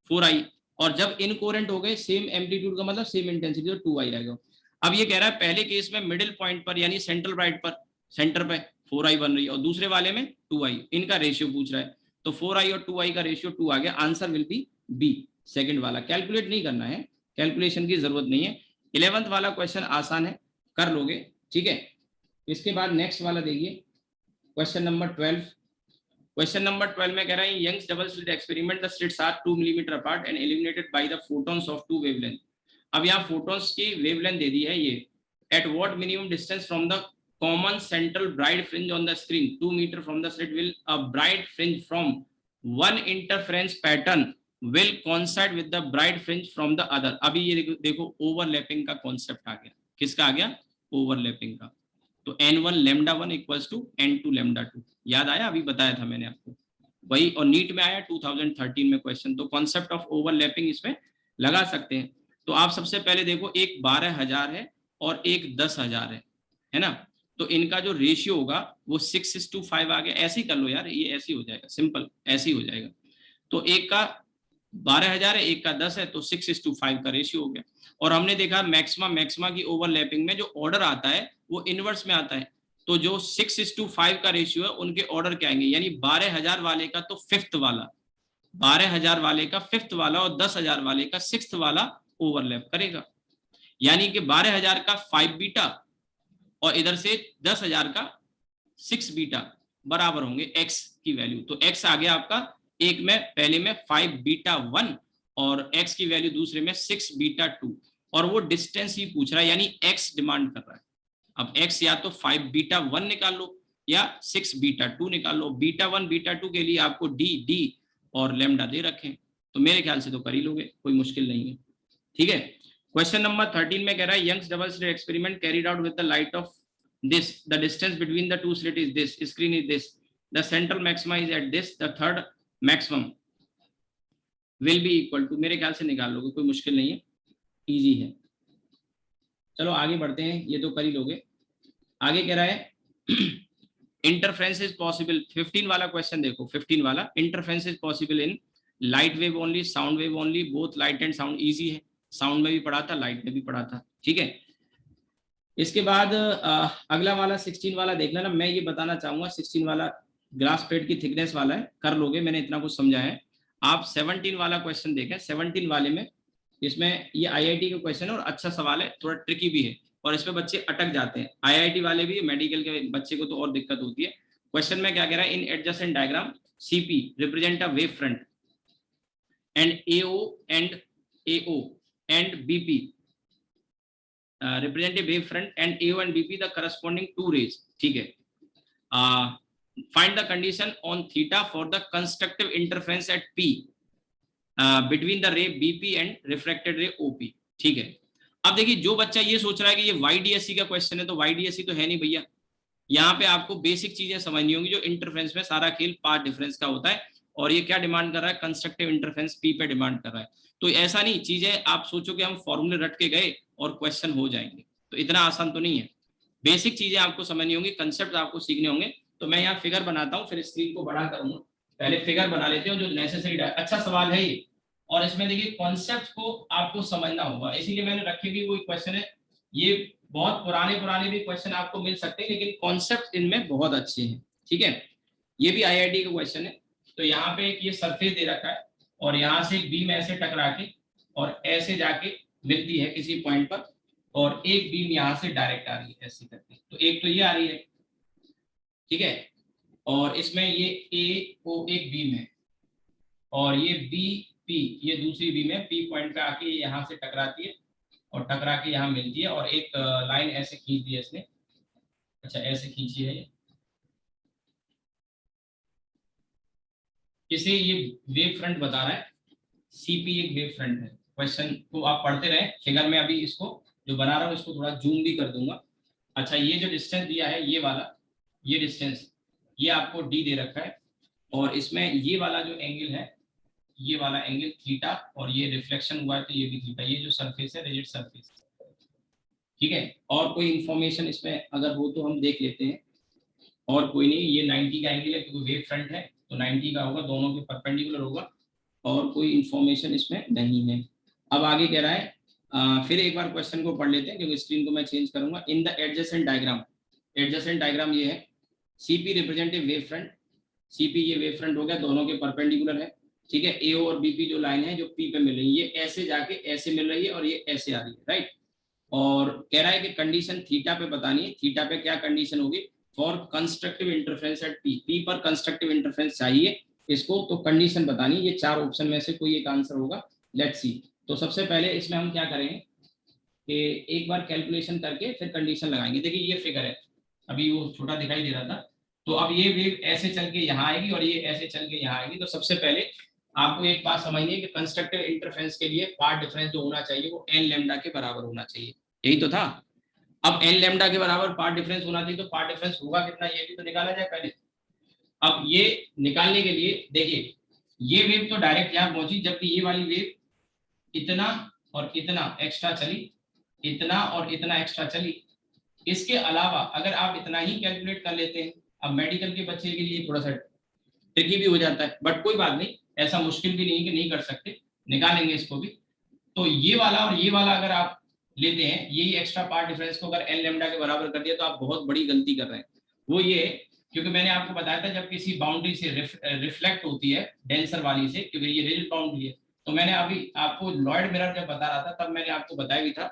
4i, और जब इनकोहेरेंट हो गए सेम एम्पलीट्यूड का मतलब सेम इंटेंसिटी तो 2i आएगा। अब ये कह रहा है पहले केस में मिडिल पॉइंट पर यानी सेंट्रल ब्राइट पर, सेंटर पे 4i बन रही है और दूसरे वाले में 2i, इनका रेशियो पूछ रहा है, तो 4i और 2i का रेशियो 2 आ गया, answer will be B, second वाला। कैलकुलेट नहीं करना है, कैलकुलेशन की जरूरत नहीं है। 11th वाला क्वेश्चन आसान है, कर लोगे, ठीक है। इसके बाद नेक्स्ट वाला देखिए, क्वेश्चन नंबर 12। क्वेश्चन नंबर 12 में कह रहा है Young's double slit experiment the slits are 2 millimetre apart and illuminated by the photons of two wavelength. अब यहाँ फोटॉन्स की वेवलेंथ दे दी है ये, at what minimum distance from the common central bright fringe on the screen 2 metre from the slit will a bright fringe from one interference pattern will coincide with the bright fringe from the other. अभी ये देखो overlapping का concept आ गया, किसका आ गया, overlapping का। तो n1 lambda 1 equals to n2 lambda 2, याद आया, अभी बताया था मैंने आपको वही, और नीट में आया 2013 में क्वेश्चन, तो कॉन्सेप्ट ऑफ ओवरलैपिंग इसमें लगा सकते हैं। तो आप सबसे पहले देखो एक 12,000 है और एक 10,000 है ना, तो इनका जो रेशियो होगा वो 6:5 आ गया, ऐसे ही कर लो यार, ये ऐसे ही हो जाएगा, सिंपल ऐसे ही हो जाएगा। तो एक का 12,000 है, एक का 10 है, तो 6:5 का रेशियो हो गया। और हमने देखा मैक्सिमा की ओवरलैपिंग में जो ऑर्डर आता है वो इनवर्स में आता है, तो जो 6:5 का रेशियो है उनके ऑर्डर क्या आएंगे, यानी 12,000 वाले का तो फिफ्थ वाला, 12,000 वाले का फिफ्थ वाला और 10,000 वाले का सिक्स्थ वाला ओवरलैप करेगा, यानी कि 12,000 का 5 बीटा और इधर से 10,000 का 6 बीटा बराबर होंगे x की वैल्यू। तो x आ गया आपका एक में, पहले में 5 बीटा 1 और x की वैल्यू दूसरे में 6 बीटा 2, और वो डिस्टेंस ही पूछ रहा है यानी x डिमांड कर रहा है। अब x या तो 5 बीटा 1 निकाल लो या 6 बीटा 2 निकाल लो। बीटा 1 बीटा 2 के लिए आपको डी और लैम्डा दे रखे, तो मेरे ख्याल से तो कर ही लोगे, कोई मुश्किल नहीं है, ठीक है। क्वेश्चन नंबर 13 में कह रहा है Young's double slit experiment carried out with the light of this, the distance between the two slit is this, screen is this, the central maxima is at this, the third maximum will be equal to, मेरे ख्याल से निकाल लोगे, कोई मुश्किल नहीं है, easy है। चलो आगे बढ़ते हैं, ये तो कर ही लोगे। आगे कह रहा है इंटरफेरेंस इज पॉसिबल, 15 वाला क्वेश्चन देखो, 15 वाला, interference is possible in light wave only, sound wave only, both light and sound. Easy है, साउंड में भी पढ़ा था, लाइट में भी पढ़ा था, ठीक है। इसके बाद अगला वाला 16 वाला देखना ना, मैं ये बताना चाहूंगा 16 वाला ग्लास प्लेट की थिकनेस वाला है, कर लोगे, मैंने इतना कुछ समझा है। आप 17 वाला क्वेश्चन देखें, 17 वाले में इसमें ये IIT का क्वेश्चन है और अच्छा सवाल है, थोड़ा ट्रिकी भी है और इसमें बच्चे अटक जाते हैं, IIT वाले भी, मेडिकल के बच्चे को तो और दिक्कत होती है। क्वेश्चन में क्या कह रहा है, in adjacent diagram CP represent a wave front and AO and BP represent a wave front and AO and BP the corresponding two rays, ठीक है। Find the condition on theta for the constructive interference at P between the रे BP and refracted रे OP. ठीक है, अब देखिए जो बच्चा ये सोच रहा है कि ये वाईडीएससी का क्वेश्चन है, तो वाईडीएससी तो है नहीं भैया। यहाँ पे आपको बेसिक चीजें समझनी होंगी, जो इंटरफेरेंस में सारा खेल पाथ डिफरेंस का होता है, और ये क्या डिमांड कर रहा है, कंस्ट्रक्टिव इंटरफेरेंस पी पे डिमांड कर रहा है। तो ऐसा नहीं चीजें आप सोचो कि हम फॉर्मूले रट के गए और क्वेश्चन हो जाएंगे, तो इतना आसान तो नहीं है। बेसिक चीजें आपको समझनी होंगी, कंसेप्ट आपको सीखने होंगे। तो मैं यहाँ फिगर बनाता हूँ, फिर स्क्रीन को बड़ा करूंगा। पहले फिगर बना लेते हो जो नेसेसरी। अच्छा सवाल है ये, और इसमें देखिए कॉन्सेप्ट को आपको समझना होगा, इसीलिए मैंने रखे भी कोई क्वेश्चन है। ये बहुत पुराने पुराने भी क्वेश्चन आपको मिल सकते हैं, लेकिन कॉन्सेप्ट इनमें बहुत अच्छे हैं। ठीक है, ये भी आईआईटी का क्वेश्चन है। तो यहाँ पे एक ये सरफेस दे रखा है, और यहाँ से बीम ऐसे टकरा के और ऐसे जाके मिलती है किसी पॉइंट पर, और एक बीम यहाँ से डायरेक्ट आ रही है ऐसे करके। तो एक तो ये आ रही है, ठीक है, और इसमें ये ए ओ एक बीम है, और ये बी पी ये दूसरी बीम है। पी पॉइंट पे आके ये यहाँ से टकराती है और टकरा के यहाँ मिलती है, और एक लाइन ऐसे खींच दी है इसने। अच्छा ऐसे खींची है ये, इसे ये वेव फ्रंट बता रहा है। सीपी एक वेव फ्रंट है। क्वेश्चन को आप पढ़ते रहे, फिगर में अभी इसको जो बना रहा हूँ इसको थोड़ा जूम भी कर दूंगा। अच्छा ये जो डिस्टेंस दिया है ये वाला, ये डिस्टेंस ये आपको डी दे रखा है, और इसमें ये वाला जो एंगल है, ये वाला एंगल थीटा, और ये रिफ्लेक्शन हुआ है तो ये भी थीटा। ये जो सरफेस है रिजिड सरफेस, ठीक है। और कोई इंफॉर्मेशन इसमें अगर हो तो हम देख लेते हैं। और कोई नहीं, ये 90 का एंगल है क्योंकि वेव फ्रंट है, तो 90 का होगा, दोनों के परपेंडिकुलर होगा, और कोई इंफॉर्मेशन इसमें नहीं है। अब आगे कह रहा है, फिर एक बार क्वेश्चन को पढ़ लेते हैं क्योंकि स्क्रीन को मैं चेंज करूंगा। In the adjacent diagram, adjacent diagram ये है, CP represent wave front. CP ये वेव फ्रंट हो गया, दोनों के परपेंडिकुलर है, ठीक है। एओ और बीपी जो लाइन है जो पी पे मिल रही है, ये ऐसे जाके ऐसे मिल रही है, और ये ऐसे आ रही है, राइट। और कह रहा है कि कंडीशन थीटा पे बतानी है। थीटा पे क्या कंडीशन होगी, for constructive interference at P. P पर कंस्ट्रक्टिव इंटरफेरेंस चाहिए इसको, तो कंडीशन बतानी। ये चार ऑप्शन में से कोई एक आंसर होगा, लेट्स सी। तो सबसे पहले इसमें हम क्या करेंगे कि एक बार कैलकुलेशन करके फिर कंडीशन लगाएंगे। देखिए ये फिगर है, अभी वो छोटा दिखाई दे रहा था। तो अब ये वेव ऐसे चल के यहाँ आएगी और ये ऐसे चल के यहाँ आएगी। तो सबसे पहले आपको एक बात समझिए कि कंस्ट्रक्टिव इंटरफेरेंस के लिए पार्ट डिफरेंस जो होना चाहिए वो एन लैम्डा के बराबर होना चाहिए, यही तो था। अब एन लैम्डा के बराबर पार्ट डिफरेंस होना चाहिए, तो पार्ट डिफरेंस होगा कितना ये भी तो निकाला जाए पहले। अब ये निकालने के लिए देखिए, ये वेव तो डायरेक्ट यहाँ पहुंची, जबकि ये वाली वेव इतना और इतना एक्स्ट्रा चली, इतना और इतना एक्स्ट्रा चली। इसके अलावा अगर आप इतना ही कैलकुलेट कर लेते हैं, अब मेडिकल के बच्चे के लिए थोड़ा सा ट्रिकी भी हो जाता है, बट कोई बात नहीं, ऐसा मुश्किल भी नहीं कि नहीं कर सकते, निकालेंगे इसको भी। तो ये वाला और ये वाला अगर आप लेते हैं, यही एक्स्ट्रा पार्ट डिफरेंस को अगर एन लेमडा के बराबर कर दिया, तो आप बहुत बड़ी गलती कर रहे हैं। वो ये, क्योंकि मैंने आपको बताया था जब किसी बाउंड्री से रिफ्लेक्ट होती है डेंसर वाली से, क्योंकि ये रिजिड बाउंड्री है, तो मैंने अभी आपको लॉयड मिरर जब बता रहा था तब मैंने आपको बताया भी था,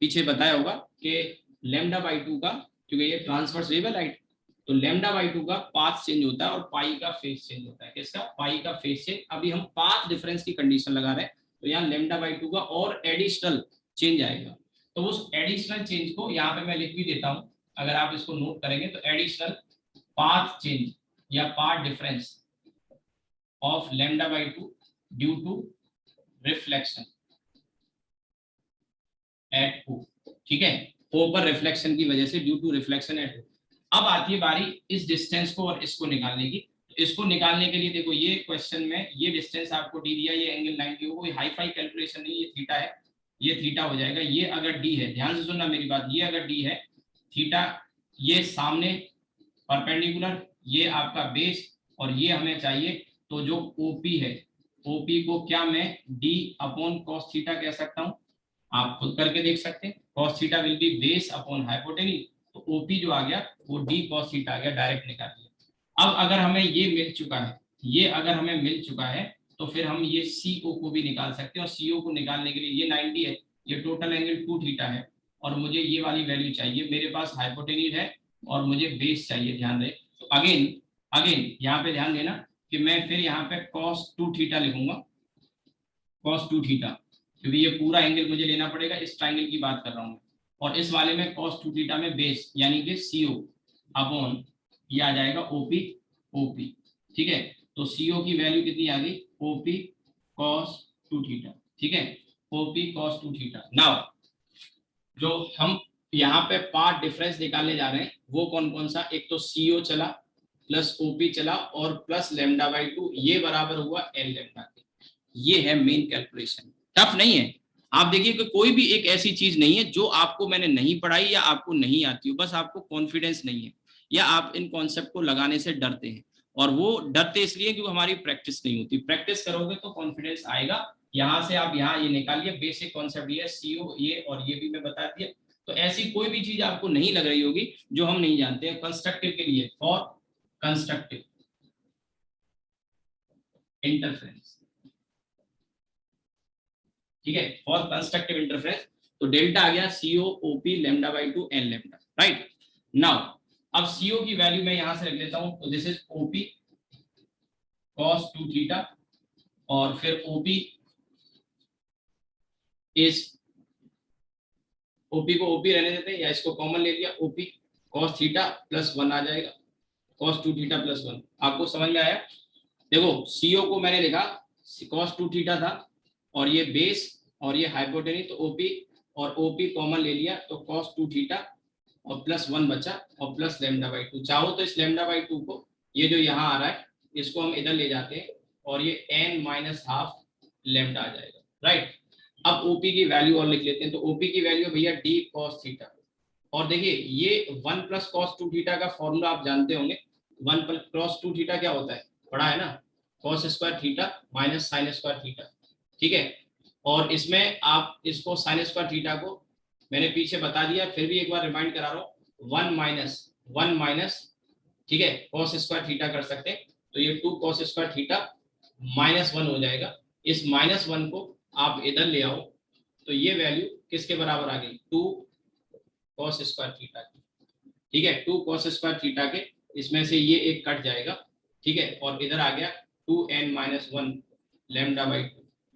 पीछे बताया होगा कि लैम्डा बाई 2 का, क्योंकि ये ट्रांसवर्स वेव है लाइट, तो लैम्डा बाई 2 का पाथ चेंज होता है और पाई का फेज चेंज होता है। किसका, पाई का फेज चेंज। अभी हम पाथ डिफरेंस की कंडीशन लगा रहे हैं, तो यहाँ लैम्डा बाई 2 का और एडिशनल चेंज आएगा। तो उस एडिशनल चेंज को यहाँ पे मैं लिख भी देता हूँ, अगर आप इसको नोट करेंगे तो एडिशनल पाथ चेंज या path difference of lambda by 2 due to reflection at O, ठीक है। O पर रिफ्लेक्शन की वजह से, due to reflection at O। अब आती है बारी इस डिस्टेंस को और इसको निकालने की। तो इसको निकालने के लिए देखो, ये क्वेश्चन में ये डिस्टेंस आपको डी दिया, ये एंगल 90 हो, कोई हाई फाई कैलकुलेशन नहीं, ये थीटा है, ये थीटा हो जाएगा। ये अगर डी है, ध्यान से सुनना मेरी बात, ये अगर डी है थीटा, ये सामने परपेंडिकुलर, ये आपका बेस, और ये हमें चाहिए, तो जो ओपी है, ओपी को क्या मैं डी अपॉन कॉस थीटा कह सकता हूँ, आप खुद करके देख सकते हैं। cos theta will be base upon hypotenuse, तो ओपी जो आ गया वो डी cos थीटा आ गया, डायरेक्ट निकाल दिया। अब अगर हमें ये मिल चुका है, ये अगर हमें मिल चुका है, तो फिर हम ये CO को भी निकाल सकते हैं, और CO को निकालने के लिए ये 90 है, ये टोटल एंगल 2 थीटा है, और मुझे ये वाली वैल्यू चाहिए, मेरे पास हाइपोटेन्यूज है और मुझे बेस चाहिए, ध्यान रहे। तो अगेन यहाँ पे ध्यान देना कि मैं फिर यहाँ पे cos 2 थीटा लिखूंगा, cos 2 थीटा, क्योंकि ये पूरा एंगल मुझे लेना पड़ेगा, इस ट्राइंगल की बात कर रहा हूँ। और इस वाले में cos 2 थीटा में बेस यानी कि CO अपॉन ये आ जाएगा OP, ठीक है। तो CO की वैल्यू कितनी आ गई, OP cos 2 थीटा, ठीक है, OP cos 2 थीटा। नाउ जो हम यहाँ पे पार्ट डिफरेंस निकालने जा रहे हैं वो कौन कौन सा, एक तो CO चला प्लस OP चला और प्लस λ/2, ये बराबर हुआ L लैम्डा के। ये है मेन कैलकुलेशन, टफ नहीं है। आप देखिए कि कोई भी एक ऐसी चीज नहीं है जो आपको मैंने नहीं पढ़ाई या आपको नहीं आती हो, बस आपको कॉन्फिडेंस नहीं है या आप इन कॉन्सेप्ट को लगाने से डरते हैं। और वो डरते इसलिए क्योंकि हमारी प्रैक्टिस नहीं होती। प्रैक्टिस करोगे तो कॉन्फिडेंस आएगा। यहाँ से आप यहाँ ये निकालिए, बेसिक कॉन्सेप्ट ये CO ये और ये भी मैं बता दिया। तो ऐसी कोई भी चीज आपको नहीं लग रही होगी जो हम नहीं जानते हैं। कंस्ट्रक्टिव के लिए, फॉर कंस्ट्रक्टिव इंटरफेरेंस, ठीक है, फॉर कंस्ट्रक्टिव इंटरफेरेंस, तो डेल्टा आ गया CO OP λ/2 N lambda, right. Now अब CO की वैल्यू मैं यहां से रख लेता हूं, तो this is OP cos 2 theta और फिर OP इज, OP को OP रहने देते हैं या इसको कॉमन ले लिया, OP cos थीटा प्लस 1 आ जाएगा, cos 2 थीटा प्लस 1। आपको समझ में आया? देखो CO को मैंने लिखा cos 2 थीटा था और ये बेस और ये हाइपोटेनिस, तो OP और OP कॉमन ले लिया तो cos 2 थीटा और प्लस 1 बचा और प्लस λ/2। चाहो तो इस λ/2 को, ये जो यहाँ आ रहा है इसको हम इधर ले जाते हैं और ये n-½ लैम्डा आ जाएगा, राइट। अब OP की वैल्यू और लिख लेते हैं, तो OP की वैल्यू भैया d cos थीटा। और देखिए ये 1 प्लस cos 2 थीटा का फॉर्मूला आप जानते होंगे। 1 प्लस cos 2 थीटा क्या होता है, पढ़ा है ना, cos square theta minus sine square theta, ठीक है। और इसमें आप इसको साइन स्क्वायर थीटा को मैंने पीछे बता दिया, फिर भी एक बार रिमाइंड करा रहा हूँ, 1 माइनस, ठीक है, cos स्क्वायर थीटा कर सकते हैं, तो ये 2 cos स्क्वायर थीटा -1 हो जाएगा। इस -1 को आप इधर ले आओ तो ये वैल्यू किसके बराबर आ गई, 2 cos स्क्वायर थीटा की, ठीक है। 2 cos स्क्वायर थीटा के इसमें से ये एक कट जाएगा, ठीक है, और इधर आ गया 2n-1 λ/2,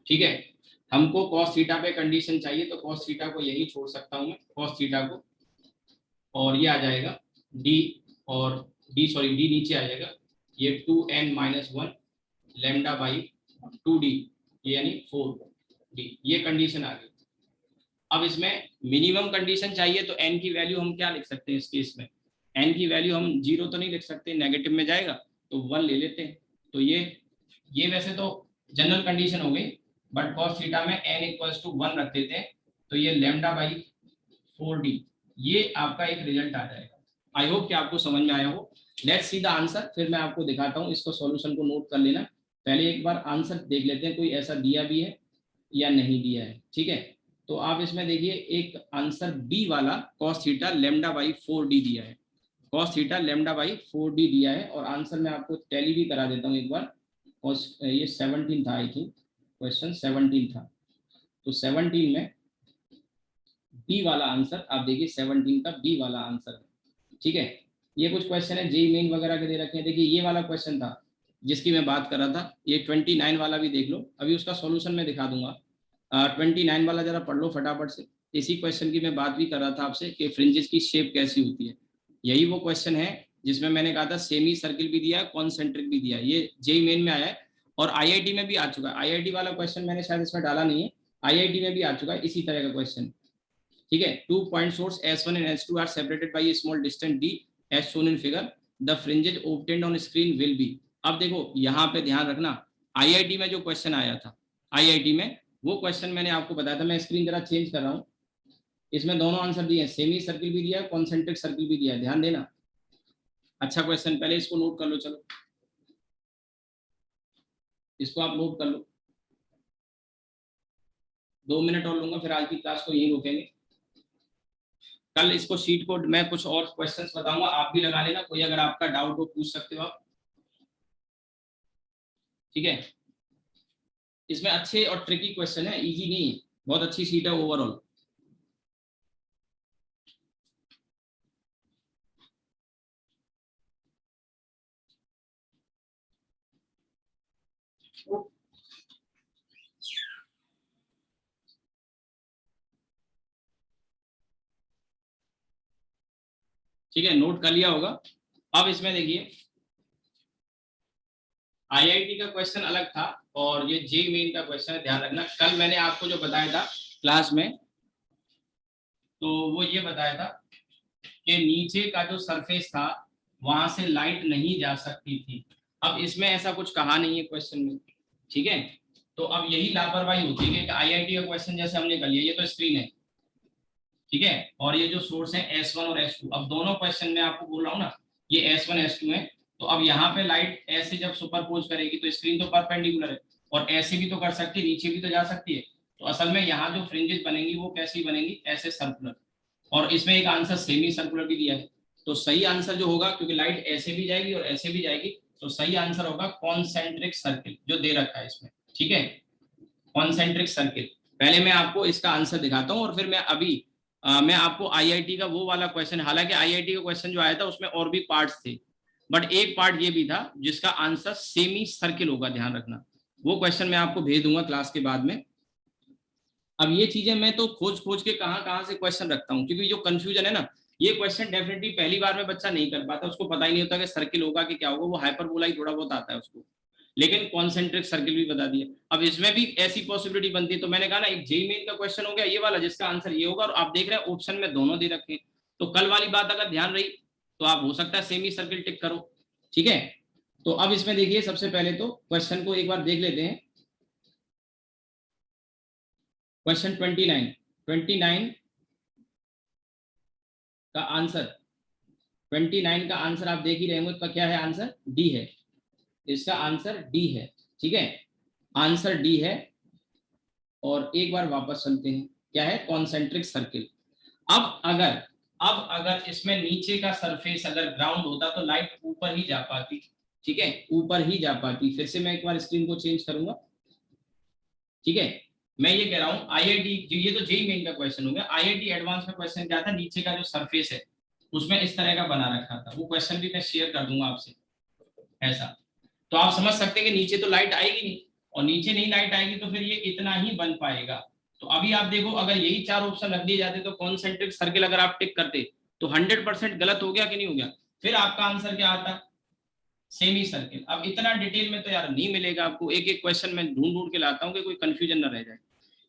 ठीक है। हमको cos थीटा पे कंडीशन चाहिए तो cos थीटा को यही छोड़ सकता हूं मैं, cos थीटा को, और ये आ जाएगा d, और d नीचे आ जाएगा, ये 2n-1 λ/2d यानी 4d, ये कंडीशन आ गई। अब इसमें मिनिमम कंडीशन चाहिए तो n की वैल्यू हम क्या लिख सकते हैं इस केस में, n की वैल्यू हम 0 तो नहीं लिख सकते, नेगेटिव में जाएगा तो 1 ले लेते हैं। तो ये वैसे तो जनरल कंडीशन हो गई, बट cos थीटा में n = 1 रख देते हैं तो ये λ/4d, ये आपका एक रिजल्ट आ जाएगा। आई होप कि आपको समझ में आया हो। लेट्स सी द आंसर, फिर मैं आपको दिखाता हूँ, इसको सॉल्यूशन को नोट कर लेना। पहले एक बार आंसर देख लेते हैं, कोई ऐसा दिया भी है या नहीं दिया है, ठीक है। तो आप इसमें देखिए एक आंसर बी वाला cos थीटा λ/4d दिया है, cos थीटा λ/4d दिया है। और आंसर मैं आपको टैली भी करा देता हूँ एक बार, ये 17 था, आई थिंक क्वेश्चन 17 था, तो 17 में बी वाला आंसर आप देखिए, 17 का बी वाला आंसर है, ठीक है। ये कुछ क्वेश्चन है जेईई मेन वगैरह के दे रखे हैं। देखिए ये वाला क्वेश्चन था जिसकी मैं बात कर रहा था, ये 29 वाला भी देख लो, अभी उसका सॉल्यूशन मैं दिखा दूंगा। 29 वाला जरा पढ़ लो फटाफट से। इसी क्वेश्चन की मैं बात भी कर रहा था आपसे कि फ्रिंजेस की शेप कैसी होती है। यही वो क्वेश्चन है जिसमें मैंने कहा था सेमी सर्किल भी दिया है, कॉन्सेंट्रिक भी दिया है। ये जेईई मेन में आया है और आईआईटी में भी आ चुका है। आईआईटी वाला क्वेश्चन मैंने शायद इसमें डाला नहीं है, आईआईटी में भी आ चुका है इसी तरह का क्वेश्चन, ठीक है। 2 point source S1 and S2 are separated by a small distance d as shown in figure. The fringes obtained on screen will be. अब देखो यहाँ पे ध्यान रखना, आईआईटी में जो क्वेश्चन आया था, आईआईटी में वो क्वेश्चन मैंने आपको बताया था। मैं स्क्रीन जरा चेंज कर रहा हूँ, इसमें दोनों आंसर दिए हैं, सेमी सर्किल भी दिया है, कॉन्सेंट्रिक सर्किल भी दिया है, ध्यान देना। अच्छा क्वेश्चन, पहले इसको नोट कर लो, चलो इसको आप नोट कर लो। 2 मिनट और लूंगा, फिर आज की क्लास को यहीं रोकेंगे। कल इसको शीट को मैं कुछ और क्वेश्चंस बताऊंगा, आप भी लगा लेना, कोई अगर आपका डाउट हो पूछ सकते हो आप, ठीक है। इसमें अच्छे और ट्रिकी क्वेश्चन है, इजी नहीं है, बहुत अच्छी शीट है ओवरऑल। ठीक है, नोट कर लिया होगा। अब इसमें देखिए आईआईटी का क्वेश्चन अलग था और ये जेईई मेन का क्वेश्चन है, ध्यान रखना। कल मैंने आपको जो बताया था क्लास में, तो वो ये बताया था कि नीचे का जो सरफेस था वहां से लाइट नहीं जा सकती थी। अब इसमें ऐसा कुछ कहा नहीं है क्वेश्चन में, ठीक है। तो अब यही लापरवाही होती है कि आईआईटी का क्वेश्चन जैसे हमने कर लिया, ये तो स्क्रीन है, ठीक है, और ये जो सोर्स है S1 और S2, अब दोनों क्वेश्चन में आपको बोल रहा हूँ ना, ये S1 S2 है। तो अब यहाँ पे लाइट ऐसे जब सुपरपोज करेगी तो स्क्रीन तो परपेंडिकुलर है, और ऐसे भी तो कर सकती है, नीचे भी तो जा सकती है। तो असल में यहाँ जो फ्रिंजेस बनेंगी वो कैसी बनेंगी, ऐसे सर्कुलर। और इसमें एक आंसर सेमी सर्कुलर भी दिया है। तो सही आंसर जो होगा, क्योंकि लाइट ऐसे भी जाएगी और ऐसे भी जाएगी, तो सही आंसर होगा कॉन्सेंट्रिक सर्किल जो दे रखा है इसमें, ठीक है, कॉन्सेंट्रिक सर्किल। पहले मैं आपको इसका आंसर दिखाता हूँ और फिर मैं अभी मैं आपको आईआईटी का वो वाला क्वेश्चन, हालांकि आईआईटी का क्वेश्चन जो आया था उसमें और भी पार्ट्स थे, बट एक पार्ट ये भी था जिसका आंसर सेमी सर्किल होगा, ध्यान रखना। वो क्वेश्चन मैं आपको भेज दूंगा क्लास के बाद में। अब ये चीजें मैं तो खोज खोज के कहाँ कहाँ से क्वेश्चन रखता हूँ, क्योंकि जो कंफ्यूजन है ना, ये क्वेश्चन डेफिनेटली पहली बार में बच्चा नहीं कर पाता, उसको पता ही नहीं होता कि सर्किल होगा कि क्या होगा, वो हाइपरबोला ही थोड़ा बहुत आता है उसको, लेकिन कॉन्सेंट्रिक सर्किल भी बता दिया। अब इसमें भी ऐसी पॉसिबिलिटी बनती है, तो मैंने कहा ना, एक जेईई मेन का क्वेश्चन हो गया ये वाला जिसका आंसर ये होगा, और आप देख रहे हैं ऑप्शन में दोनों दे रखे हैं। तो कल वाली बात अगर ध्यान रही तो आप हो सकता है सेमी सर्किल टिक करो, ठीक है। तो अब इसमें देखिए, सबसे पहले तो क्वेश्चन को एक बार देख लेते हैं। क्वेश्चन 29 का आंसर, 29 का आंसर आप देख ही रहे होंगे, इसका क्या है आंसर, डी है। इसका आंसर डी है, ठीक है, आंसर डी है। और एक बार वापस चलते हैं, क्या है, कॉन्सेंट्रिक सर्किल। अब अगर इसमें नीचे का सरफेस अगर ग्राउंड होता तो लाइट ऊपर ही जा पाती, ठीक है, ऊपर ही जा पाती। फिर से मैं एक बार स्क्रीन को चेंज करूंगा, ठीक है। मैं ये कह रहा हूँ आईआईटी, ये तो जेईई मेन का क्वेश्चन हो गया। आईआईटी एडवांस का क्वेश्चन क्या था, नीचे का जो सरफेस है उसमें इस तरह का बना रखा था, वो क्वेश्चन भी मैं शेयर कर दूंगा आपसे ऐसा। तो आप समझ सकते हैं कि नीचे तो लाइट आएगी नहीं, और नीचे नहीं लाइट आएगी तो फिर ये इतना ही बन पाएगा। तो अभी आप देखो, अगर यही चार ऑप्शन रख दिए जाते तो कॉन्सेंट्रिक सर्किल अगर आप टिक करते तो 100% गलत हो गया कि नहीं हो गया। फिर आपका आंसर क्या आता, सेमी सर्किल। अब इतना डिटेल में तो यार नहीं मिलेगा आपको, एक एक क्वेश्चन में ढूंढ ढूंढ के लाता हूँ कि कोई कंफ्यूजन ना रह जाए।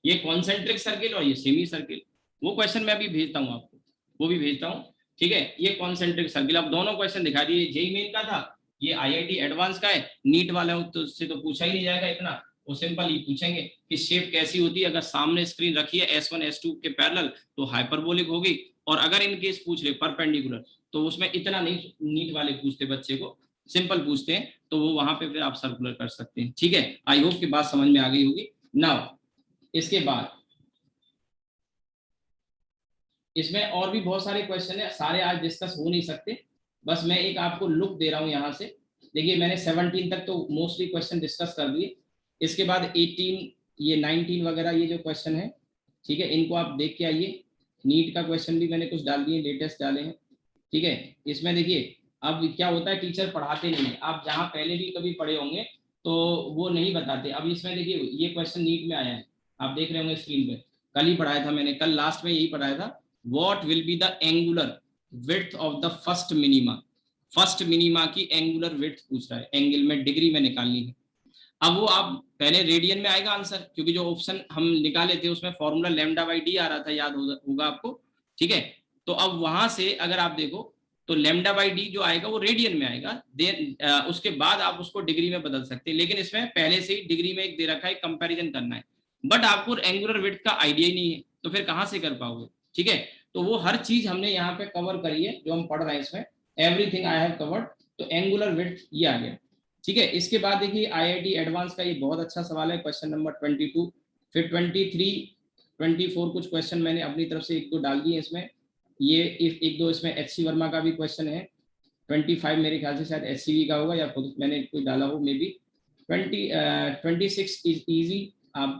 ये कॉन्सेंट्रिक सर्किल और ये सेमी सर्किल, वो क्वेश्चन मैं अभी भेजता हूँ आपको, वो भी भेजता हूँ, ठीक है। ये कॉन्सेंट्रिक सर्किल, अब दोनों क्वेश्चन दिखा दिए, जेईई मेन का था, ये आईआईटी एडवांस का है। नीट वाले तो उससे तो पूछा ही नहीं जाएगा इतना, वो सिंपल ही पूछेंगे कि शेप कैसी होती है, अगर सामने स्क्रीन रखी है S1 S2 के पैरेलल तो हाइपरबोलिक होगी, और अगर इन केस पूछ रहे परपेंडिकुलर तो उसमें इतना नहीं नीट वाले पूछते, बच्चे को सिंपल पूछते हैं, तो वो वहां पे फिर आप सर्कुलर कर सकते हैं, ठीक है। आई होप की बात समझ में आ गई होगी। नाउ इसके बाद इसमें और भी बहुत सारे क्वेश्चन है, सारे आज डिस्कस हो नहीं सकते, बस मैं एक आपको लुक दे रहा हूं यहाँ से। देखिए मैंने 17 तक तो मोस्टली क्वेश्चन डिस्कस कर दिए, इसके बाद 18, ये 19 वगैरह ये जो क्वेश्चन है, ठीक है, इनको आप देख के आइए। नीट का क्वेश्चन भी मैंने कुछ डाल दिए, लेटेस्ट डाले हैं, ठीक है। इसमें देखिए अब क्या होता है, टीचर पढ़ाते नहीं है, आप जहाँ पहले भी कभी पढ़े होंगे तो वो नहीं बताते। अब इसमें देखिए ये क्वेश्चन नीट में आया है, आप देख रहे होंगे स्क्रीन पे, कल ही पढ़ाया था मैंने, कल लास्ट में यही पढ़ाया था। What will be the angular width of the first minima? First minima की एंगुलर विड्थ पूछ रहा है, एंगल में डिग्री में निकालनी है। अब वो आप पहले रेडियन में आएगा आंसर, क्योंकि जो ऑप्शन हम निकाले थे उसमें फॉर्मूला लैम्डा बाई डी आ रहा था, याद होगा आपको, ठीक है। तो अब वहां से अगर आप देखो तो लैम्डा बाई डी जो आएगा वो रेडियन में आएगा, देन उसके बाद आप उसको डिग्री में बदल सकते हैं, लेकिन इसमें पहले से ही डिग्री में एक दे रखा है, कंपेरिजन करना है, बट आपको एंगुलर विड्थ का आइडिया ही नहीं है, तो फिर कहां से कर पाओगे, ठीक है। तो वो हर चीज हमने यहाँ पे कवर करी है जो हम पढ़ रहे हैं, इसमें एवरीथिंग आई हैव कवर्ड। तो एंगुलर विड्थ ये आ गया, ठीक है। इसके बाद देखिए आईआईटी एडवांस का ये बहुत अच्छा सवाल है, क्वेश्चन नंबर 22, फिर 23, 24 कुछ क्वेश्चन मैंने अपनी तरफ से एक दो डाल दिए इसमें, ये एक दो इसमें HC वर्मा का भी क्वेश्चन है। 25 मेरे ख्याल से शायद HCV का होगा या खुद मैंने कोई डाला हो मे बी। 26 इज ईजी, आप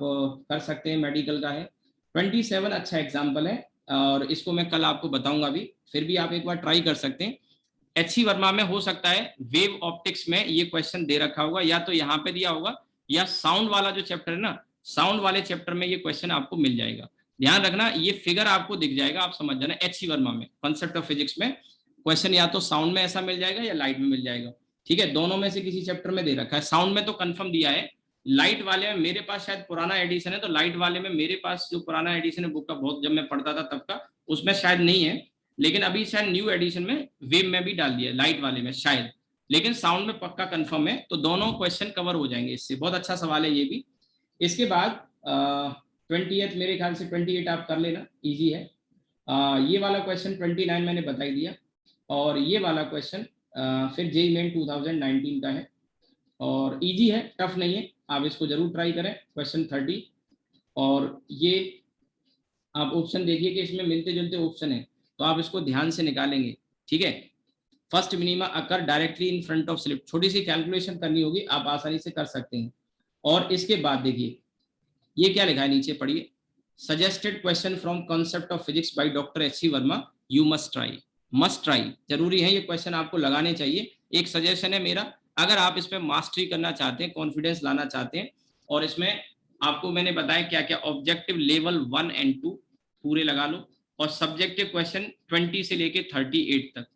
कर सकते हैं, मेडिकल का है। 27 अच्छा एग्जाम्पल है, और इसको मैं कल आपको बताऊंगा अभी, फिर भी आप एक बार ट्राई कर सकते हैं। HC वर्मा में हो सकता है वेव ऑप्टिक्स में ये क्वेश्चन दे रखा होगा, या तो यहाँ पे दिया होगा, या साउंड वाला जो चैप्टर है ना, साउंड वाले चैप्टर में ये क्वेश्चन आपको मिल जाएगा। ध्यान रखना, ये फिगर आपको दिख जाएगा, आप समझ जाना। HC वर्मा में, कॉन्सेप्ट ऑफ फिजिक्स में क्वेश्चन या तो साउंड में ऐसा मिल जाएगा या लाइट में मिल जाएगा, ठीक है, दोनों में से किसी चैप्टर में दे रखा है। साउंड में तो कंफर्म दिया है, लाइट वाले में मेरे पास शायद पुराना एडिशन है, तो लाइट वाले में मेरे पास जो पुराना एडिशन है बुक का, बहुत जब मैं पढ़ता था तब का, उसमें शायद नहीं है, लेकिन अभी शायद न्यू एडिशन में वेब में भी डाल दिया है, लाइट वाले में शायद, लेकिन साउंड में पक्का कंफर्म है। तो दोनों क्वेश्चन कवर हो जाएंगे इससे। बहुत अच्छा सवाल है ये भी। इसके बाद 28 मेरे ख्याल से 28 आप कर लेना, इजी है। ये वाला क्वेश्चन 29 मैंने बता ही दिया, और ये वाला क्वेश्चन फिर जेईई मेन 2019 का है, और इजी है, टफ नहीं है, आप इसको जरूर ट्राई करें। क्वेश्चन 30, और ये आप ऑप्शन देखिए कि इसमें मिलते जुलते ऑप्शन है, तो आप इसको ध्यान से निकालेंगे, ठीक है। First minima occur directly in front of slip, छोटी सी कैलकुलेशन करनी होगी, आप आसानी से कर सकते हैं। और इसके बाद देखिए ये क्या लिखा है, नीचे पढ़िए, suggested question from concept of physics by doctor H C Verma, you must try. Must try जरूरी है, ये क्वेश्चन आपको लगाने चाहिए। एक सजेशन है मेरा, अगर आप इस पर मास्टरी करना चाहते हैं, कॉन्फिडेंस लाना चाहते हैं, और इसमें आपको मैंने बताया क्या क्या, ऑब्जेक्टिव लेवल 1 and 2 पूरे लगा लो, और सब्जेक्टिव क्वेश्चन 20 से लेके 38 तक।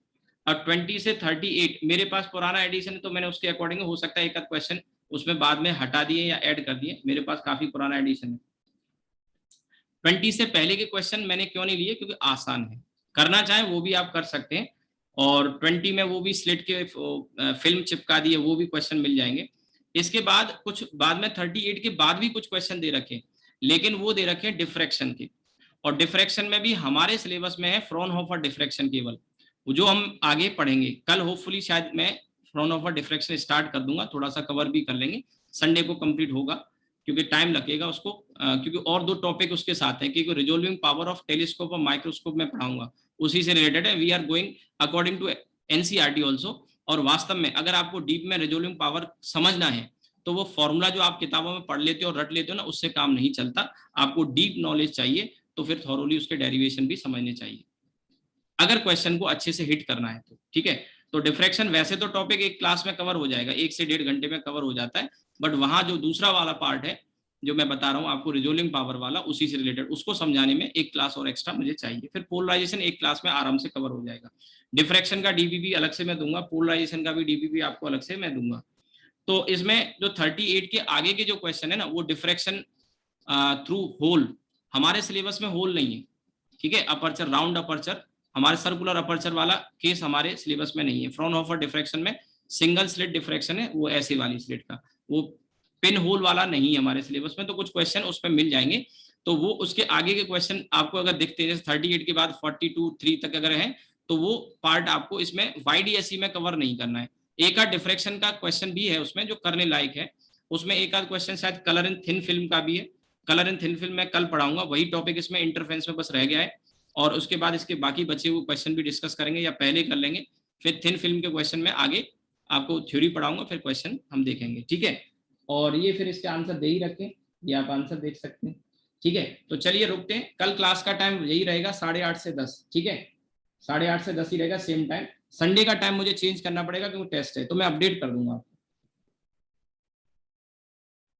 और 20 से 38 मेरे पास पुराना एडिशन है, तो मैंने उसके अकॉर्डिंग हो सकता है एक आध क्वेश्चन उसमें बाद में हटा दिए या ऐड कर दिए, मेरे पास काफी पुराना एडिशन है। 20 से पहले के क्वेश्चन मैंने क्यों नहीं लिए, क्योंकि आसान है, करना चाहें वो भी आप कर सकते हैं, और 20 में वो भी स्लिट के फिल्म चिपका दी है, वो भी क्वेश्चन मिल जाएंगे। इसके बाद कुछ बाद में 38 के बाद भी कुछ क्वेश्चन दे रखे, लेकिन वो दे रखे डिफ्रैक्शन के, और डिफ्रैक्शन में भी हमारे सिलेबस में है फ्रॉनहोफर डिफ्रैक्शन केवल, जो हम आगे पढ़ेंगे। कल होपफुली शायद मैं फ्रॉनहोफर डिफ्रैक्शन स्टार्ट कर दूंगा, थोड़ा सा कवर भी कर लेंगे, संडे को कंप्लीट होगा, क्योंकि टाइम लगेगा उसको, क्योंकि और 2 टॉपिक उसके साथ हैं, क्योंकि रिजोल्विंग पावर ऑफ टेलीस्कोप और माइक्रोस्कोप में पढ़ाऊंगा, उसी से रिलेटेड है। We are going according to NCERT also. और वास्तव में अगर आपको डीप में रिजोल्विंग पावर समझना है, तो वो फॉर्मूला जो आप किताबों में पढ़ लेते हो और रट लेते हो ना, उससे काम नहीं चलता, आपको डीप नॉलेज चाहिए, तो फिर थॉरोली उसके डेरिवेशन भी समझने चाहिए, अगर क्वेश्चन को अच्छे से हिट करना है तो, ठीक है। तो डिफ्रैक्शन वैसे तो टॉपिक एक क्लास में कवर हो जाएगा, 1 से 1.5 घंटे में कवर हो जाता है, बट वहां जो दूसरा वाला पार्ट है जो मैं बता रहा हूँ आपको, रिजोल्विंग पावर वाला, उसी से रिलेटेड, उसको समझाने में 1 क्लास और एक्स्ट्रा मुझे चाहिए। फिर पोलराइजेशन 1 क्लास में आराम से कवर हो जाएगा। डिफ्रैक्शन का डीबीबी अलग से मैं दूंगा, पोलराइजेशन का भी डीबीबी आपको अलग से मैं दूंगा। तो इसमें जो 38 के आगे के जो क्वेश्चन है ना, वो डिफ्रैक्शन थ्रू होल, हमारे सिलेबस में होल नहीं है, ठीक है। अपर्चर, राउंड अपर्चर, हमारे सर्कुलर अपर्चर वाला केस हमारे सिलेबस में नहीं है। फ्रॉनहोफर डिफ्रैक्शन में सिंगल स्लिट डिफ्रैक्शन है, वो ऐसे वाली स्लिट का, वो पिन होल वाला नहीं है हमारे सिलेबस में। तो कुछ क्वेश्चन उसमें मिल जाएंगे, तो वो उसके आगे के क्वेश्चन आपको अगर दिखते हैं, जैसे 38 के बाद 42, 3 तक अगर है, तो वो पार्ट आपको इसमें YDSE में कवर नहीं करना है। एक आध डिफ्रैक्शन का क्वेश्चन भी है उसमें जो करने लायक है, उसमें एक आध क्वेश्चन शायद कलर इन थिन फिल्म का भी है। कलर इन थिन फिल्म में कल पढ़ाऊंगा, वही टॉपिक इसमें इंटरफेरेंस में बस रह गया है, और उसके बाद इसके बाकी बचे हुए क्वेश्चन भी डिस्कस करेंगे, या पहले कर लेंगे, फिर थिन फिल्म के क्वेश्चन में आगे आपको थ्योरी पढ़ाऊंगा, फिर क्वेश्चन हम देखेंगे, ठीक है। और ये फिर इसके आंसर दे ही रखें, ये आप आंसर देख सकते हैं, ठीक है। तो चलिए रुकते हैं, कल क्लास का टाइम यही रहेगा 8:30 से 10, ठीक है, 8:30 से 10 ही रहेगा, सेम टाइम। संडे का टाइम मुझे चेंज करना पड़ेगा क्योंकि टेस्ट है, तो मैं अपडेट कर दूंगा।